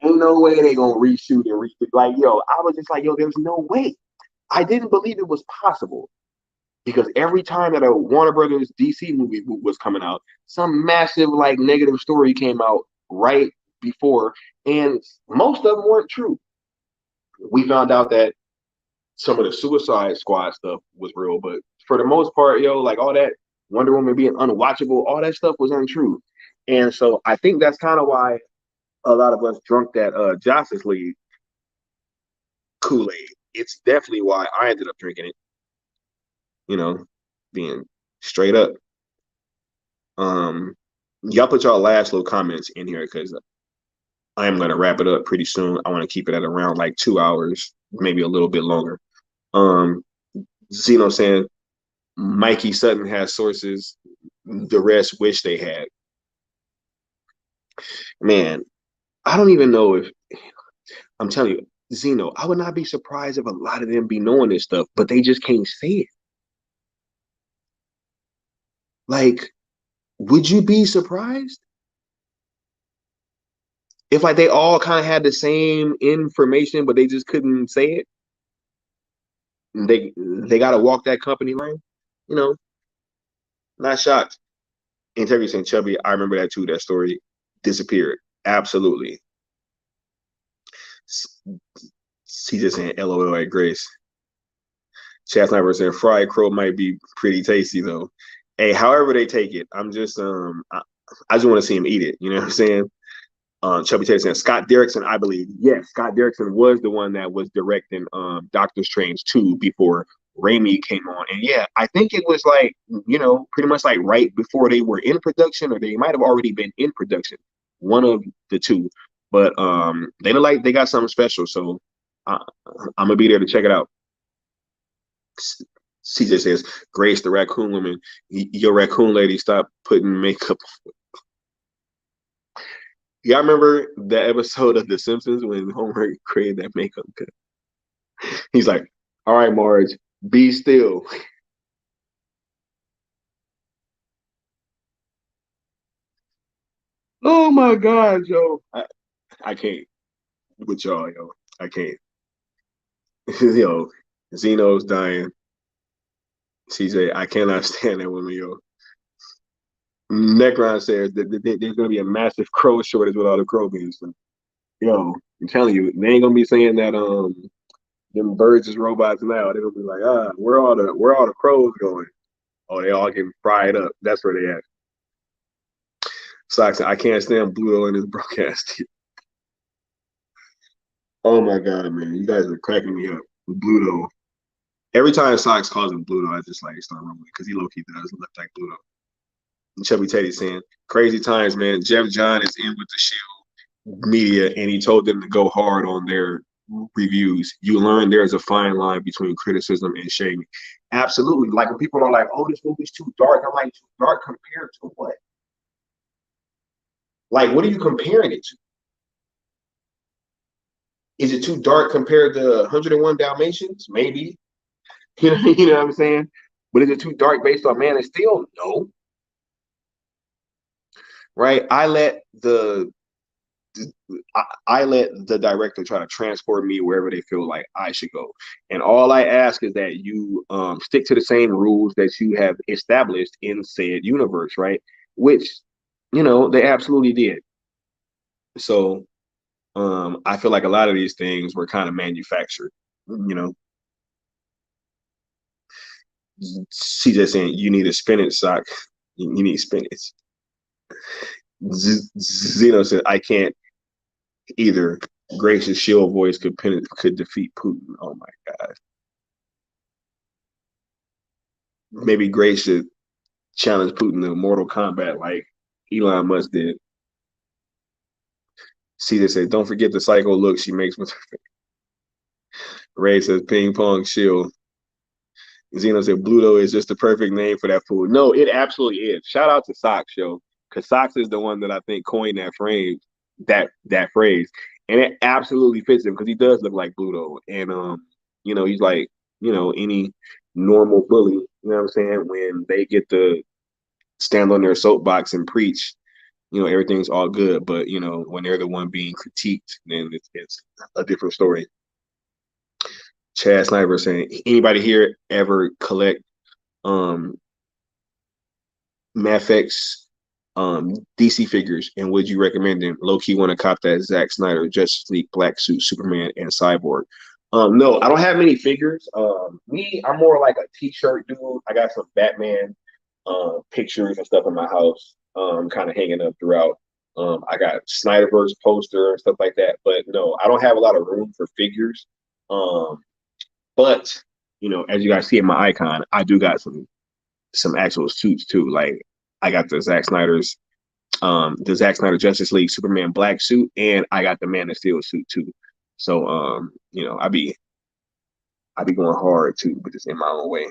Ain't no way they're gonna reshoot and reshoot. Like, yo, I was just like, yo, there's no way. I didn't believe it was possible because every time that a Warner Brothers DC movie was coming out, some massive like negative story came out right before, and most of them weren't true. We found out that some of the Suicide Squad stuff was real, but for the most part, yo, like all that Wonder Woman being unwatchable, all that stuff was untrue. And so I think that's kind of why a lot of us drunk that Justice League Kool-Aid. It's definitely why I ended up drinking it, you know, being straight up. Y'all put y'all last little comments in here because I am gonna wrap it up pretty soon. I want to keep it at around like 2 hours, maybe a little bit longer. Zeno saying Mikey Sutton has sources, the rest wish they had. Man, I don't even know if I'm telling you, Zeno, I would not be surprised if a lot of them be knowing this stuff, but they just can't say it. Like, would you be surprised if like they all kind of had the same information, but they just couldn't say it? They got to walk that company line, you know. Not shocked. Integrity saying Chubby, I remember that too. That story disappeared. Absolutely. She just saying LOL at Grace. Chad Sniper saying fried crow might be pretty tasty though. Hey, however they take it, I'm just I just want to see him eat it. You know what I'm saying? Chubby Taylor saying Scott Derrickson, I believe. Yes, Scott Derrickson was the one that was directing Doctor Strange 2 before Raimi came on. And yeah, I think it was like, you know, pretty much like right before they were in production, or they might have already been in production. One of the two. But they look like they got something special. So I'm gonna be there to check it out. CJ says, Grace, the raccoon woman, your raccoon lady, stop putting makeup. Y'all remember that episode of The Simpsons when Homer created that makeup? He's like, all right, Marge, be still. Oh my God, yo. I can't with y'all, yo. I can't. Yo, Zeno's dying. CJ, I cannot stand that woman, yo. Necron says that there's gonna be a massive crow shortage with all the crow beans. Yo, I'm telling you, they ain't gonna be saying that them birds is robots now. They're gonna be like, where all the crows going? Oh, they all getting fried up. That's where they at. Socks, I can't stand Bluto in this broadcast. Oh my god, man. You guys are cracking me up with Bluto. Every time Socks calls him Bluto, I just like start rumbling because he low-key does look like Bluto. And Chubby Teddy saying, crazy times, man. Jeff John is in with the Shield media and he told them to go hard on their reviews. You learn there's a fine line between criticism and shaming. Absolutely. Like when people are like, oh, this movie's too dark. I'm like, too dark compared to what? Like, what are you comparing it to? Is it too dark compared to 101 Dalmatians? Maybe. You know what I'm saying? But is it too dark based on Man of Steel? No. Right? I let the director try to transport me wherever they feel like I should go. And all I ask is that you stick to the same rules that you have established in said universe, right? Which, they absolutely did. So I feel like a lot of these things were kind of manufactured, you know. She just saying you need a spinach sock. You need spinach. Zeno said, I can't either. Grace's shield voice could defeat Putin. Oh my god. Maybe Grace should challenge Putin to Mortal Kombat like Elon Musk did. Caesar said, don't forget the psycho look she makes with her face. Ray says, ping pong shield. Zeno said, Bluto is just the perfect name for that food. No, it absolutely is. Shout out to Socks, yo. Because Socks is the one that I think coined that phrase, that phrase. And it absolutely fits him because he does look like Bluto. And he's like, any normal bully, you know what I'm saying? When they get to stand on their soapbox and preach, everything's all good. But, when they're the one being critiqued, then it's a different story. Chad Snyder saying, anybody here ever collect Mafex DC figures, and would you recommend them? Low key want to cop that Zack Snyder Justice League Black Suit Superman and Cyborg. No, I don't have many figures. I'm more like a t-shirt dude. I got some Batman pictures and stuff in my house, kind of hanging up throughout. I got SnyderVerse poster and stuff like that. But no, I don't have a lot of room for figures. But as you guys see in my icon, I do got some actual suits too. Like I got the Zack Snyder Justice League Superman black suit, and I got the Man of Steel suit too. So I be going hard too, but just in my own way.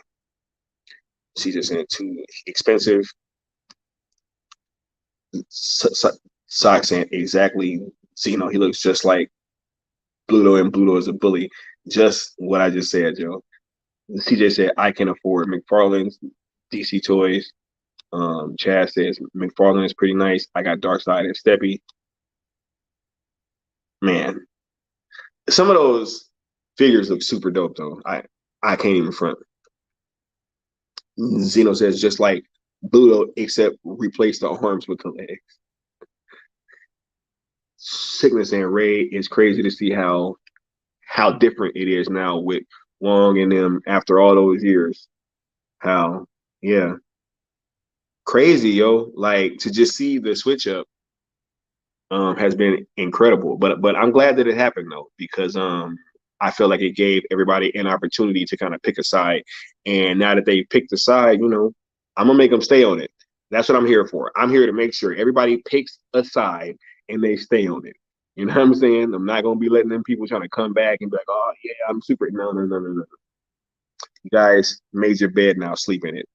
She's just saying too expensive. Sock saying exactly. So, he looks just like Bluto, and Bluto is a bully. Just what I just said, Joe. CJ said, I can afford McFarlane's DC toys. Chad says, McFarlane is pretty nice. I got Darkseid and Steppy. Man, some of those figures look super dope, though. I can't even front. Zeno says, just like Bluto, except replace the arms with the legs. Sickness and Ray is crazy to see how different it is now with Wong and them after all those years. Yeah. Crazy, yo. Like to just see the switch up has been incredible. But I'm glad that it happened though, because I feel like it gave everybody an opportunity to kind of pick a side. And now that they picked the side, I'm gonna make them stay on it. That's what I'm here for. I'm here to make sure everybody picks a side and they stay on it. You know what I'm saying? I'm not gonna be letting them people trying to come back and be like, oh yeah, I'm super. No. You guys made your bed now, sleep in it.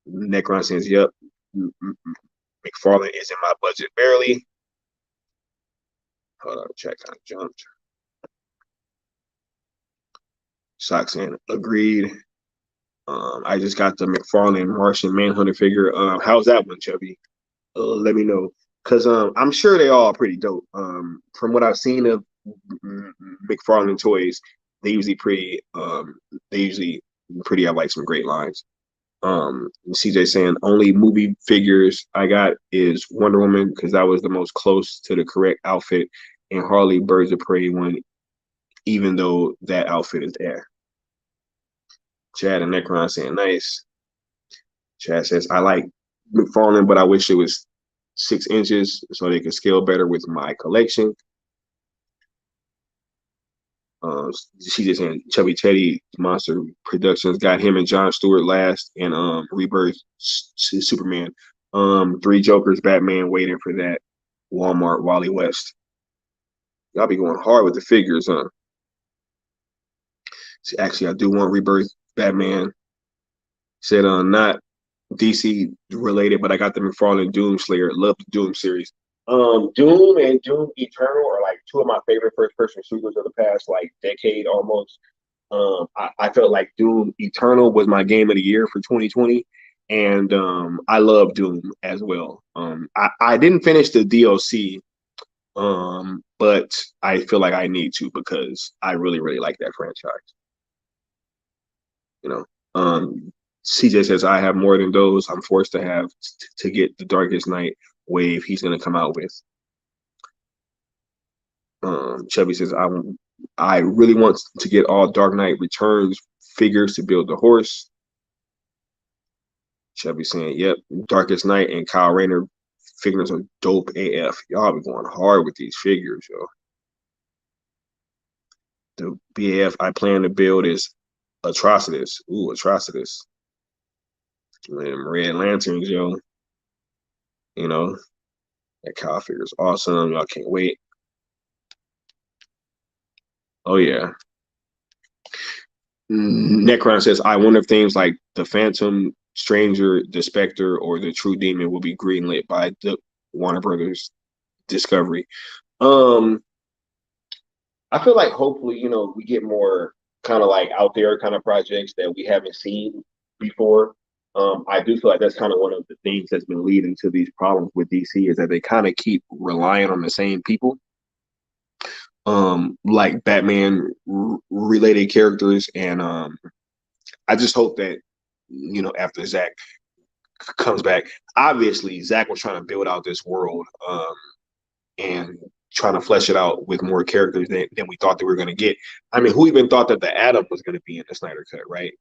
Necron says, yep. McFarlane is in my budget barely. Hold on, chat kind of jumped. Sock saying, agreed. I just got the McFarlane Martian Manhunter figure. How's that one, Chubby? Let me know. Because I'm sure they all pretty dope. From what I've seen of McFarlane toys, they usually pretty have like some great lines. CJ saying only movie figures I got is Wonder Woman because that was the most close to the correct outfit, and Harley Birds of Prey one, even though that outfit is there. Chad and Necron saying nice. Chad says I like McFarlane, but I wish it was 6 inches so they could scale better with my collection. She just saying Chubby Teddy Monster Productions got him and John Stewart last, and Rebirth Superman. 3 Jokers, Batman waiting for that. Walmart, Wally West. Y'all be going hard with the figures, huh? See, actually, I do want Rebirth Batman. Said not DC related, but I got the McFarlane Doom Slayer. Love the Doom series. Doom and Doom Eternal are like 2 of my favorite first person shooters of the past like decade almost. I felt like Doom Eternal was my game of the year for 2020, and I love Doom as well. I didn't finish the DLC, but I feel like I need to because I really really like that franchise. You know, CJ says I have more than those. I'm forced to have to get the Darkest Night wave he's going to come out with. Chubby says I really want to get all Dark Knight Returns figures to build the horse. Chubby saying, "Yep, Darkest Night and Kyle Rayner figures are dope AF. Y'all be going hard with these figures, yo." The BAF I plan to build is Atrocitus. Ooh, Atrocitus. And Red Lanterns, yo. You know, that Kyle figure is awesome. Y'all can't wait. Oh yeah. Necron says, I wonder if things like the Phantom, Stranger, the Spectre, or the True Demon will be greenlit by the Warner Brothers Discovery. I feel like hopefully, we get more kind of like out there kind of projects that we haven't seen before. I do feel like that's kind of one of the things that's been leading to these problems with DC is that they kind of keep relying on the same people. Like Batman related characters, and I just hope that after Zack comes back, obviously Zack was trying to build out this world and trying to flesh it out with more characters than we thought that we were going to get. I mean, who even thought that the Atom was going to be in the Snyder Cut, right?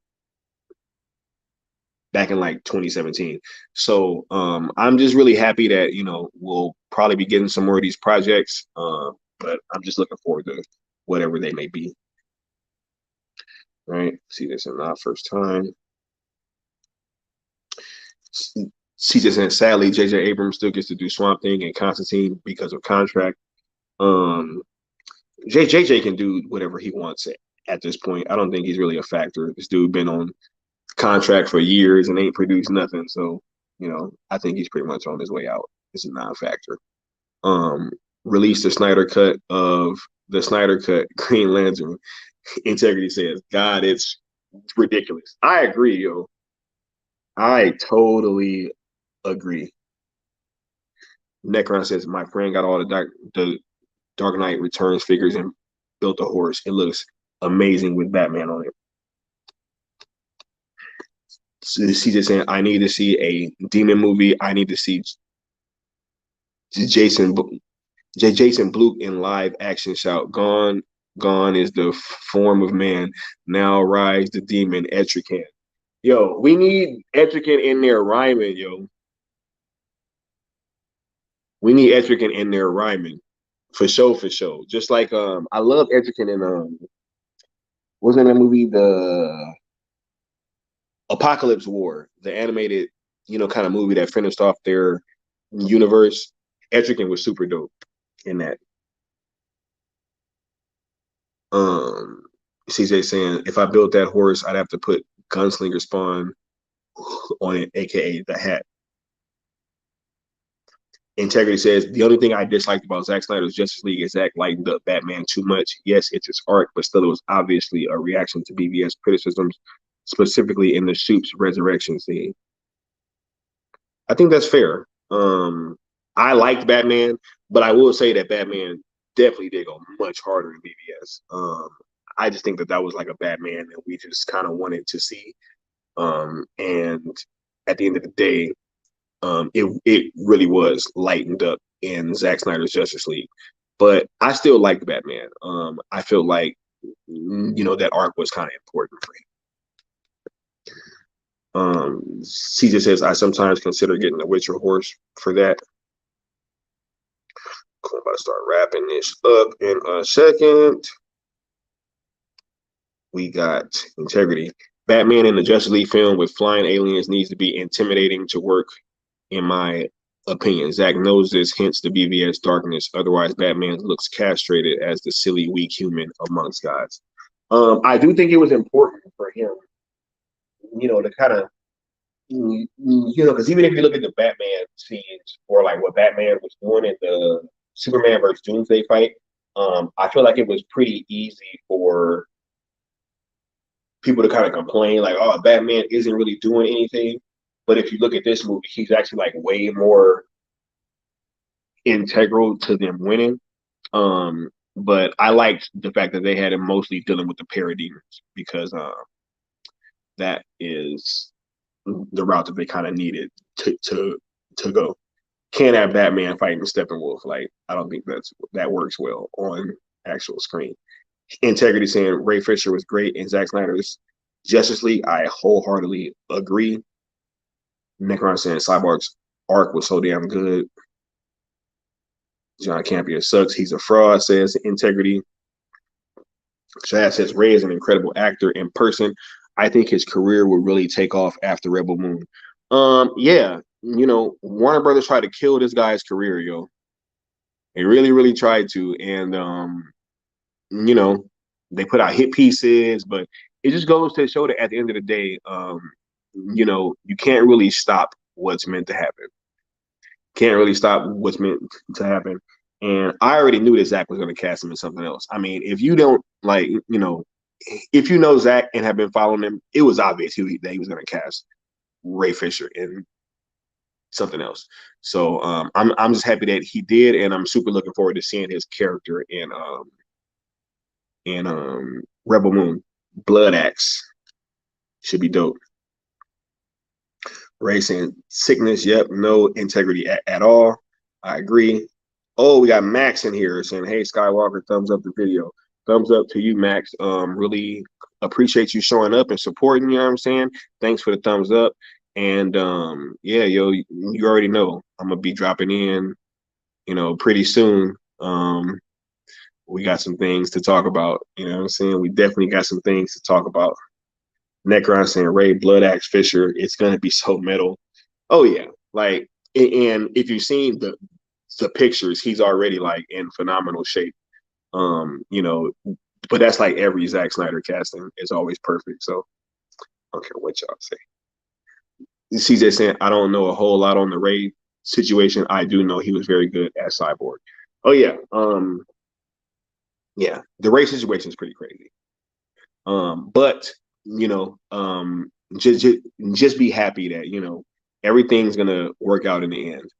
Back in like 2017. So I'm just really happy that we'll probably be getting some more of these projects. But I'm just looking forward to whatever they may be. Right? See this in our first time. See this, and sadly, J.J. Abrams still gets to do Swamp Thing and Constantine because of contract. JJ can do whatever he wants at this point. I don't think he's really a factor. This dude been on contract for years and ain't produced nothing. So, I think he's pretty much on his way out. It's a non-factor. Released the Snyder cut of the Snyder cut Green Lantern. Integrity says, God, it's ridiculous. I agree, yo. I totally agree. Necron says, my friend got all the Dark Knight Returns figures and built a horse. It looks amazing with Batman on it. So CJ saying, I need to see a demon movie. I need to see Jason Blue in live action. Shout, gone is the form of man. Now rise the demon Etrigan. Yo, we need Etrigan in there rhyming, yo. We need Etrigan in there rhyming. For sure. Just like I love Etrigan in what's in that movie? The Apocalypse War, the animated, kind of movie that finished off their universe. Etrigan was super dope in that. CJ saying, if I built that horse, I'd have to put Gunslinger Spawn on it, aka the hat. Integrity says, the only thing I disliked about Zack Snyder's Justice League is Zack lightened up Batman too much. Yes, it's his art, but still it was obviously a reaction to BVS criticisms, specifically in the Shoop's resurrection scene. I think that's fair. I liked Batman, but I will say that Batman definitely did go much harder in BVS. I just think that was like a Batman that we just kind of wanted to see. And at the end of the day, it really was lightened up in Zack Snyder's Justice League. But I still like Batman. I feel like that arc was kind of important for him. CJ says I sometimes consider getting a Witcher horse for that. I'm about to start wrapping this up in a second. We got integrity. Batman in the Justice League film with flying aliens needs to be intimidating to work, in my opinion. Zack knows this, hence the BVS darkness. Otherwise, Batman looks castrated as the silly, weak human amongst gods. I do think it was important for him, to kind of, because even if you look at the Batman scenes or like what Batman was doing in the Superman versus Doomsday fight, I feel like it was pretty easy for people to kind of complain like, oh, Batman isn't really doing anything. But if you look at this movie, he's actually like way more integral to them winning. But I liked the fact that they had him mostly dealing with the parademons because that is the route that they kind of needed to go. Can't have Batman fighting Steppenwolf. Like, I don't think that works well on actual screen. Integrity saying Ray Fisher was great in Zack Snyder's Justice League. I wholeheartedly agree. Necron saying Cyborg's arc was so damn good. John Campion sucks. He's a fraud, says Integrity. Chad says Ray is an incredible actor in person. I think his career will really take off after Rebel Moon. Yeah, Warner Brothers tried to kill this guy's career, yo. They really, really tried to. And they put out hit pieces, but it just goes to show that at the end of the day, you can't really stop what's meant to happen. Can't really stop what's meant to happen. And I already knew that Zack was going to cast him in something else. I mean, if you don't if you know Zack and have been following him, it was obvious that he was going to cast Ray Fisher in something else. So I'm just happy that he did, and I'm super looking forward to seeing his character in Rebel Moon. Blood Axe should be dope. Ray saying sickness, yep, no integrity at all. I agree. Oh, we got Max in here saying, hey, Skywalker, thumbs up the video. Thumbs up to you, Max. Really appreciate you showing up and supporting, you know what I'm saying? Thanks for the thumbs up. And yeah, yo, you already know I'm gonna be dropping in, pretty soon. We got some things to talk about, you know what I'm saying? We definitely got some things to talk about. Necron saying Ray Blood Axe Fisher, it's gonna be so metal. Oh yeah, like, and if you've seen the pictures, he's already like in phenomenal shape. But that's like every Zack Snyder casting is always perfect. So I don't care what y'all say. CJ saying I don't know a whole lot on the Ray situation. I do know he was very good at Cyborg. Oh yeah, yeah, the Ray situation is pretty crazy. But just be happy that everything's gonna work out in the end.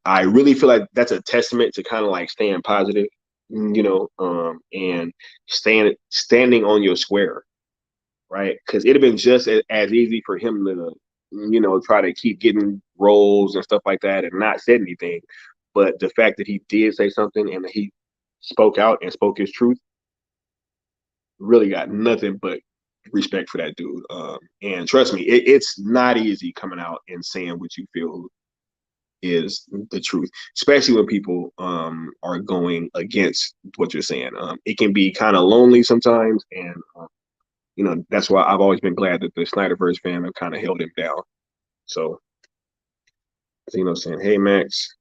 I really feel like that's a testament to kind of like staying positive, and standing on your square, right? Because it'd have been just as easy for him to try to keep getting roles and stuff like that and not say anything. But the fact that he did say something and that he spoke out and spoke his truth, really got nothing but respect for that dude. And trust me, it's not easy coming out and saying what you feel is the truth, especially when people are going against what you're saying. It can be kind of lonely sometimes, and that's why I've always been glad that the SnyderVerse fam have kind of held him down. So Zeno saying, hey Max.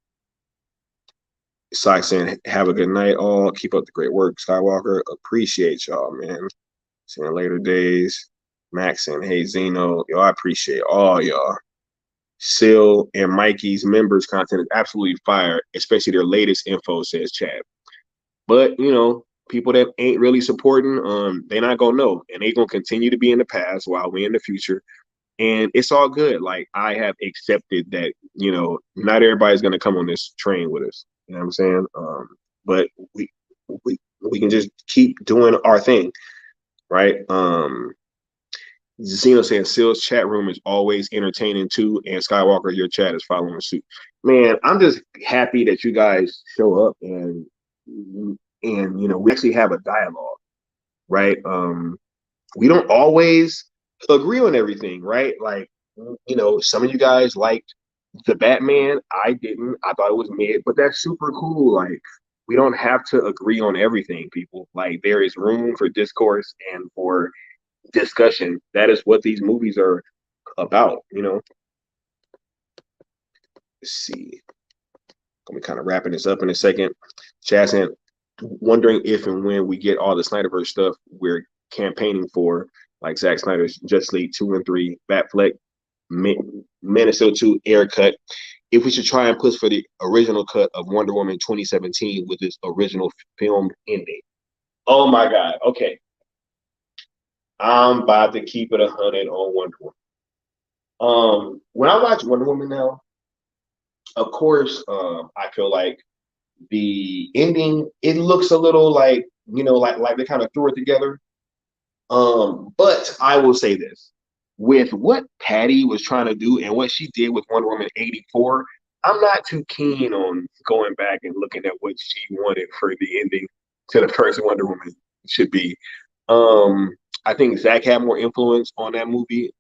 Sai saying, have a good night, all. Keep up the great work, Skywalker. Appreciate y'all, man. Saying later days. Max saying, hey, Zeno. Yo, I appreciate all y'all. Sil and Mikey's members content is absolutely fire, especially their latest info, says Chad. But, people that ain't really supporting, they not going to know. And they going to continue to be in the past while we in the future. And it's all good. Like, I have accepted that, not everybody's going to come on this train with us. You know what I'm saying? But we can just keep doing our thing. right? Zeno saying Seal's chat room is always entertaining too, and Skywalker, your chat is following suit. Man, I'm just happy that you guys show up and we actually have a dialogue, right? We don't always agree on everything, right? Like, some of you guys liked the Batman. I didn't. I thought it was mid, but that's super cool. Like, we don't have to agree on everything, people. Like, there is room for discourse and for discussion. That is what these movies are about. Let's see. I'm kind of wrapping this up in a second. Chaz and wondering if and when we get all the SnyderVerse stuff we're campaigning for, like Zack Snyder's Justice League 2 and 3, Batfleck, Man of Steel 2, Air Cut, if we should try and push for the original cut of Wonder Woman 2017 with its original filmed ending. Oh my God. Okay. I'm about to keep it 100 on Wonder Woman. When I watch Wonder Woman now, of course, I feel like the ending, it looks a little like, like they kind of threw it together. But I will say this. With what Patty was trying to do and what she did with Wonder Woman 84, I'm not too keen on going back and looking at what she wanted for the ending to the first Wonder Woman should be. I think Zack had more influence on that movie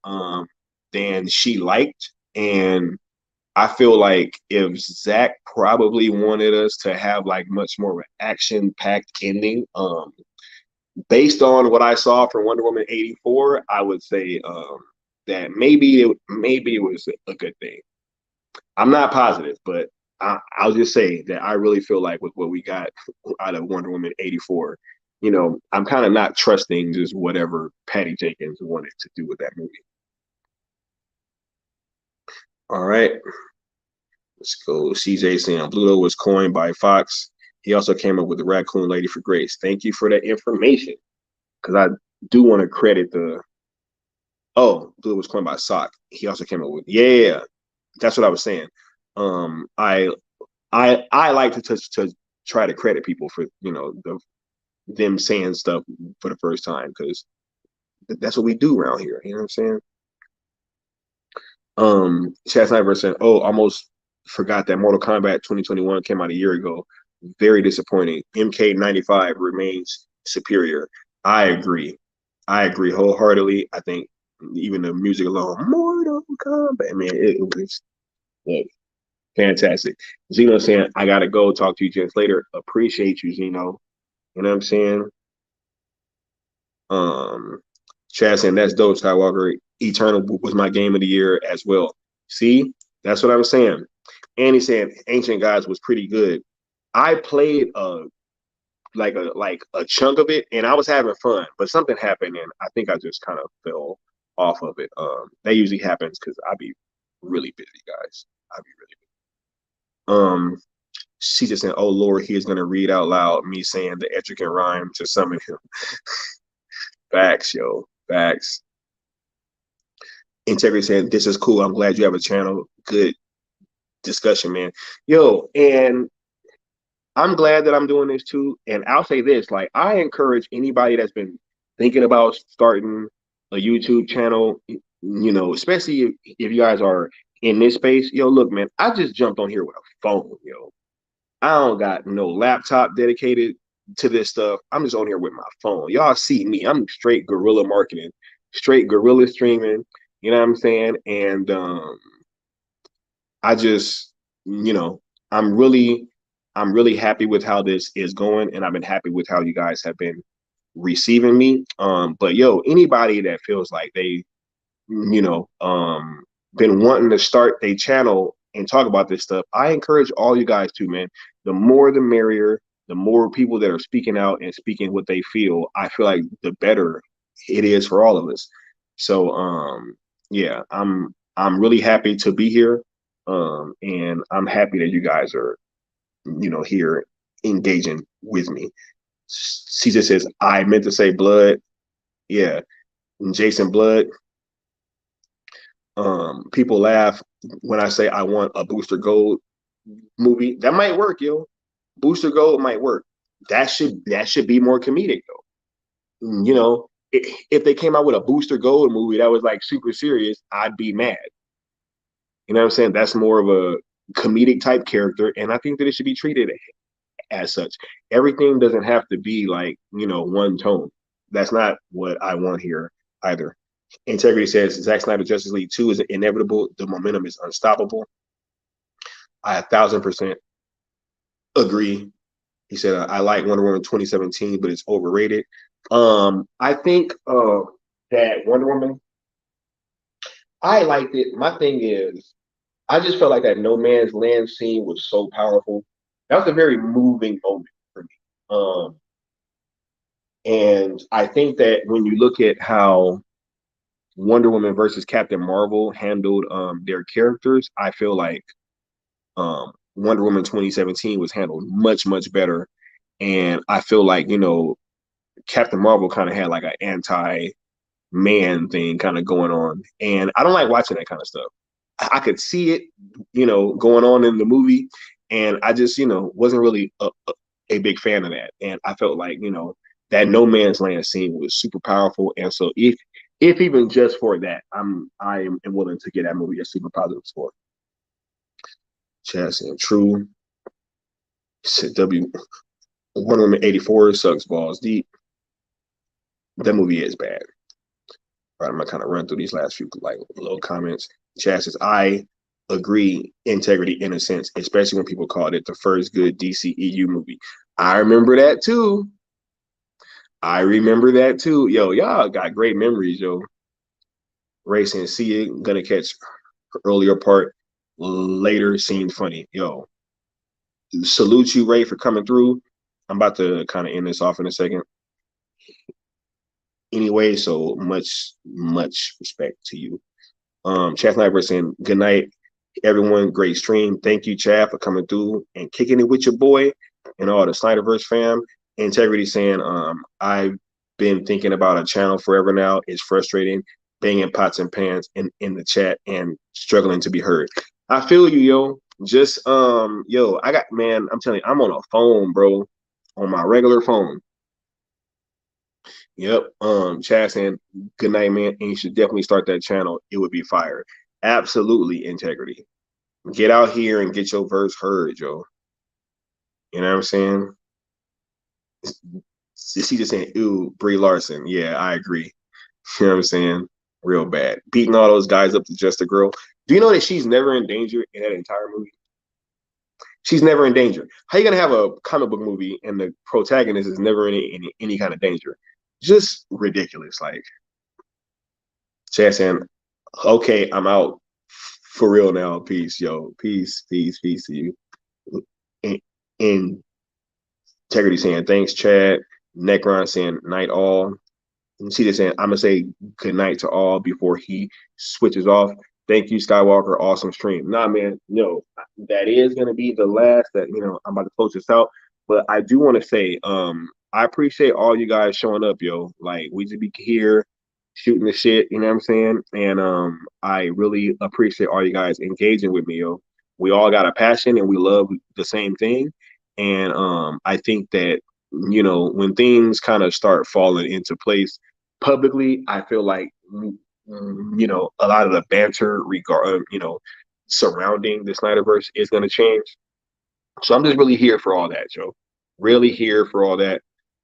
than she liked. And I feel like if Zack probably wanted us to have like much more of an action-packed ending, based on what I saw from Wonder Woman 84, I would say that maybe it was a good thing. I'm not positive, but I'll just say that I really feel like with what we got out of Wonder Woman 84, I'm kind of not trusting just whatever Patty Jenkins wanted to do with that movie. All right. Let's go. CJ saying Bluto was coined by Fox. He also came up with the Raccoon Lady for Grace. Thank you for that information. Because I do want to credit the. Oh, Bluto was coined by Sock. He also came up with. Yeah, that's what I was saying. I like to try to credit people for them saying stuff for the first time because that's what we do around here. You know what I'm saying? Chad Snyder said, "Oh, almost forgot that Mortal Kombat 2021 came out a year ago. Very disappointing. MK95 remains superior." I agree. I agree wholeheartedly. I think even the music alone, Mortal Kombat, man, it was fantastic. Zeno saying, "I gotta go. Talk to you just later." Appreciate you, Zeno. You know what I'm saying? Chad saying that's dope. Skywalker Eternal was my game of the year as well. See, that's what I was saying. And he said Ancient Gods was pretty good. I played like a chunk of it, and I was having fun, but something happened, and I think I just kind of fell off of it. That usually happens because I be really busy, guys. I be really busy. She just said, "Oh Lord, he is gonna read out loud me saying the Etrigan rhyme to summon him." Facts, yo, facts. Integrity saying, "This is cool. I'm glad you have a channel. Good discussion, man." Yo, and I'm glad that I'm doing this too. And I'll say this, like, I encourage anybody that's been thinking about starting a YouTube channel, especially if you guys are in this space. Yo, look, man, I just jumped on here with a phone, yo. I don't got no laptop dedicated to this stuff. I'm just on here with my phone. Y'all see me. I'm straight guerrilla marketing, straight guerrilla streaming. You know what I'm saying? And I just, I'm really happy with how this is going, and I've been happy with how you guys have been receiving me. But yo, anybody that feels like they, been wanting to start a channel and talk about this stuff, I encourage all you guys to, man. The more the merrier. The more people that are speaking out and speaking what they feel, I feel like the better it is for all of us. So yeah, I'm really happy to be here. And I'm happy that you guys are, here engaging with me. Caesar says, I meant to say blood. Yeah. And Jason Blood. People laugh when I say I want a Booster Gold movie. That might work, yo. Booster Gold might work. That should be more comedic though. if they came out with a Booster Gold movie that was like super serious, I'd be mad. You know what I'm saying? That's more of a comedic type character, and I think that it should be treated as such. Everything doesn't have to be like, one tone. That's not what I want here either. Integrity says Zack Snyder Justice League 2 is inevitable. The momentum is unstoppable. I 1,000% agree. He said, I like Wonder Woman 2017, but it's overrated. I think that Wonder Woman, I liked it. My thing is, I just felt like that No Man's Land scene was so powerful. That was a very moving moment for me. And I think that when you look at how Wonder Woman versus Captain Marvel handled their characters, I feel like Wonder Woman 2017 was handled much, much better. And I feel like, Captain Marvel kind of had like an anti-man thing kind of going on. And I don't like watching that kind of stuff. I could see it, going on in the movie. And I just, wasn't really a big fan of that. And I felt like, that No Man's Land scene was super powerful. And so if even just for that, I am willing to get that movie a super positive score. Chaz and True. Said Wonder Woman 84 sucks balls deep. That movie is bad. All right, I'm gonna kind of run through these last few like little comments. Chaz says, I agree, integrity in a sense, especially when people called it the first good DCEU movie. I remember that too. Yo, y'all got great memories, yo. Racing, see it, gonna catch earlier part later, seemed funny. Yo, salute you, Ray, for coming through. I'm about to kind of end this off in a second. Anyway, so much respect to you. Chad Snyder saying, good night, everyone. Great stream. Thank you, Chad, for coming through and kicking it with your boy and all the SnyderVerse fam. Integrity saying, I've been thinking about a channel forever now. It's frustrating, banging pots and pans in the chat and struggling to be heard. I feel you, yo. Just I'm telling you, I'm on a phone, bro, on my regular phone. Yep. Chad saying, good night, man. And you should definitely start that channel. It would be fire. Absolutely, integrity. Get out here and get your verse heard, yo. You know what I'm saying? She just saying, ew, Brie Larson. Yeah, I agree. You know what I'm saying? Real bad. Beating all those guys up to just a girl. Do you know that she's never in danger in that entire movie? She's never in danger. How you gonna have a comic book movie and the protagonist is never in any kind of danger? Just ridiculous. Like, Chad saying, okay, I'm out for real now. Peace, yo. Peace to you. And Integrity saying, thanks, Chad. Necron saying, night all. And she just saying, I'm gonna say good night to all before he switches off. Thank you, Skywalker. Awesome stream. Nah, man, that is gonna be the last that I'm about to close this out. But I do want to say, I appreciate all you guys showing up, yo. Like, we just be here shooting the shit, you know what I'm saying? And I really appreciate all you guys engaging with me, yo. We all got a passion and we love the same thing. And I think that when things kind of start falling into place publicly, I feel like a lot of the banter surrounding the Snyderverse is going to change. So I'm just really here for all that, Joe. Really here for all that.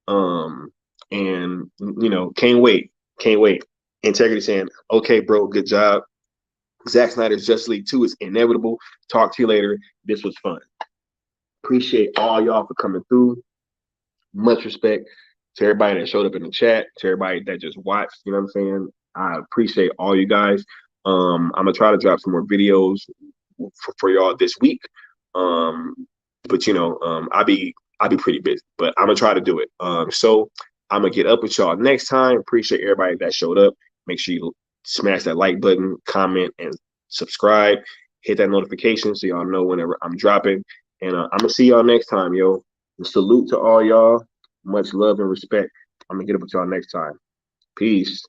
And can't wait. Integrity saying, okay, bro, good job. Zack Snyder's Justice League 2 is inevitable. Talk to you later. This was fun. Appreciate all y'all for coming through. Much respect to everybody that showed up in the chat, to everybody that just watched. You know what I'm saying? I appreciate all you guys. I'm gonna try to drop some more videos for y'all this week. But I'll be pretty busy, but I'm gonna try to do it. So I'm gonna get up with y'all next time. Appreciate everybody that showed up. Make sure you smash that like button, comment, and subscribe. Hit that notification so y'all know whenever I'm dropping. And I'm gonna see y'all next time, yo. And salute to all y'all. Much love and respect. I'm gonna get up with y'all next time. Peace.